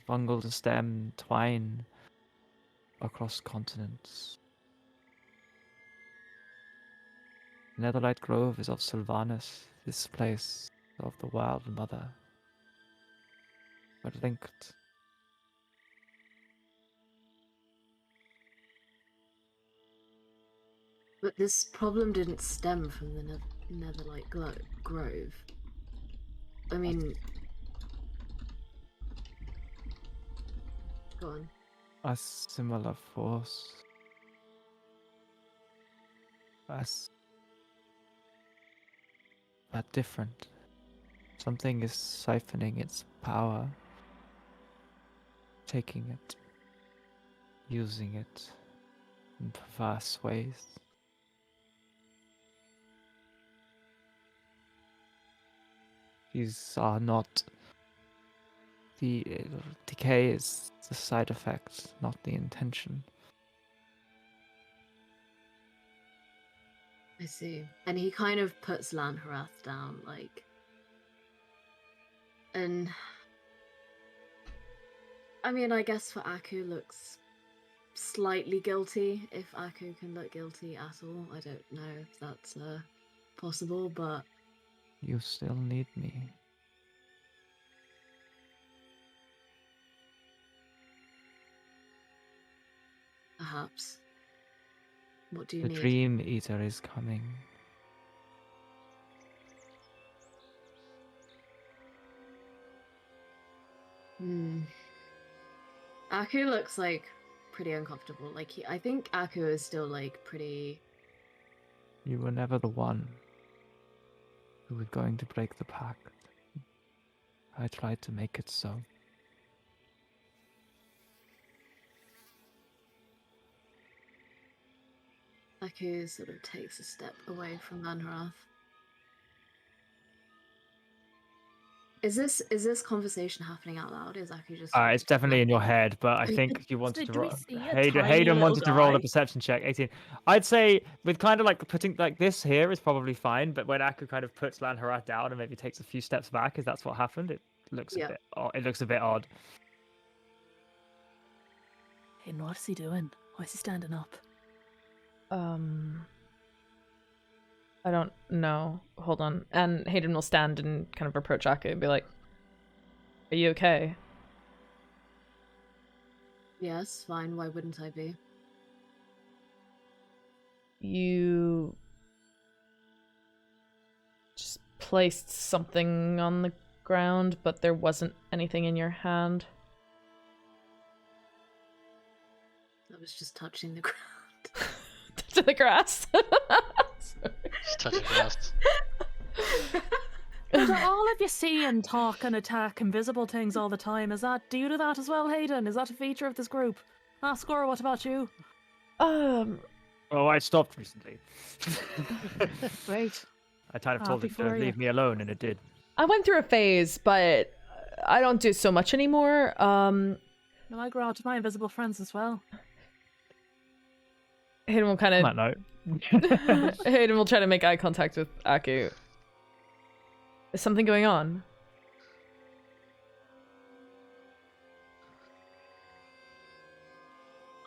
fungal stem, twine across continents. Netherlight Grove is of Sylvanus, this place of the Wild Mother. But linked. But this problem didn't stem from the Netherlight Grove. I mean... Go on. A similar force. But different. Something is siphoning its power, taking it, using it in perverse ways. These are not the decay is the side effect, not the intention. I see. And he kind of puts Lanharath down, like... And... I mean, I guess for Aku looks slightly guilty, if Aku can look guilty at all. I don't know if that's possible, but... You still need me. Perhaps. What do you The need? Dream Eater is coming. Aku looks like pretty uncomfortable. Like I think Aku is still like pretty. You were never the one who was going to break the pact. I tried to make it so. Aku sort of takes a step away from Lanharath. Is this conversation happening out loud? Is Aku just? It's definitely in your head, but I think you wanted So to do we roll. see a tiny Hayden little wanted to roll a guy? perception check. 18. I'd say with kind of like putting like this here is probably fine, but when Aku kind of puts Lanharath down and maybe takes a few steps back, if that's what happened, it looks Yeah. a bit. It looks a bit odd. Hayden, what is he doing? Why is he standing up? I don't know. Hold on. And Hayden will stand and kind of approach Aku and be like, are you okay? Yes, fine. Why wouldn't I be? You just placed something on the ground, but there wasn't anything in your hand. I was just touching the ground. To the grass. Just touching grass. Do all of you see and talk and attack invisible things all the time? Do you do that as well, Hayden? Is that a feature of this group? Score, what about you? Oh, I stopped recently. Great. I kind of told Happy it to for leave you. me alone, and it did. I went through a phase, but I don't do so much anymore. No, I grow out with my invisible friends as well. Hayden will kind On of that note. Hayden will try to make eye contact with Aku. Is something going on?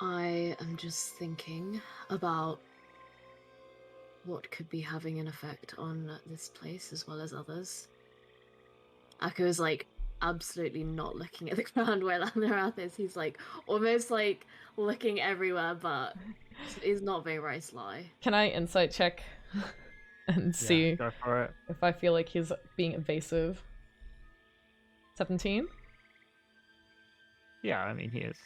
I am just thinking about what could be having an effect on this place as well as others. Akko is like absolutely not looking at the ground where Lanarath is. He's like almost like looking everywhere, but he's not very sly. Can I insight check and see Go for it. if I feel like he's being evasive? 17? Yeah, I mean, he is.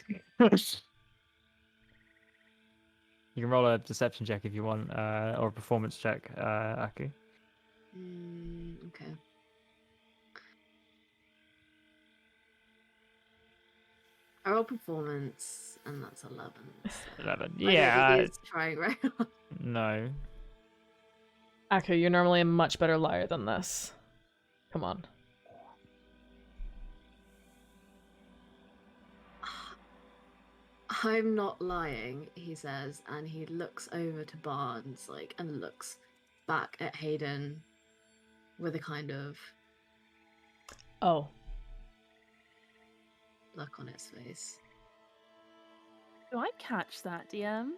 You can roll a deception check if you want, or a performance check, Aku. Okay. I roll performance, and that's 11. So 11. I don't Yeah. think he's trying very hard. No. Akko, you're normally a much better liar than this. Come on. I'm not lying, he says, and he looks over to Barnes, like, and looks back at Hayden with a kind of Oh. look on his face. Do I catch that, DM?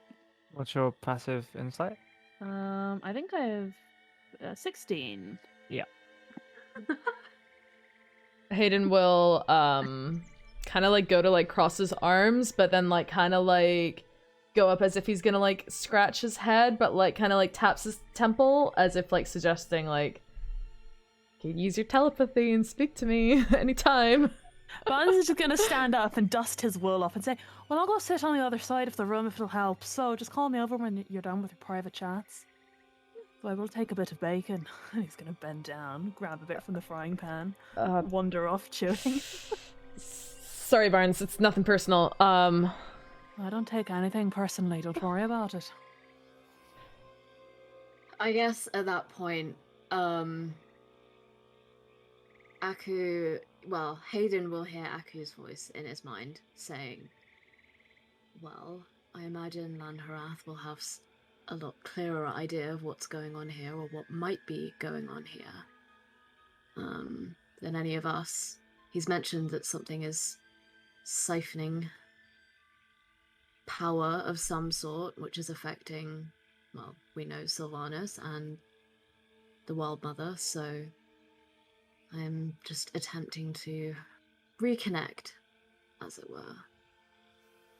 What's your passive insight? I think I have 16. Hayden will kind of like go to like cross his arms, but then like kind of like go up as if he's gonna like scratch his head, but like kind of like taps his temple as if like suggesting like, you can use your telepathy and speak to me anytime. Barnes is just gonna stand up and dust his wool off and say, well, I'll go sit on the other side of the room if it'll help, so just call me over when you're done with your private chats. So I will take a bit of bacon. He's gonna bend down, grab a bit from the frying pan, wander off chewing. Sorry, Barnes, it's nothing personal. I don't take anything personally, don't worry about it. I guess at that point, Aku, well, Hayden will hear Aku's voice in his mind saying, well, I imagine Lanharath will have a lot clearer idea of what's going on here, or what might be going on here, than any of us. He's mentioned that something is siphoning power of some sort, which is affecting, well, we know Sylvanas and the Wild Mother, so I'm just attempting to reconnect, as it were,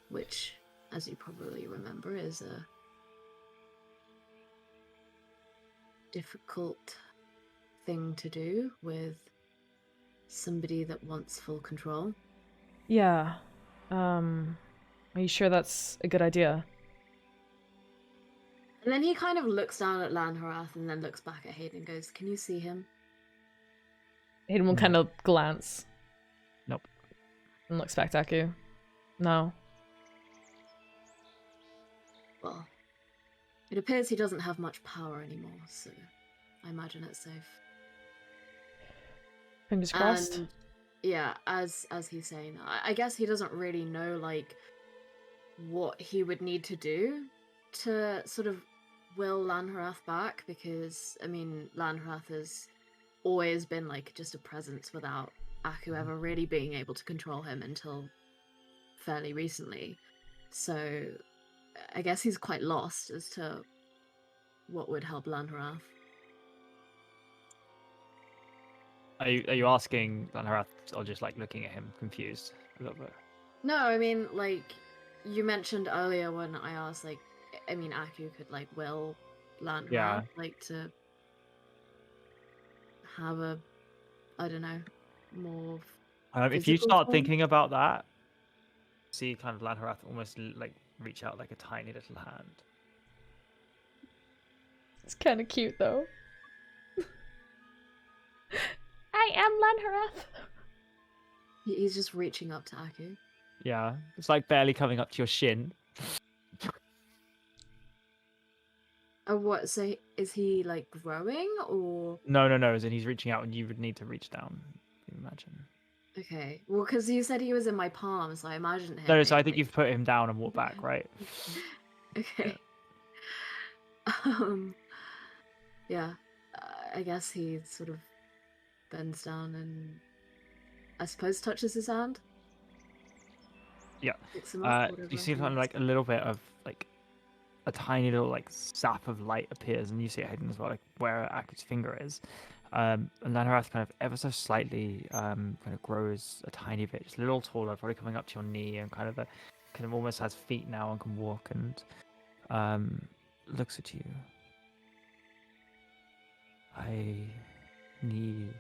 which, as you probably remember, is a difficult thing to do with somebody that wants full control. Yeah. Are you sure that's a good idea? And then he kind of looks down at Lanharath and then looks back at Hayden and goes, can you see him? Hayden will kind of glance. Nope. And looks back at Aku. No. Well, it appears he doesn't have much power anymore, so I imagine it's safe. Fingers crossed. And yeah, as he's saying that, I guess he doesn't really know like what he would need to do to sort of will Lanharath back, because I mean Lanharath has always been like just a presence without Aku ever really being able to control him until fairly recently. So I guess he's quite lost as to what would help Lanharath. Are you asking Lanharath, or just like looking at him confused a little bit? No, I mean, like, you mentioned earlier when I asked, like, I mean, Aku could, like, will Lanharath, Yeah. like, to have a, I don't know, more If you physical start form? thinking about that, see kind of Lanharath almost like reach out like a tiny little hand. It's kind of cute though. I am Lanharath. He's just reaching up to Aku. Yeah, it's like barely coming up to your shin. Oh, what? So is he, like, growing, or? No, as in he's reaching out and you would need to reach down, you imagine. Okay, well, because you said he was in my palm, so I imagined him. No, so I being, think like... you've put him down and walked back, right? Okay. Yeah, I guess he sort of bends down and I suppose touches his hand. Yeah. Picks him up, You whatever see he kind of wants. like a little bit of like a tiny little like sap of light appears, and you see it hidden as well, like where Aku's finger is. And Lanharath kind of ever so slightly kind of grows a tiny bit, just a little taller, probably coming up to your knee, and kind of almost has feet now and can walk, and looks at you. I need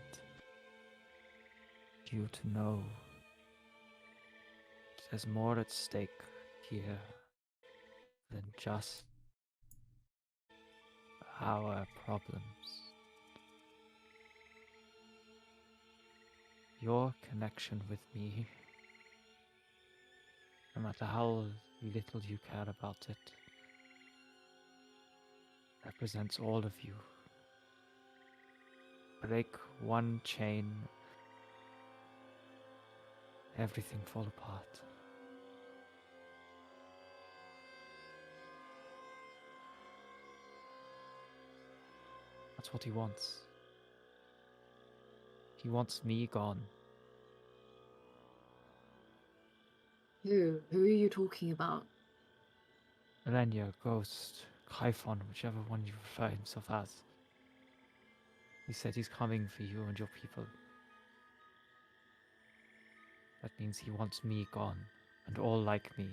you to know there's more at stake here than just our problems. Your connection with me, no matter how little you care about it, represents all of you. Break one chain, everything fall apart. That's what he wants. He wants me gone. Who? Who are you talking about? Elenia, Ghost, Kyphon, whichever one you refer himself as. He said he's coming for you and your people. That means he wants me gone, and all like me,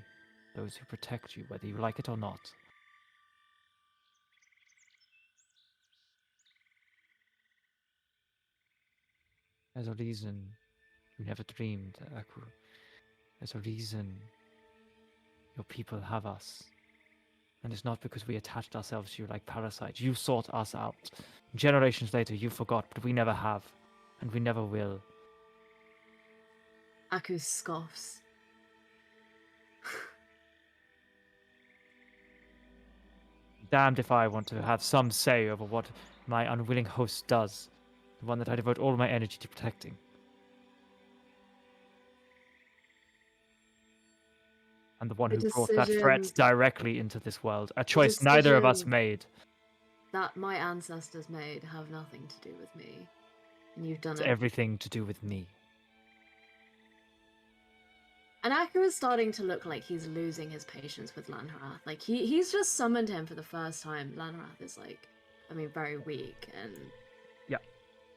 those who protect you, whether you like it or not. There's a reason you never dreamed, Aku. There's a reason your people have us. And it's not because we attached ourselves to you like parasites. You sought us out. Generations later, you forgot, but we never have. And we never will. Aku scoffs. Damned if I want to have some say over what my unwilling host does. The one that I devote all my energy to protecting. And the one who brought that threat directly into this world. A choice neither of us made. That my ancestors made have nothing to do with me. And you've done It's it. everything to do with me. And Aku is starting to look like he's losing his patience with Lanharath. Like, he's just summoned him for the first time. Lanharath is, like, I mean, very weak. And yeah,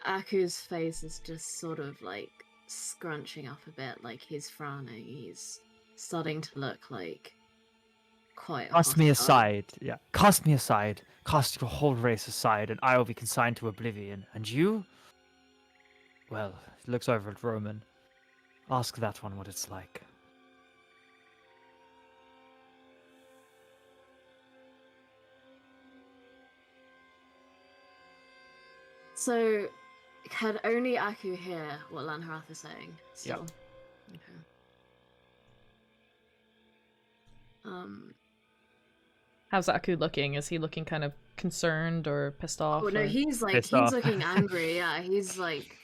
Aku's face is just sort of, like, scrunching up a bit. Like, he's frowning. He's starting to look like quite Cast me hostile. aside, yeah. Cast me aside. Cast your whole race aside, and I will be consigned to oblivion. And you? Well, he looks over at Roman. Ask that one what it's like. So, can only Aku hear what Lanharath is saying? Still? Yep. Okay. How's Aku looking? Is he looking kind of concerned or pissed off? Oh no, or... he's like, Pissed he's off. looking angry, yeah, he's like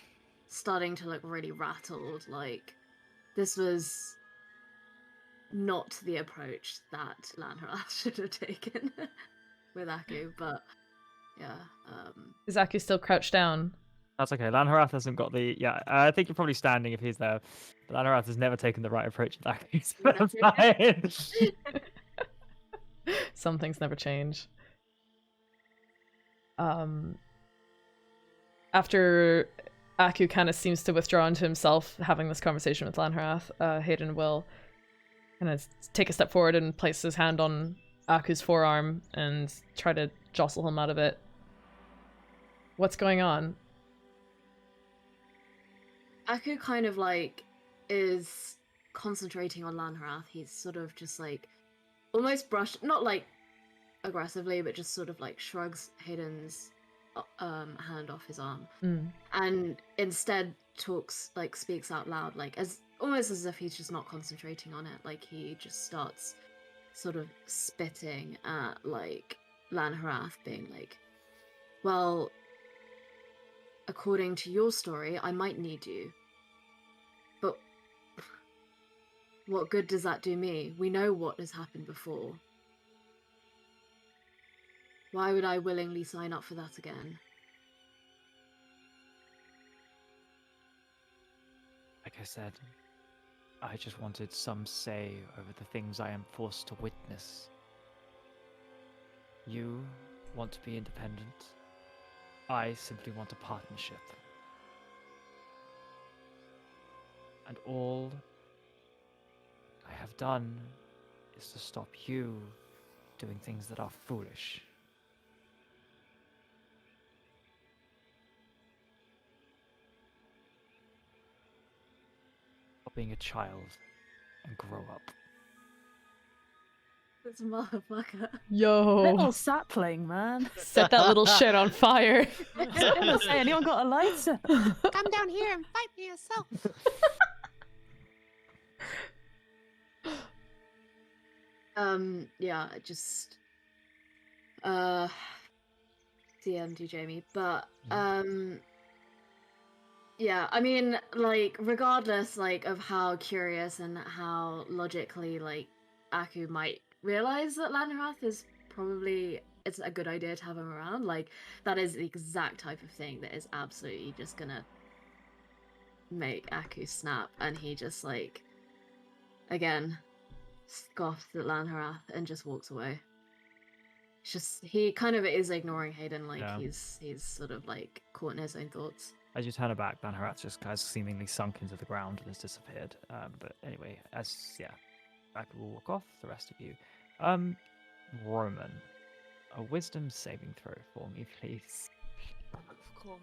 starting to look really rattled, like this was not the approach that Lanharath should have taken with Aku, but yeah. Is Aku still crouched down? That's okay. Lanharath hasn't got the... Yeah, I think you're probably standing if he's there. But Lanharath has never taken the right approach with Aku, so that's fine. Some things never change. After Aku kind of seems to withdraw into himself, having this conversation with Lanharath, Hayden will kind of take a step forward and place his hand on Aku's forearm and try to jostle him out of it. What's going on? Aku kind of like is concentrating on Lanharath. He's sort of just like almost brushed, not like aggressively, but just sort of like shrugs Hayden's hand off his arm, and instead speaks out loud, like as almost as if he's just not concentrating on it. Like he just starts sort of spitting at like Lanharath, being like, well, according to your story, I might need you, but what good does that do me? We know what has happened before. Why would I willingly sign up for that again? Like I said, I just wanted some say over the things I am forced to witness. You want to be independent. I simply want a partnership. And all I have done is to stop you doing things that are foolish. Stop being a child and grow up. This motherfucker. Yo. Little sapling, man. Set that little shit on fire. I was gonna say, anyone got a lighter? Come down here and fight me yourself. Yeah, just DM to Jamie, but yeah, I mean, like, regardless, like, of how curious and how logically, like, Aku might realize that Lanrath is probably, it's a good idea to have him around, like, that is the exact type of thing that is absolutely just gonna make Aku snap, and he just, like, again, scoffs at Lanrath and just walks away. It's just, he kind of is ignoring Hayden, like, Yeah. he's sort of, like, caught in his own thoughts. As you turn her back, Lanharat just has seemingly sunk into the ground and has disappeared. But anyway, Back will walk off, the rest of you. Roman, a wisdom saving throw for me, please. Of course.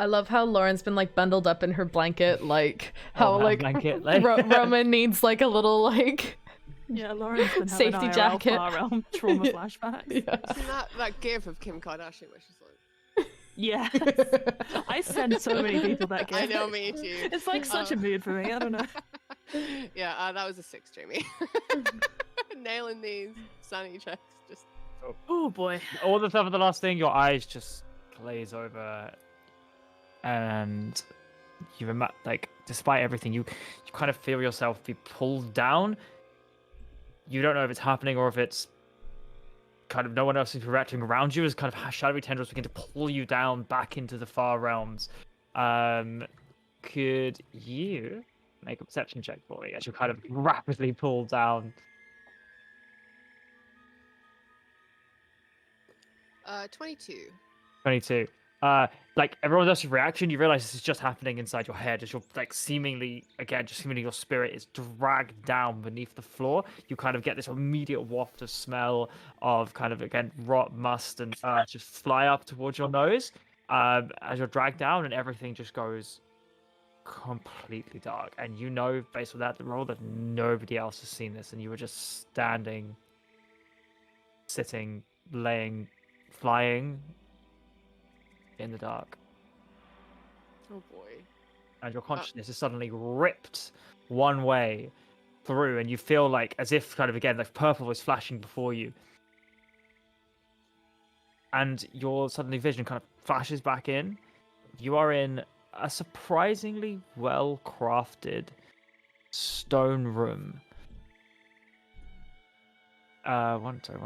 I love how Lauren's been like bundled up in her blanket, like how Oh, that like blanket, like- Roman needs like a little like Yeah, Lauren's been having Safety IRL jacket. far realm trauma Yeah. flashbacks. yeah. Isn't that gif of Kim Kardashian where she's like, Yeah. I send so many people that gift. I know, me too. It's like such a mood for me. I don't know. Yeah, that was a 6, Jamie. Nailing these sanity checks. Just Oh boy. All the stuff of the last thing, your eyes just glaze over, and you like, despite everything, you kind of feel yourself be pulled down. You don't know if it's happening or if it's kind of no one else is reacting around you, as kind of shadowy tendrils begin to pull you down back into the far realms. Could you make a perception check for me as you're kind of rapidly pulled down? 22. 22. Like everyone else's reaction, you realize this is just happening inside your head as you're like seemingly your spirit is dragged down beneath the floor. You kind of get this immediate waft of smell of kind of again rot, must, and just fly up towards your nose as you're dragged down, and everything just goes completely dark. And you know, based on that, the roll that nobody else has seen this, and you were just standing, sitting, laying, flying in the dark, Oh boy. and your consciousness is suddenly ripped one way through, and you feel like as if kind of again like purple is flashing before you, and your suddenly vision kind of flashes back in. You are in a surprisingly well crafted stone room. 1, 2, 3,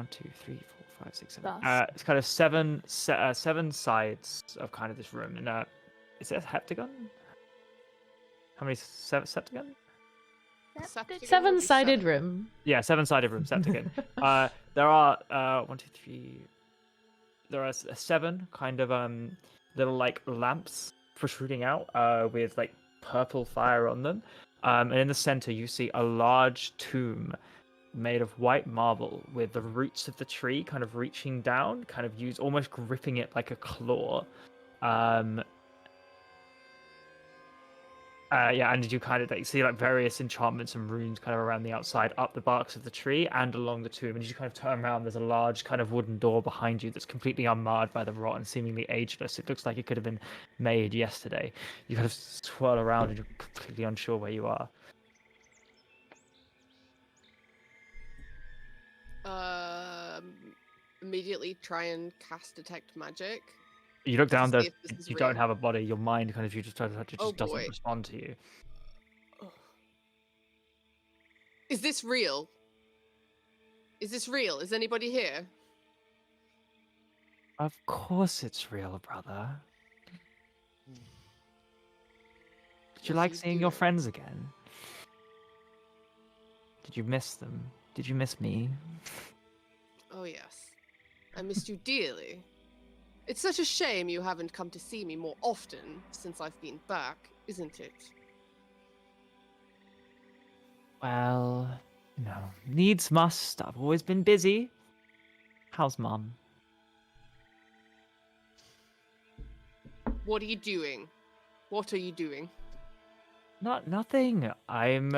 4, 5, 6, 7. It's kind of seven sides of kind of this room. And is it a heptagon? How many septagon? Septagon Seven-sided would be room. Yeah, 7-sided room, septagon. There are 1, 2, 3. There are 7 kind of little like lamps protruding out with like purple fire on them. And in the center, you see a large tomb made of white marble with the roots of the tree kind of reaching down, kind of almost gripping it like a claw. Yeah, and you kind of like see like various enchantments and runes kind of around the outside, up the barks of the tree and along the tomb. And you kind of turn around, there's a large kind of wooden door behind you that's completely unmarred by the rot and seemingly ageless. It looks like it could have been made yesterday. You kind of swirl around and you're completely unsure where you are. Immediately try and cast detect magic. You look down, To see if this is you real. don't have a body. Your mind kind of you just Oh, doesn't boy. respond to you. Is this real? Is this real? Is anybody here? Of course it's real, brother. Did you Yes, like you seeing do. your friends again? Did you miss them? Did you miss me? Oh yes. I missed you dearly. It's such a shame you haven't come to see me more often since I've been back, isn't it? Well, needs must. I've always been busy. How's Mum? What are you doing? What are you doing? Nothing. I'm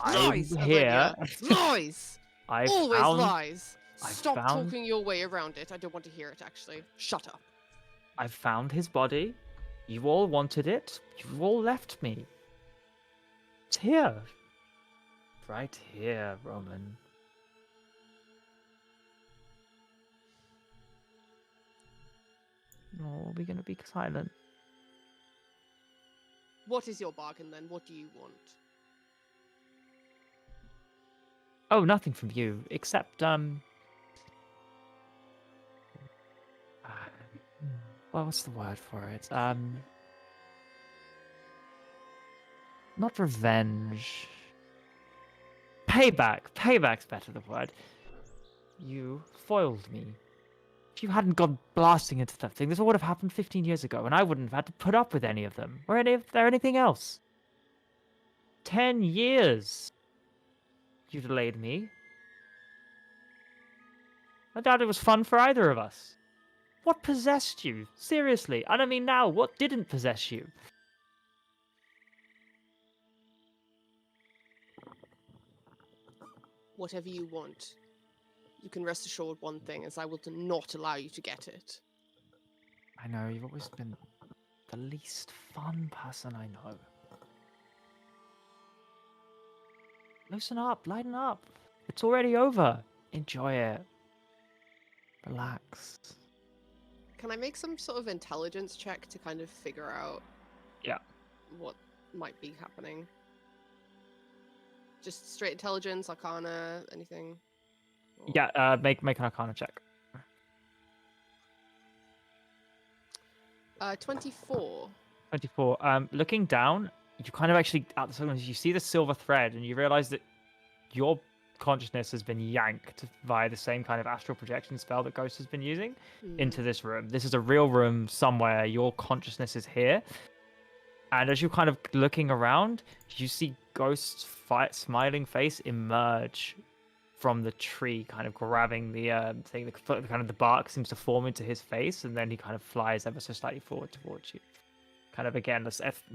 Lies, here. Olivia. Lies! I've Always found, lies! I've Stop found- talking your way around it. I don't want to hear it, actually. Shut up. I've found his body. You all wanted it. You all left me. It's here. Right here, Roman. Oh, are we gonna be silent? What is your bargain, then? What do you want? Oh, nothing from you, except well, what's the word for it? Not revenge. Payback. Payback's better the word. You foiled me. If you hadn't gone blasting into that thing, this would have happened 15 years ago, and I wouldn't have had to put up with any of them, or anything else. 10 years. You delayed me. I doubt it was fun for either of us. What possessed you? Seriously, I don't mean now. What didn't possess you? Whatever you want. You can rest assured one thing, is I will not allow you to get it. I know, you've always been the least fun person I know. Loosen up, lighten up. It's already over. Enjoy it. Relax. Can I make some sort of intelligence check to kind of figure out what might be happening? Just straight intelligence, arcana, anything? Or... Yeah, make an arcana check. 24. 24. Looking down, you kind of actually you see the silver thread, and you realize that your consciousness has been yanked via the same kind of astral projection spell that Ghost has been using into this room. This is a real room somewhere. Your consciousness is here, and as you're kind of looking around, you see Ghost's smiling face emerge from the tree, kind of grabbing the thing. The kind of the bark seems to form into his face, and then he kind of flies ever so slightly forward towards you. Kind of again,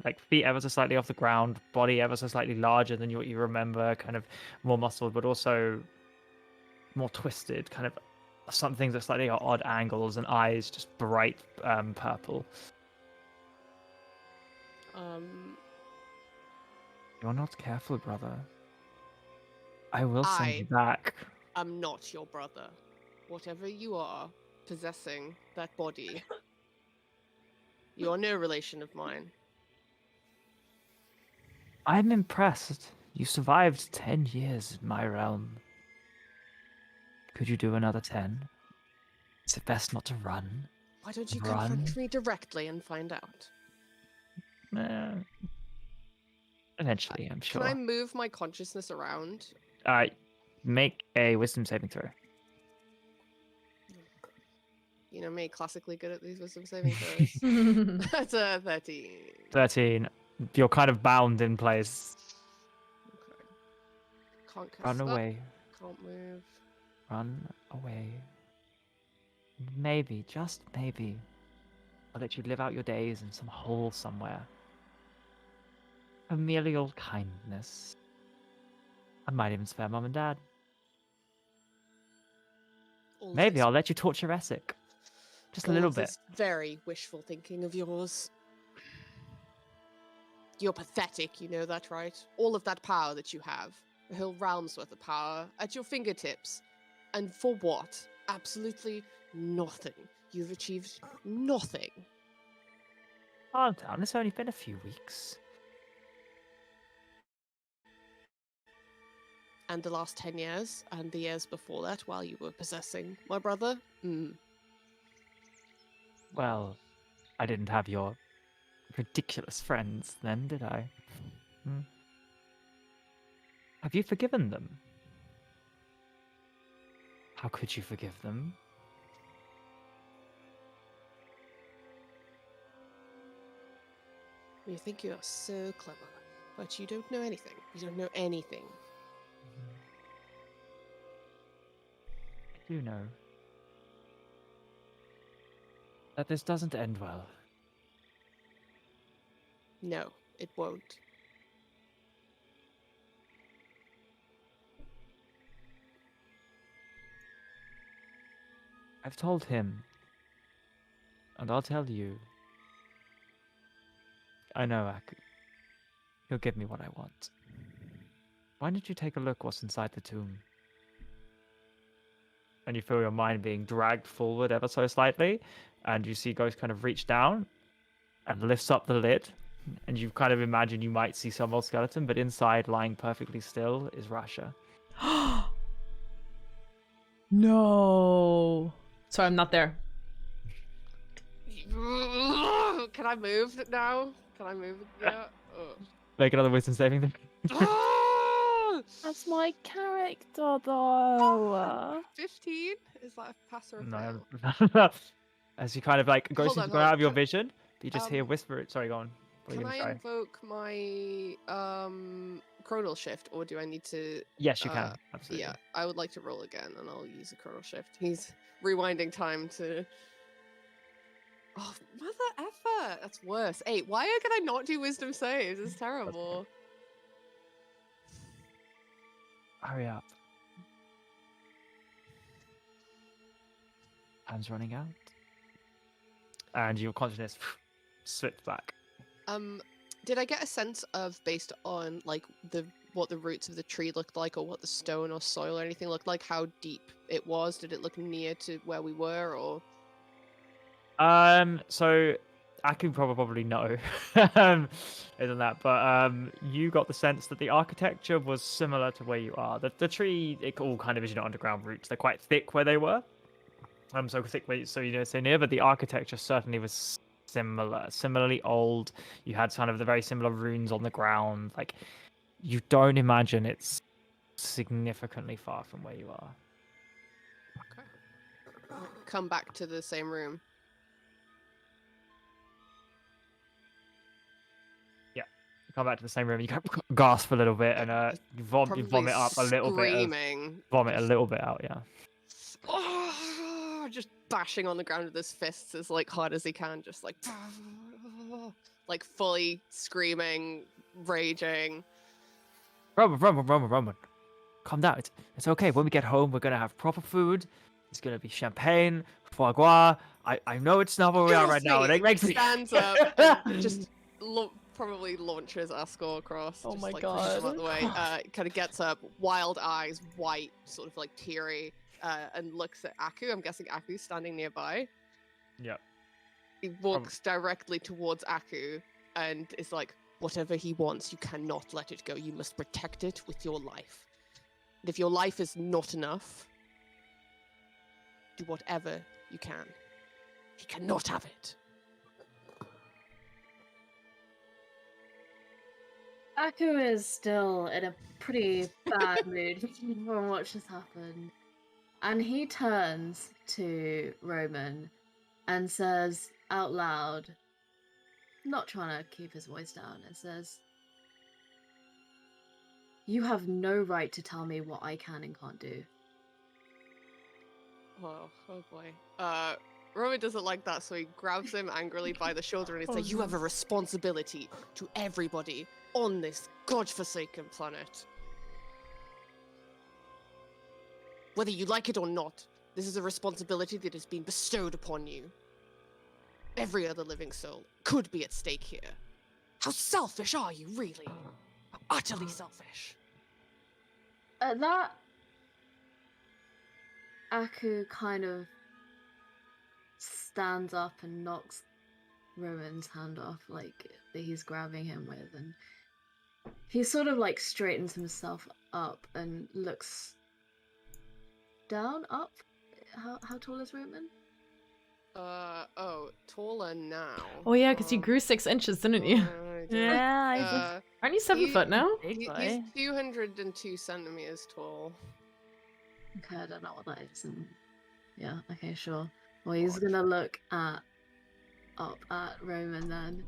like feet ever so slightly off the ground, body ever so slightly larger than what you remember, kind of more muscled, but also more twisted. Kind of some things are slightly at odd angles, and eyes just bright purple. You're not careful, brother. I will send you back. I'm not your brother. Whatever you are, possessing that body, you are no relation of mine. I'm impressed. You survived 10 years in my realm. Could you do another 10? Is it best not to run? Why don't you confront me directly and find out? Eventually, I'm sure. Can I move my consciousness around? Make a wisdom saving throw. You know me, classically good at these wisdom saving throws. That's a 13. 13. You're kind of bound in place. Okay. Can't cast Run that. away. Can't move. Run away. Maybe, just maybe, I'll let you live out your days in some hole somewhere. Familial kindness. I might even spare Mum and Dad. Maybe I'll let you torture Essek. Just a little bit. This very wishful thinking of yours. You're pathetic, you know that, right? All of that power that you have. A whole realm's worth of power at your fingertips. And for what? Absolutely nothing. You've achieved nothing. Calm down, it's only been a few weeks. And the last 10 years, and the years before that, while you were possessing my brother? Well, I didn't have your ridiculous friends then, did I? Have you forgiven them? How could you forgive them? You think you are so clever, but you don't know anything. You don't know anything. I do know that this doesn't end well. No, it won't. I've told him, and I'll tell you. I know, Aku. He'll give me what I want. Why don't you take a look what's inside the tomb? And you feel your mind being dragged forward ever so slightly, and you see Ghost kind of reach down and lifts up the lid, and you kind of imagine you might see some old skeleton, but inside, lying perfectly still, is Rasha. No. Sorry, I'm not there. Can I move now? Can I move? Yeah. Make another wisdom saving throw. That's my character, though. 15? Is that a pass or a No. fail? As you kind of like Ghost Hold seems on, to go hold out on. of your vision, but you just hear Um, whisper. Sorry, go on. What are you Can gonna I try? invoke my chronal shift, or do I need to? Yes, you can. Absolutely. Yeah, I would like to roll again, and I'll use a chronal shift. He's rewinding time to. Oh, mother effer! That's worse. 8. Why can I not do wisdom saves? It's terrible. Hurry up. Time's running out. And your consciousness slips back. Did I get a sense of, based on like what the roots of the tree looked like, or what the stone or soil or anything looked like, how deep it was? Did it look near to where we were, or? So I can probably know isn't that, but you got the sense that the architecture was similar to where you are. The tree, it all kind of is, underground roots. They're quite thick where they were. So thick where so so near, but the architecture certainly was similarly old. You had kind of the very similar runes on the ground. Like, you don't imagine it's significantly far from where you are. Okay. Come back to the same room. Come back to the same room. You gasp a little bit and you Probably vomit up a little bit. Screaming. Vomit a little bit out, yeah. Just bashing on the ground with his fists as like hard as he can, just like fully screaming, raging. Roman. Calm down. It's okay. When we get home, we're gonna have proper food. It's gonna be champagne, foie gras. I know it's not where we are right now. And it makes me stands up and just probably launches Ascor across. Oh just, my like, pushes him God. out the way. Kind of gets up, wild eyes, white, sort of like teary, and looks at Aku. I'm guessing Aku's standing nearby. Yep. He walks directly towards Aku and is like, whatever he wants, you cannot let it go. You must protect it with your life. And if your life is not enough, do whatever you can. He cannot have it. Aku is still in a pretty bad mood from what just happened. And he turns to Roman and says out loud, not trying to keep his voice down, and says, "You have no right to tell me what I can and can't do." Oh boy. Roman doesn't like that, so he grabs him angrily by the shoulder and he says, "You have a responsibility to everybody on this godforsaken planet. Whether you like it or not, this is a responsibility that has been bestowed upon you. Every other living soul could be at stake here. How selfish are you, really? How utterly selfish." At that, Aku kind of stands up and knocks Roman's hand off, like, that he's grabbing him with, and he sort of like straightens himself up and looks down, up. How tall is Roman? Taller now. Oh yeah, because you grew 6 inches, didn't you? Yeah, Aren't you 7 foot now? He's 202 centimeters tall. Okay, I don't know what that is. And... yeah, okay, sure. Well, he's gonna look up at Roman then.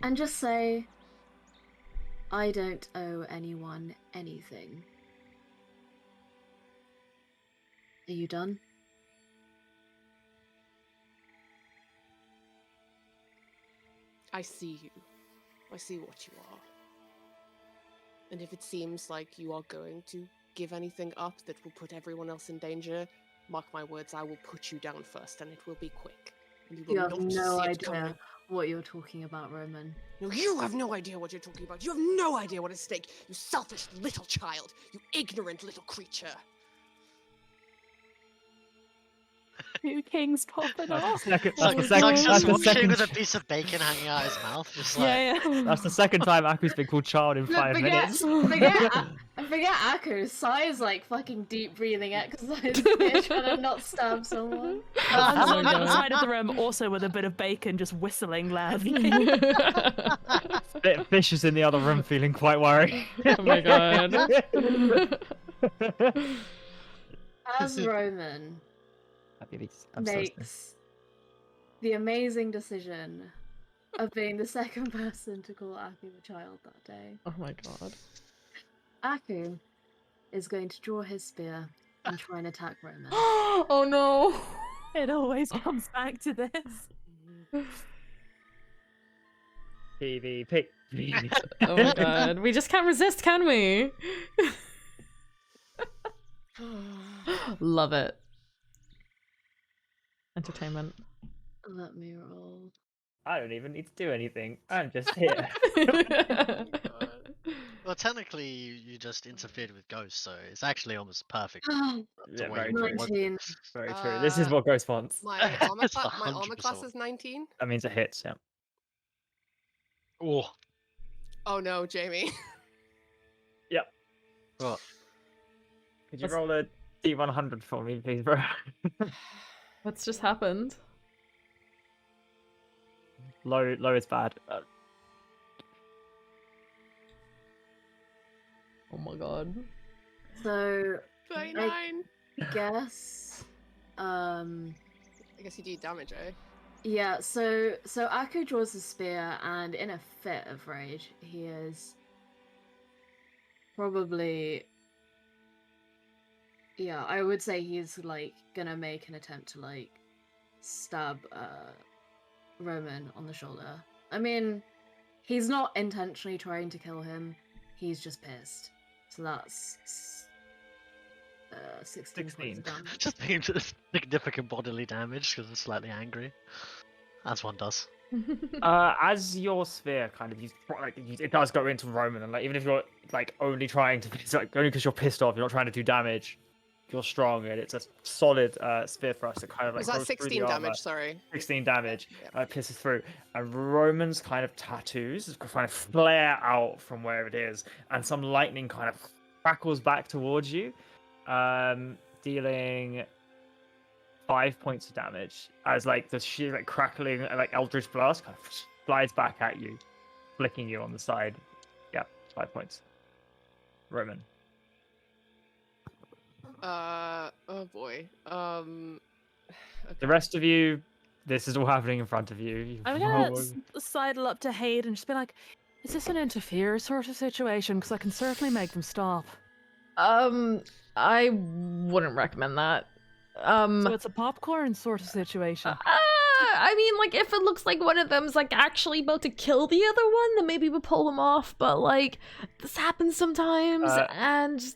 And just say, I don't owe anyone anything. Are you done? I see you. I see what you are. And if it seems like you are going to give anything up that will put everyone else in danger, mark my words, I will put you down first, and it will be quick. And you will You have not no see it coming. idea what you're talking about, Roman. No, you have no idea what you're talking about. You have no idea what is at stake. You selfish little child. You ignorant little creature. Two kings popping off. That's the Zach's second. just That's the watching second. with a piece of bacon hanging out his mouth, just like. Yeah. That's the second time Aku's been called child in Look, 5 minutes. forget Aku. Sai is like fucking deep breathing exercise here, trying to not stab someone. One's on the other God. side of the room, also with a bit of bacon, just whistling loudly. Fish is in the other room feeling quite worried. Oh my god. As Roman I'm so makes the amazing decision of being the second person to call Aku a child that day, Oh my god. Aku is going to draw his spear and try and attack Roman. Oh no. It always comes back to this. PvP. Oh my god. We just can't resist, can we? Love it. Entertainment. Let me roll. I don't even need to do anything. I'm just here. Well, technically, you just interfered with ghosts, so it's actually almost perfect. Oh, Yeah, way very you true. want 19. Very true. This is what Ghost wants. My armor, It's my armor 100%. class is 19. That means it hits, yeah. Oh, Oh no, Jamie. what? Could you roll a D100 for me, please, bro? What's just happened? Low is bad. Oh my god. So 29. I guess I guess you do damage, eh? yeah, so Aku draws a spear and in a fit of rage he is probably, yeah, I would say he's like gonna make an attempt to like stab Roman on the shoulder. I mean, he's not intentionally trying to kill him, he's just pissed. So that's 16 points 16. of damage. Just being significant bodily damage because it's slightly angry. As one does. As your sphere kind of, it does go into Roman, and like even if you're like only trying to, it's like only because you're pissed off, you're not trying to do damage. You're strong, and it's a solid sphere thrust that kind of like Was that goes through the 16 armor. damage? Sorry. 16 damage, Yeah. pisses through, and Roman's kind of tattoos kind of flare out from where it is, and some lightning kind of crackles back towards you, dealing 5 points of damage as like the sheer like crackling like eldritch blast kind of flies back at you, flicking you on the side. Yeah, 5 points. Roman. Oh boy. The Okay. rest of you, this is all happening in front of you. I'm gonna sidle up to Hade and just be like, "Is this an interfere sort of situation? Because I can certainly make them stop." I wouldn't recommend that. So it's a popcorn sort of situation. I mean, like, if it looks like one of them's, like, actually about to kill the other one, then maybe we'll pull them off, but, like, this happens sometimes, and...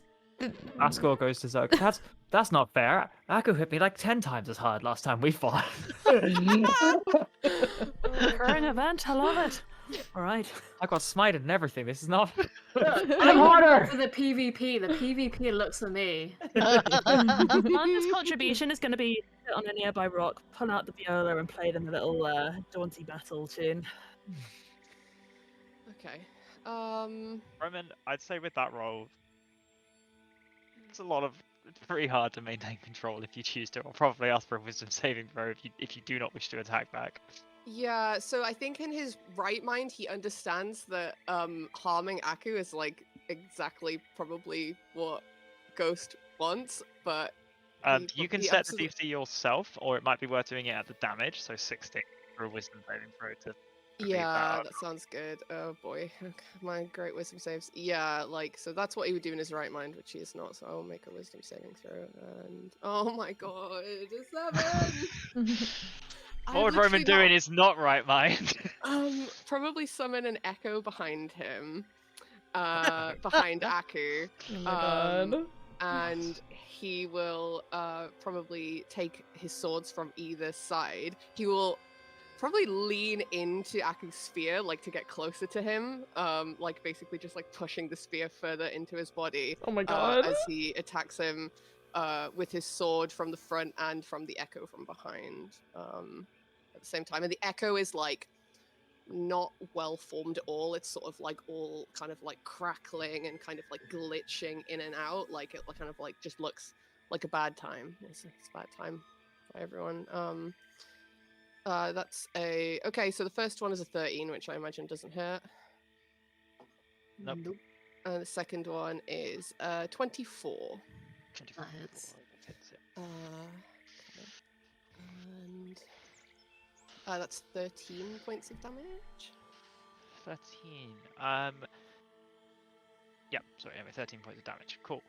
Ascor goes to Zerg. That's not fair. Aku hit me like 10 times as hard last time we fought. Recurring event, I love it. All right. I got smited and everything. This is not. I'm harder! For the PvP. The PvP looks for me. Amanda's contribution is going to be sit on a nearby rock, pull out the viola, and play them a little daunty battle tune. Okay. Roman, I'd say with that roll, it's pretty hard to maintain control if you choose to. I'll probably ask for a wisdom saving throw if you do not wish to attack back. Yeah, so I think in his right mind he understands that harming Aku is like exactly probably what Ghost wants, but You can set the DC yourself, or it might be worth doing it at the damage, so 16 for a wisdom saving throw to would be Yeah, better. that sounds good. Oh boy, okay, my great wisdom saves. Yeah, like so that's what he would do in his right mind, which he is not. So I'll make a wisdom saving throw. And oh my god, a 7. I What would literally Roman do in his not right mind? probably summon an echo behind him, behind Aku. Oh my god. And he will probably take his swords from either side. He will probably lean into Aku's spear, like to get closer to him, like basically just like pushing the spear further into his body Oh my god. as he attacks him with his sword from the front and from the echo from behind at the same time. And the echo is like not well formed at all. It's sort of like all kind of like crackling and kind of like glitching in and out. Like it kind of like just looks like a bad time. It's a bad time for everyone. That's a okay. So the first one is a 13, which I imagine doesn't hurt. Nope. And the second one is 24. 24. That hits. Hits it. Okay. And that's 13 points of damage. 13. Yeah, sorry, anyway, 13 points of damage. Cool.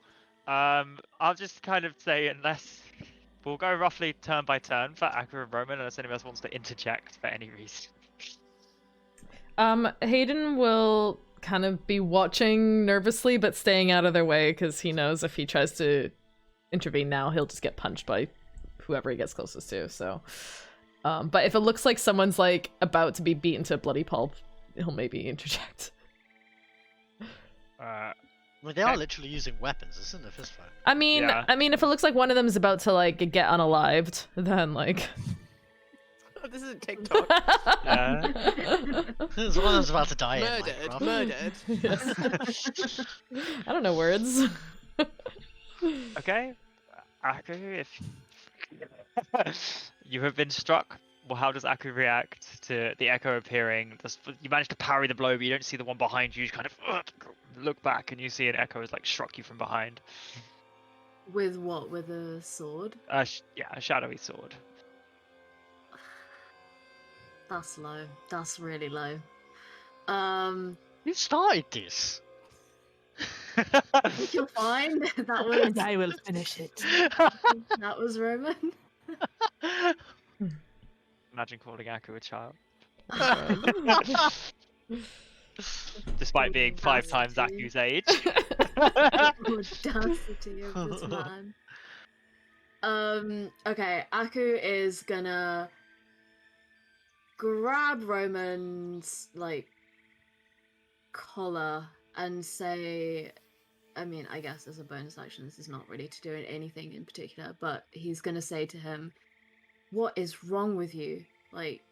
I'll just kind of say, unless we'll go roughly turn by turn for Aku and Roman, unless anyone else wants to interject for any reason. Hayden will kind of be watching nervously, but staying out of their way because he knows if he tries to intervene now, he'll just get punched by whoever he gets closest to. So, but if it looks like someone's like about to be beaten to a bloody pulp, he'll maybe interject. Well, they are literally using weapons. This isn't a fist fight. I mean, Yeah. if it looks like one of them is about to like get unalived, then like. This isn't TikTok. There's one that's about to die in Minecraft. Murdered. Yes. I don't know words. Okay, Aku, if you have been struck, well, how does Aku react to the echo appearing? You manage to parry the blow, but you don't see the one behind you. You just kind of look back, and you see an echo has like struck you from behind. With what? With a sword? Yeah, a shadowy sword. That's low. That's really low. You started this. I think you'll find that was I will finish it. that was Roman. Imagine calling Aku a child. Despite being 5 times Audacity. Aku's age. Audacity of this man. Okay, Aku is gonna grab Roman's like collar and say, I mean, I guess as a bonus action, this is not really to do anything in particular, but he's gonna say to him, "What is wrong with you?" Like,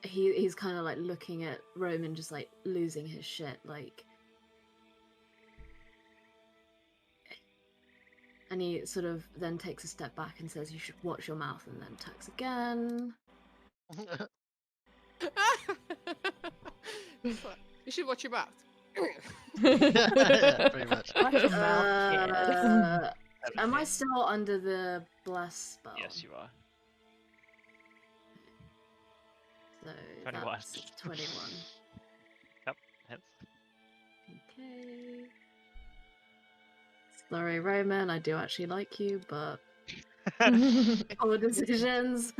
he's kind of like looking at Roman, just like losing his shit, like. And he sort of then takes a step back and says, "You should watch your mouth," and then attacks again. You should watch your mouth. Yeah, pretty much. Watch your mouth, kid. Am I still under the bless spell? Yes, you are. So 21. that's 21. Yep, hits. Okay. Sorry, Roman, I do actually like you, but poor decisions.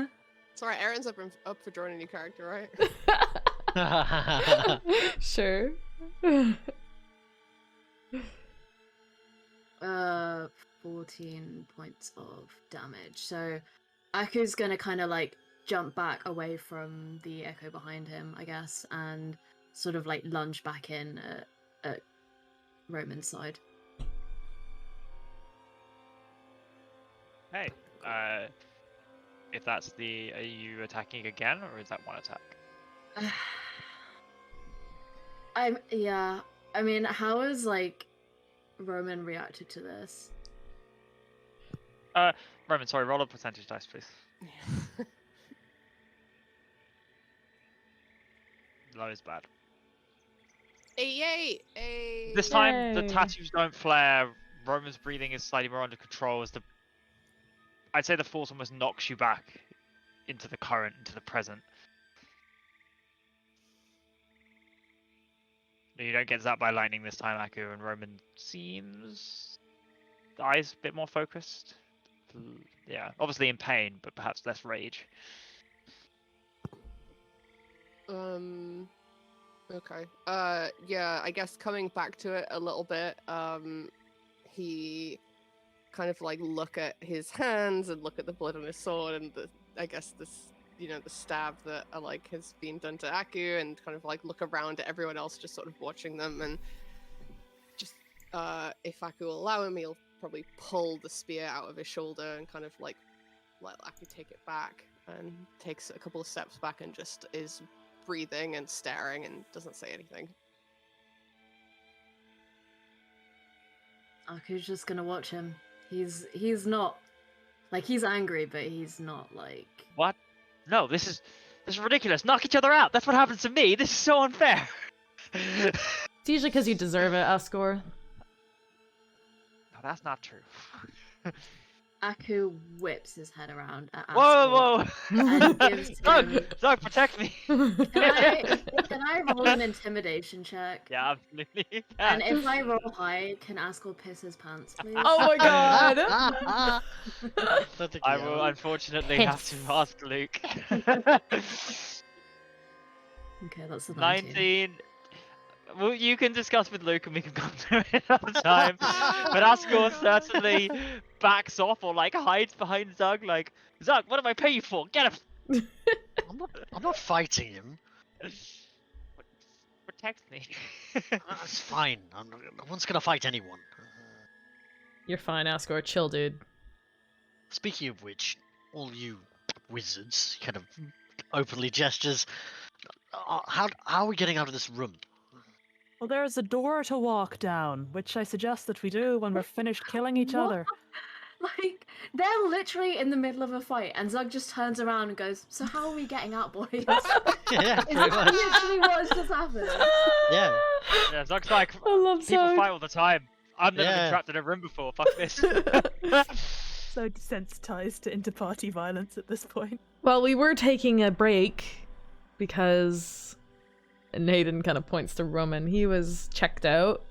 It's alright, Aaron's up for drawing a new character, right? Sure. 14 points of damage. So Aku's gonna kind of like jump back away from the echo behind him, I guess, and sort of like lunge back in at Roman's side. Hey, if that's are you attacking again, or is that one attack? Yeah. I mean, how has like Roman reacted to this? Roman, sorry, roll a percentage dice, please. Low is bad. Yay! Hey. This time, the Yay. tattoos don't flare. Roman's breathing is slightly more under control as I'd say the force almost knocks you back into the current, into the present. You don't get zapped by lightning this time, Aku, and Roman seems eyes a bit more focused. Yeah, obviously in pain, but perhaps less rage. Okay. Yeah, I guess coming back to it a little bit, he kind of like look at his hands and look at the blood on his sword and I guess this, the stab that like has been done to Aku, and kind of like look around at everyone else just sort of watching them, and just if Aku will allow him, he'll probably pull the spear out of his shoulder and kind of like let Aku take it back, and takes a couple of steps back and just is breathing and staring and doesn't say anything. Aku's just gonna watch him. He's not like, he's angry, but he's not like. What? No, this is ridiculous. Knock each other out. That's what happens to me. This is so unfair. It's usually because you deserve it, Ascor. No, that's not true. Aku whips his head around at Ascor. Whoa! And gives him... Doug, protect me! Can I roll an intimidation check? Yeah, absolutely. And if I roll high, can Ascor piss his pants, please? Oh my god! I will unfortunately have to ask Luke. Okay, that's the 19. Well, you can discuss with Luke and we can come to it another time. But Ascor certainly backs off or like hides behind Zug, like, Zug, what am I paying you for? Get him! I'm not fighting him. Protect me. It's fine. No one's gonna fight anyone. You're fine, Ascor. Chill, dude. Speaking of which, all you wizards, kind of openly gestures. How are we getting out of this room? Well, there's a door to walk down, which I suggest that we do when we're finished killing each What? other. Like, they're literally in the middle of a fight, and Zug just turns around and goes, "So how are we getting out, boys?" Yeah, Is pretty that much. literally what's just happened? Yeah. Yeah, Zug's like, I love people Zug. fight all the time. I've never been Yeah. trapped in a room before. Fuck this. So desensitized to inter-party violence at this point. Well, we were taking a break because Nathan kind of points to Roman. He was checked out.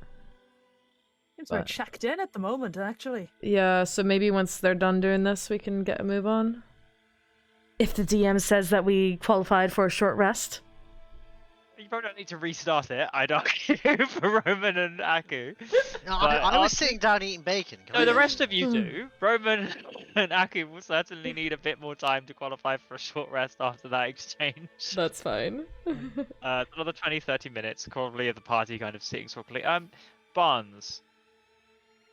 Seems we're But- checked in at the moment, actually. Yeah, so maybe once they're done doing this, we can get a move on. If the DM says that we qualified for a short rest. You probably don't need to restart it, I'd argue, for Roman and Aku. No, But I was after- sitting down eating bacon. Can No, I the go? rest of you do. Roman and Aku will certainly need a bit more time to qualify for a short rest after that exchange. That's fine. Another 20-30 minutes, probably of the party kind of sitting properly. Barnes,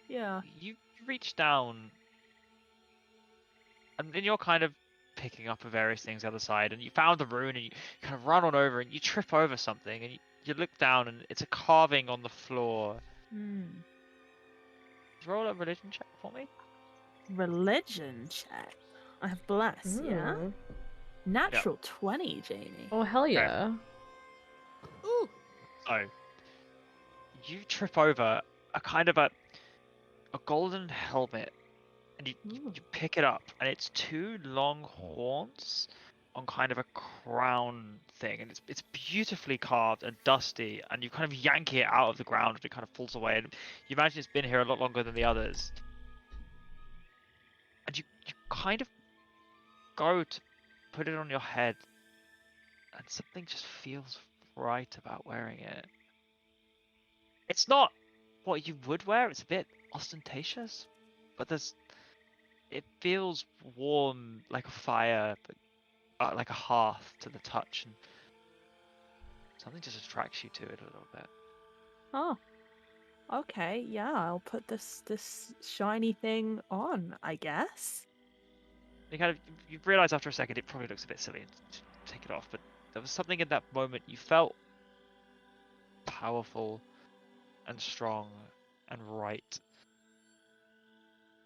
Yeah. you reach down, and you're kind of picking up various things the other side, and you found the rune, and you kind of run on over, and you trip over something, and you look down, and it's a carving on the floor. Roll a religion check for me. Religion check. I have bless, yeah? Ooh. Natural 20, Jamie. Oh, hell yeah. Ooh. So, you trip over a kind of a golden helmet, and you pick it up, and it's two long horns on kind of a crown thing, and it's beautifully carved and dusty, and you kind of yank it out of the ground, and it kind of falls away, and you imagine it's been here a lot longer than the others. And you kind of go to put it on your head, and something just feels right about wearing it. It's not what you would wear, it's a bit ostentatious, but it feels warm like a fire, but like a hearth to the touch, and something just attracts you to it a little bit. Oh. Okay, yeah, I'll put this shiny thing on, I guess. You realise after a second it probably looks a bit silly to take it off, but there was something in that moment you felt powerful and strong and right.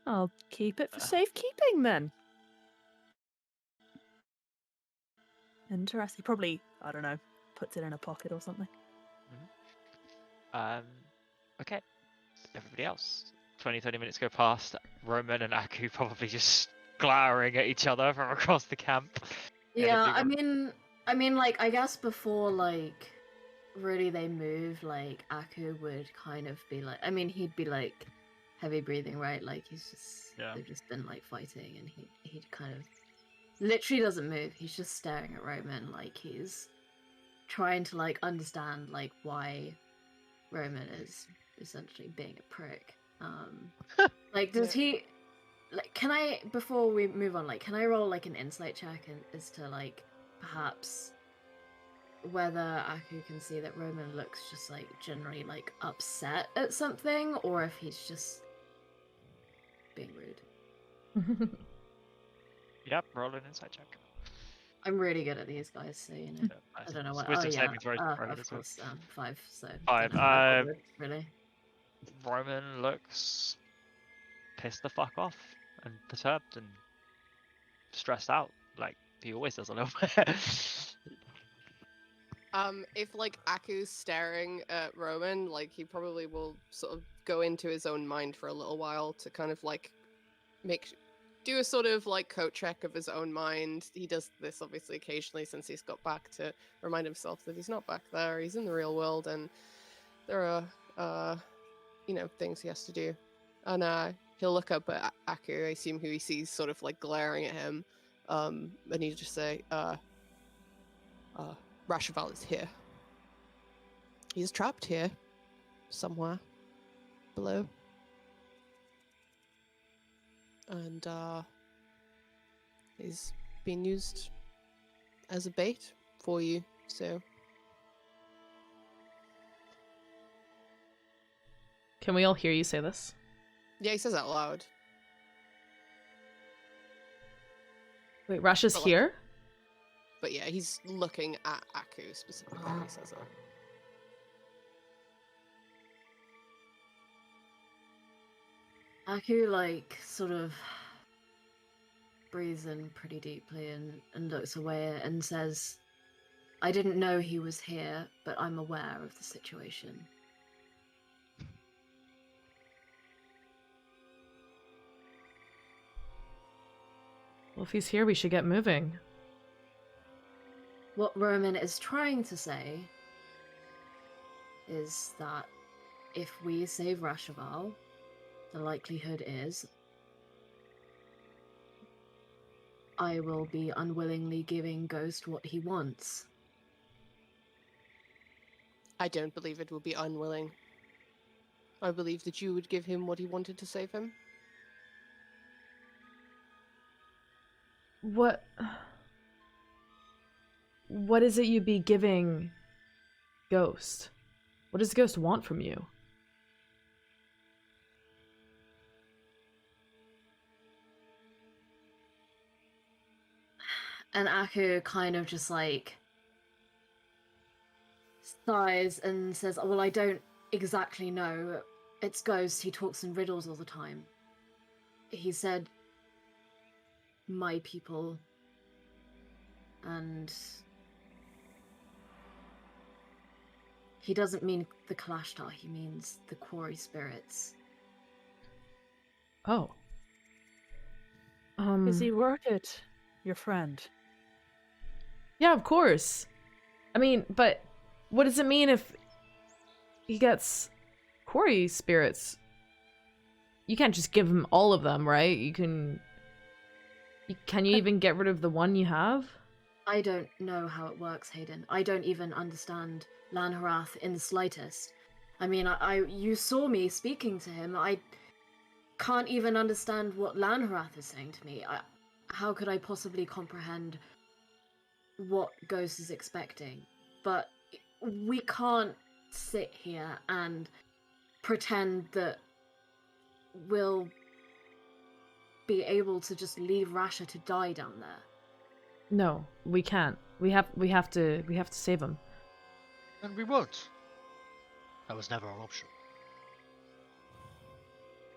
I'll keep it for safekeeping then. Interesting. Probably, I don't know, puts it in a pocket or something. Okay. Everybody else. 20-30 minutes go past. Roman and Aku probably just glowering at each other from across the camp. Yeah, Anything I mean, like, I guess before, like, really they move, like Aku would kind of be like, I mean, he'd be like heavy breathing, right? Like he's just, Yeah. they've just been like fighting, and he'd kind of literally doesn't move. He's just staring at Roman, like he's trying to like understand like why Roman is essentially being a prick. Like, does he? Like, can I, before we move on, like, can I roll like an insight check as to like perhaps whether Aku can see that Roman looks just like generally like upset at something, or if he's just being rude? Yep, roll an insight check. I'm really good at these guys, so you know. I don't know what. Wisdom Oh yeah, saving throws are of course, 5. So 5. don't know how I would, really. Roman looks pissed the fuck off and perturbed and stressed out, like he always does a little bit. If like Aku's staring at Roman, like he probably will sort of go into his own mind for a little while to kind of like do a sort of like coat check of his own mind. He does this obviously occasionally since he's got back to remind himself that he's not back there, he's in the real world, and there are things he has to do. And he'll look up at Aku, I assume, who he sees sort of like glaring at him, and he'll just say, Rashaval is here. He's trapped here, somewhere below. And he's being used as a bait for you, so. Can we all hear you say this? Yeah, he says it out loud. Wait, Rasha's But, like, here? But yeah, he's looking at Aku specifically when he says it. Aku like sort of breathes in pretty deeply and looks away and says, I didn't know he was here, but I'm aware of the situation. Well, if he's here, we should get moving. What Roman is trying to say is that if we save Rashaval, the likelihood is I will be unwillingly giving Ghost what he wants. I don't believe it will be unwilling. I believe that you would give him what he wanted to save him. What is it you'd be giving Ghost? What does Ghost want from you? And Aku kind of just like sighs and says, well, I don't exactly know. It's Ghost. He talks in riddles all the time. He said, my people, and he doesn't mean the Kalashtar, he means the quarry spirits. Oh. Is he worth it, your friend? Yeah, of course. I mean, but what does it mean if he gets quarry spirits? You can't just give him all of them, right? Can you even get rid of the one you have? I don't know how it works, Hayden. I don't even understand Lanharath in the slightest. I mean, you saw me speaking to him. I can't even understand what Lanharath is saying to me. How could I possibly comprehend what Ghost is expecting? But we can't sit here and pretend that we'll be able to just leave Rasha to die down there. No, we can't. We have to save him. And we won't. That was never an option.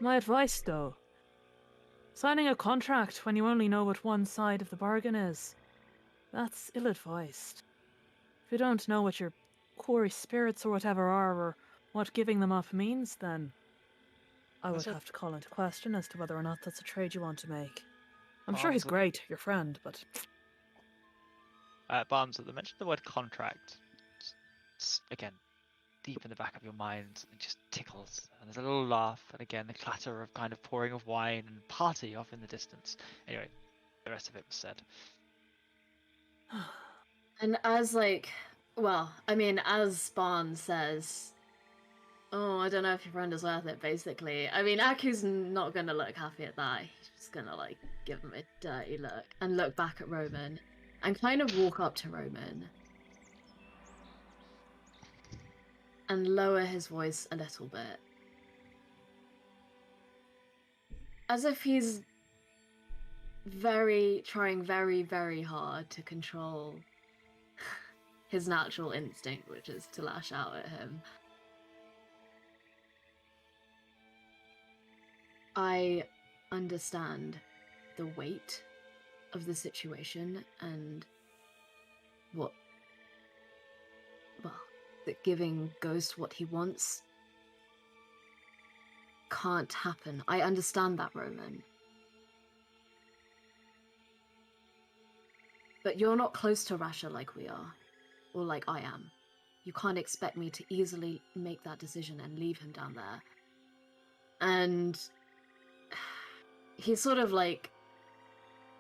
My advice, though, signing a contract when you only know what one side of the bargain is, that's ill-advised. If you don't know what your quarry spirits or whatever are, or what giving them up means, then I would have to call into question as to whether or not that's a trade you want to make. I'm sure he's great, your friend, but... Barnes, at the mention of the word contract, again, deep in the back of your mind, it just tickles. And there's a little laugh, and again, the clatter of kind of pouring of wine and party off in the distance. Anyway, the rest of it was said. And as as Barnes says, oh, I don't know if your friend is worth it, basically. I mean, Aku's not gonna look happy at that. He's just gonna, like, give him a dirty look and look back at Roman and kind of walk up to Roman and lower his voice a little bit. As if he's trying very, very hard to control his natural instinct, which is to lash out at him. I understand the weight of the situation and that giving Ghost what he wants can't happen. I understand that, Roman. But you're not close to Rasha like we are, or like I am. You can't expect me to easily make that decision and leave him down there. And he sort of, like,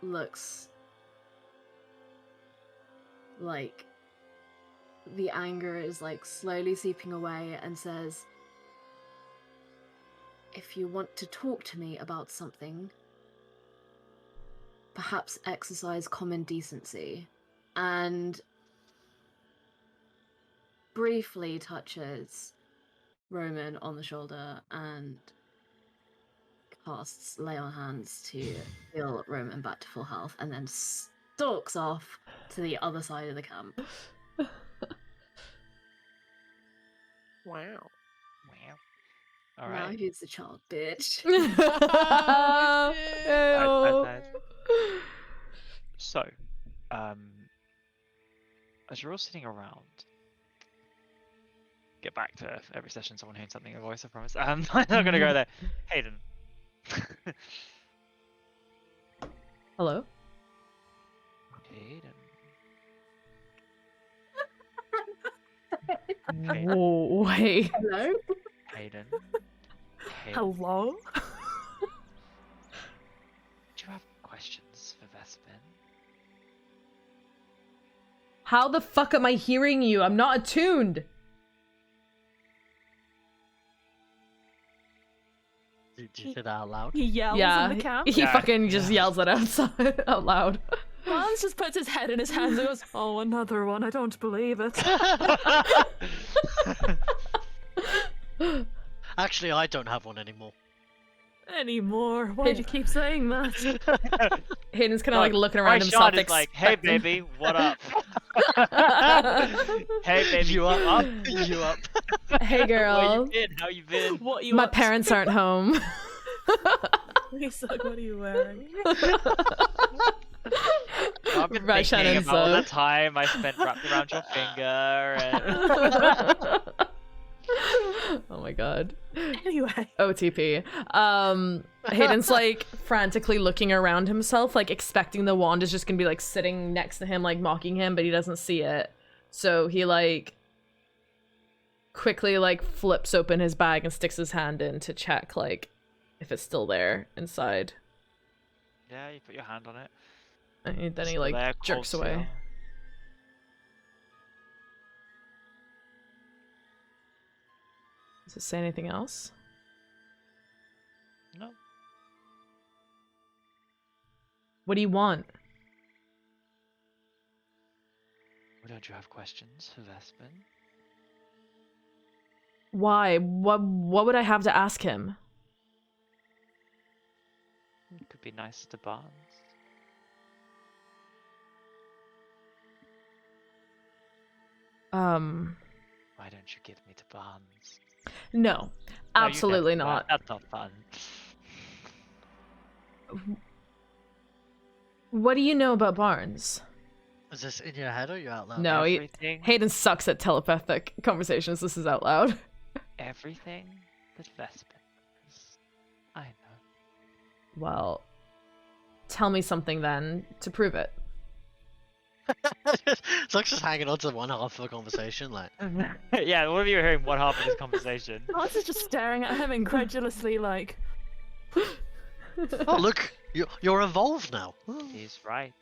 looks like the anger is, like, slowly seeping away and says, if you want to talk to me about something, perhaps exercise common decency. And briefly touches Roman on the shoulder and casts Lay on Hands to heal Roman back to full health, and then stalks off to the other side of the camp. Wow. All Now right. who's the child, bitch? So, as you're all sitting around, get back to every session someone hearing something in a voice, I promise. I'm not gonna go there. Hayden. Hello? Hayden. Whoa, wait. Hello? Hayden. Hello? Do you have questions for Vespin? How the fuck am I hearing you? I'm not attuned. Did you say that out loud? He yells Yeah, in the camp. he Yeah, fucking just yeah. yells that outside out loud. Hans just puts his head in his hands and goes, oh, another one. I don't believe it. Actually, I don't have one anymore. Anymore. Why do you keep saying that? Hayden's kind of like looking around My himself, Sean is like, hey expecting- baby, what up? Hey baby, You up? up? You up? Hey Where girl, you been? How you been? What you my up to? parents aren't home. He's like, what are you wearing? I've been Right, thinking Shannon's about all the up. time I spent wrapped around your finger. And... Oh my god. Anyway. OTP. Hayden's like frantically looking around himself, like expecting the wand is just gonna be like sitting next to him, like mocking him, but he doesn't see it. So he like quickly like flips open his bag and sticks his hand in to check like if it's still there inside. Yeah, you put your hand on it. And then he Still like there, cold jerks away. seal. Does it say anything else? No. What do you want? Well, don't you have questions for Vespin? Why? What would I have to ask him? It could be nice to Barnes. Why don't you give me to Barnes? No. No, you Absolutely don't do that. not. That's not fun. What do you know about Barnes? Is this in your head or you out loud? No, Everything, Hayden sucks at telepathic conversations. This is out loud. everything that Vespin knows, I know. Well, tell me something then to prove it. Zuck's just hanging on to one half of a conversation, like. Yeah, one of you are hearing one half of this conversation. Knox is just staring at him incredulously, like. Oh look, you're evolved now. He's right.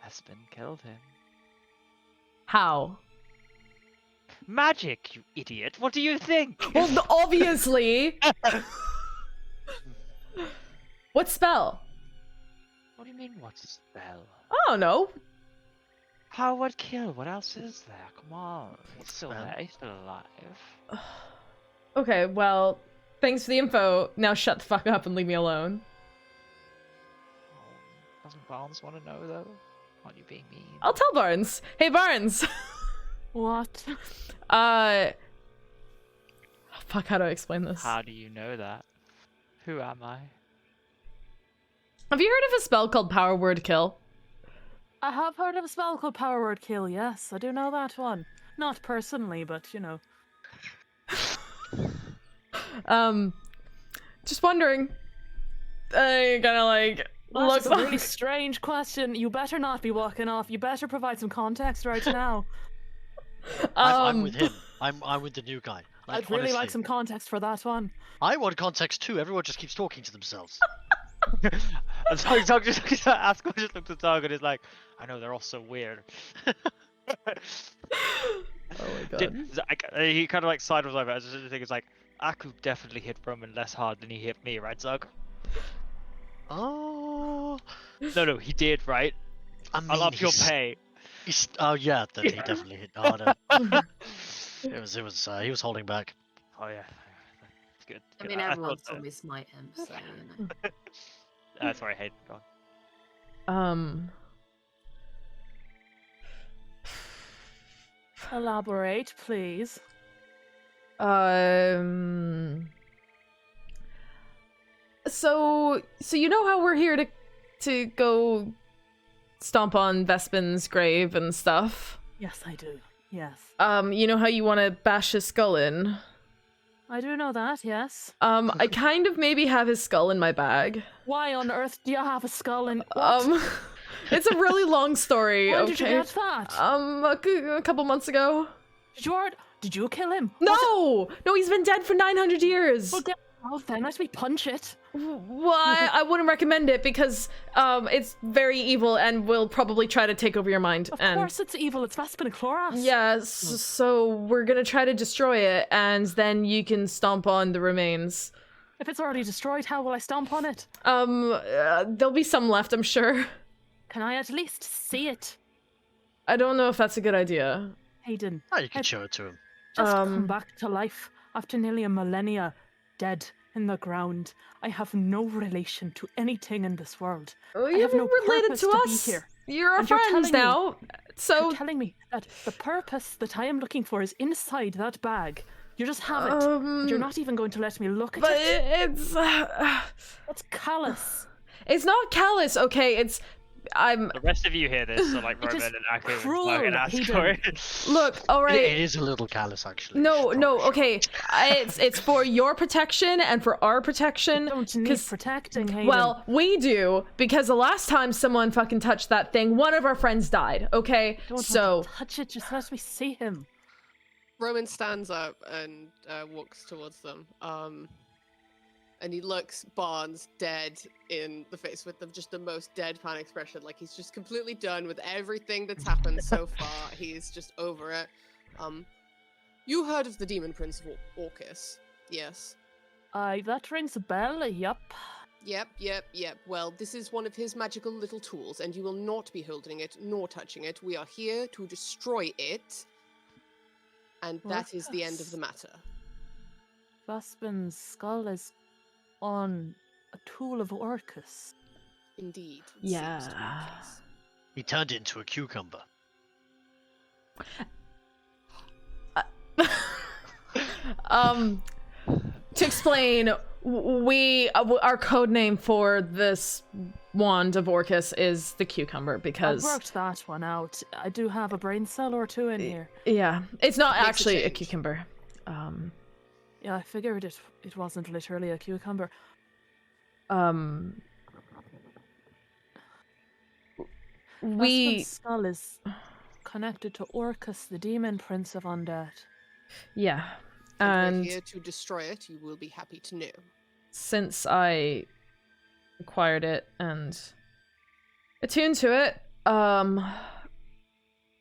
Bespin killed him. How? Magic, you idiot! What do you think? Well, obviously. What spell? What do you mean, what spell? I don't know. How would kill? What else is there? Come on. He's still spell? there. He's still alive. Okay, well, thanks for the info. Now shut the fuck up and leave me alone. Doesn't Barnes want to know, though? Aren't you being mean? I'll tell Barnes. Hey, Barnes. What? Fuck, how do I explain this? How do you know that? Who am I? Have you heard of a spell called Power Word Kill? I have heard of a spell called Power Word Kill, yes. I do know that one. Not personally, but, you know. Just wondering. I kind of like Well, look. that's a really strange question. You better not be walking off. You better provide some context right now. I'm with him. I'm with the new guy. Like, I'd really like honestly. some context for that one. I want context too. Everyone just keeps talking to themselves. And so Doug just Asco just looked at Doug and is like, I know they're all so weird. Oh my god. He kind of like sideways over. I just think it's like, Aku definitely hit Roman less hard than he hit me, right, Zug? Oh. No, he did, right? I mean, I'll up your he's- pay. Oh yeah, then he definitely hit harder. He was holding back. Oh yeah, it's good. I good. mean, I everyone thought saw me smite him, so, you know. Sorry, Hayden. Go on. Elaborate, please. So you know how we're here to go stomp on Vespin's grave and stuff? Yes, I do. Yes. You know how you want to bash his skull in? I do know that, yes. I kind of maybe have his skull in my bag. Why on earth do you have a skull in... What? It's a really long story, When okay? did you get that? A couple months ago. Did you kill him? No! No, he's been dead for 900 years! Well, then let me punch it. Well, I wouldn't recommend it because it's very evil and will probably try to take over your mind. Of and course it's evil, it's Vespin and Chloras. yeah, so we're gonna try to destroy it, and then you can stomp on the remains. If it's already destroyed, how will I stomp on it? There'll be some left, I'm sure. Can I at least see it? I don't know if that's a good idea. Hayden, Oh, you can show it to him. just come back to life after nearly a millennia, dead in the ground. I have no relation to anything in this world. Well, I you're have no related purpose to to us. be here. You're our And you're friends telling me- now. So You're telling me that the purpose that I am looking for is inside that bag. You just have it. And you're not even going to let me look at but it. it's That's callous. it's not callous, okay? The rest of you hear this, so like It Roman is and Aku and cruel, Slug and Hayden. Asco. Look, all right. It is a little callous, actually. No, Should no, probably- okay. It's for your protection and for our protection. Don't need 'cause- protecting, Hayden. Well, we do because the last time someone fucking touched that thing, one of our friends died. Okay, don't so want to touch it. Just let me see him. Roman stands up and walks towards them. And he looks Barnes dead in the face with just the most deadpan expression. Like he's just completely done with everything that's happened so far. He's just over it. You heard of the Demon Prince of Orcus? Yes. That rings a bell. Yup. Yep. Well, this is one of his magical little tools, and you will not be holding it nor touching it. We are here to destroy it. And that is the end of the matter. Vespin's skull is on a tool of Orcus. Indeed. it seems to be the yeah. case. He turned into a cucumber. To explain, our code name for this wand of Orcus is the cucumber because I've worked that one out. I do have a brain cell or two in here. yeah, it's not Makes a actually a change. cucumber. Yeah, I figured it wasn't literally a cucumber. We Vesper's skull is connected to Orcus, the demon prince of undead. yeah. And we're And here to destroy it. You will be happy to know. since I acquired it and attuned to it,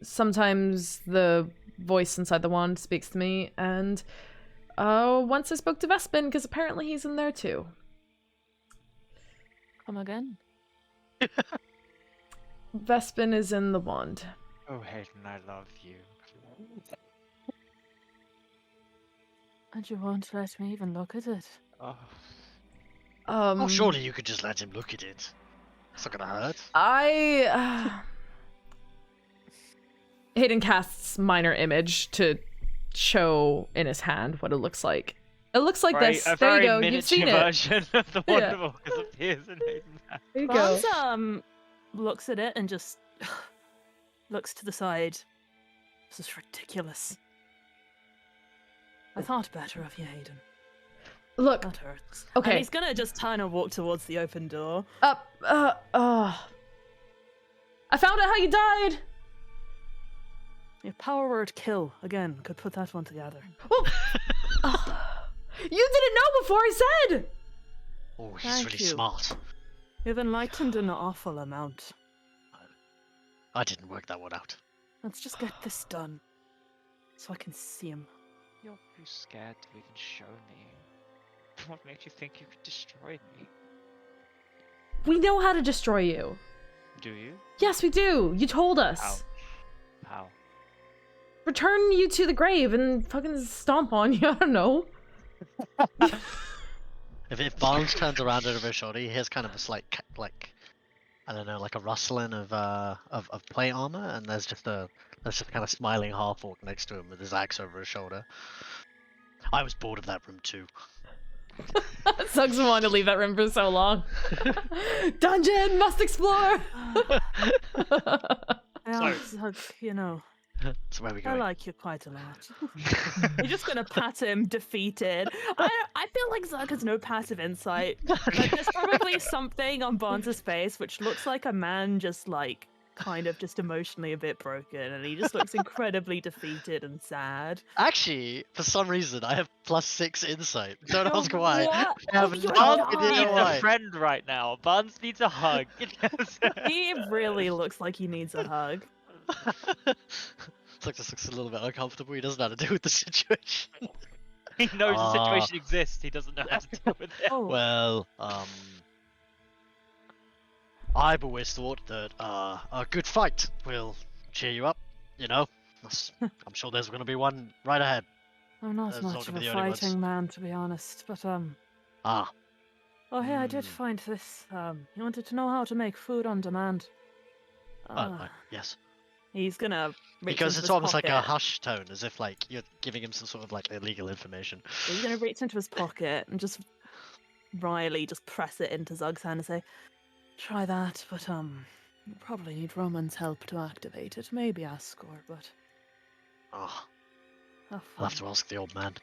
sometimes the voice inside the wand speaks to me, and once I spoke to Vespin, because apparently he's in there too. Come again? Vespin is in the wand. Oh, Hayden, I love you. And you won't let me even look at it? Oh. Oh, surely you could just let him look at it. It's not gonna hurt. Hayden casts minor image to show in his hand what it looks like. It looks like this. A There you very go. You've seen miniature it. version of the Yeah. Wonderful appears in Hayden's hand. There you go. Barnes looks at it and just looks to the side. This is ridiculous. I thought better of you, Hayden. Look. That hurts. Okay. And he's gonna just turn and walk towards the open door. I found out how you died. Your power word kill, again, could put that one together. Well, you didn't know before I said. Oh, he's Thank really you. smart. You've enlightened an awful amount. I didn't work that one out. Let's just get this done. So I can see him. You're too scared to even show me. What makes you think you could destroy me? We know how to destroy you. Do you? Yes, we do. You told us. How? How? Return you to the grave and fucking stomp on you. I don't know. If Barnes turns around over his shoulder, he hears kind of a slight, I don't know, like a rustling of plate armor, and there's just kind of smiling half-orc next to him with his axe over his shoulder. I was bored of that room too. Suggs wanted to leave that room for so long. Dungeon must explore. You know, So where are we I going? like you quite a lot. You're just gonna pat him, defeated. I feel like Zug has no passive insight. Like, there's probably something on Barnes' face which looks like a man just like kind of just emotionally a bit broken, and he just looks incredibly defeated and sad. Actually, for some reason, I have +6 insight. Don't Oh, ask why. what? I have Oh, no you're Barnes not. idea needs why. a friend right now. Barnes needs a hug. He really looks like he needs a hug. It's like this looks a little bit uncomfortable. He doesn't know how to deal with the situation. He knows the Ah. situation exists. He doesn't know how to deal with it. Oh, Well, I've always thought that a good fight will cheer you up. You know, I'm sure there's going to be one right ahead. I'm not Those aren't much of gonna a be the only ones. fighting man, to be honest, but Ah, oh hey, I did find this. You wanted to know how to make food on demand. right, yes. He's gonna reach Because into it's his almost like a pocket. hush tone, as if like you're giving him some sort of like illegal information. He's gonna reach into his pocket and just wryly just press it into Zug's hand and say, "Try that, but you probably need Roman's help to activate it. Maybe Ascor, but Oh, have I'll have fun." to ask the old man.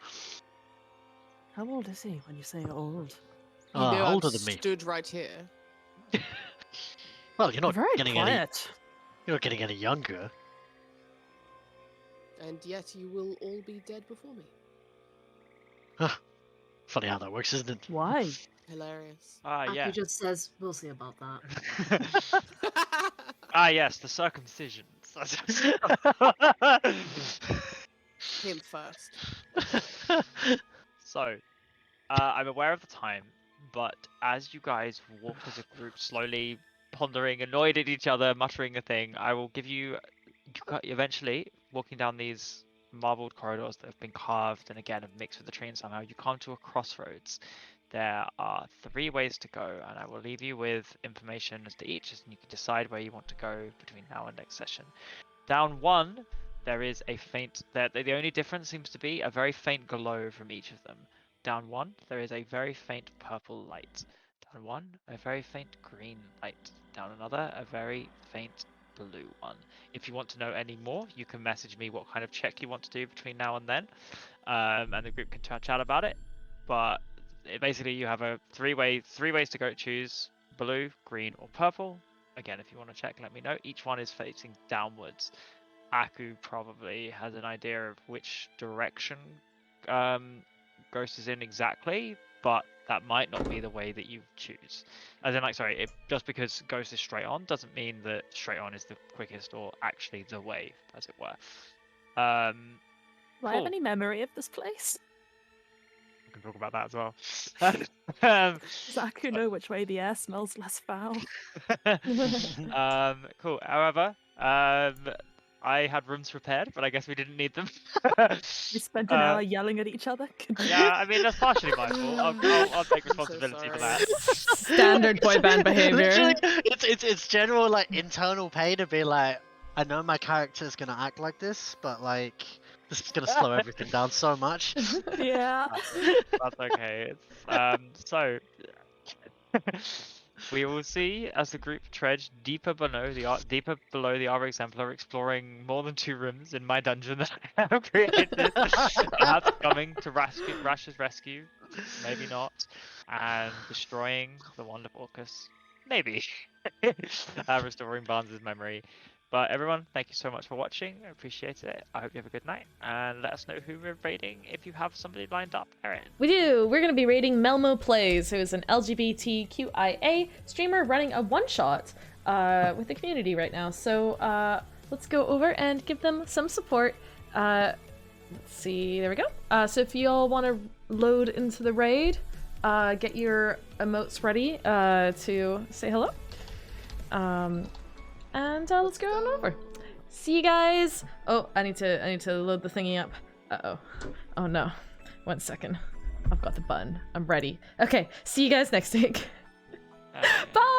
How old is he when you say old? You know Older I'm than me. stood right here. Well, you're not Very getting quiet. you're not getting any younger. And yet you will all be dead before me. Funny how that works, isn't it? Why? Hilarious. Ah, Aki yeah. just says, we'll see about that. Ah, yes, the circumcision. Him first. So, I'm aware of the time, but as you guys walked as a group, slowly pondering, annoyed at each other, muttering a thing, I will give you eventually, walking down these marbled corridors that have been carved and again have mixed with the tree, and somehow you come to a crossroads. There are 3 ways to go, and I will leave you with information as to each, and you can decide where you want to go between now and next session. Down 1, there is a faint. The only difference seems to be a very faint glow from each of them. Down 1, there is a very faint purple light. Down 1, a very faint green light. Down another, a very faint blue one. If you want to know any more, you can message me what kind of check you want to do between now and then, and the group can chat about it. But basically, you have a three ways to go choose: blue, green, or purple. again, if you want to check, let me know. Each one is facing downwards. Aku probably has an idea of which direction Ghost is in exactly, but that might not be the way that you choose. As in, like, sorry, just because Ghost is straight on doesn't mean that straight on is the quickest or actually the way, as it were. Do I have Cool. any memory of this place? We can talk about that as well. Does Aku know which way the air smells less foul? Cool. However, I had rooms prepared, but I guess we didn't need them. We spent an hour yelling at each other. Yeah, I mean that's partially my fault. I'll take responsibility for that. Standard boy band behavior. Literally, it's general like internal pain to be like, I know my character's gonna act like this, but like this is gonna slow everything down so much. Yeah. That's okay. So we will see as the group treads deeper below the Arbor Exemplar, exploring more than 2 rooms in my dungeon that I have created. Perhaps coming to Rash's rescue, maybe not, and destroying the Wand of Orcus, maybe. Restoring Barnes' memory. But everyone, thank you so much for watching. I appreciate it. I hope you have a good night. And let us know who we're raiding if you have somebody lined up. Erin. We do. We're going to be raiding Melmo Plays, who is an LGBTQIA streamer running a one-shot with the community right now. So let's go over and give them some support. Let's see. There we go. So if you all want to load into the raid, get your emotes ready to say hello. And let's go on over. See you guys. Oh, I need to load the thingy up. Uh-oh. Oh no. 1 second. I've got the button. I'm ready. Okay. See you guys next week. Bye.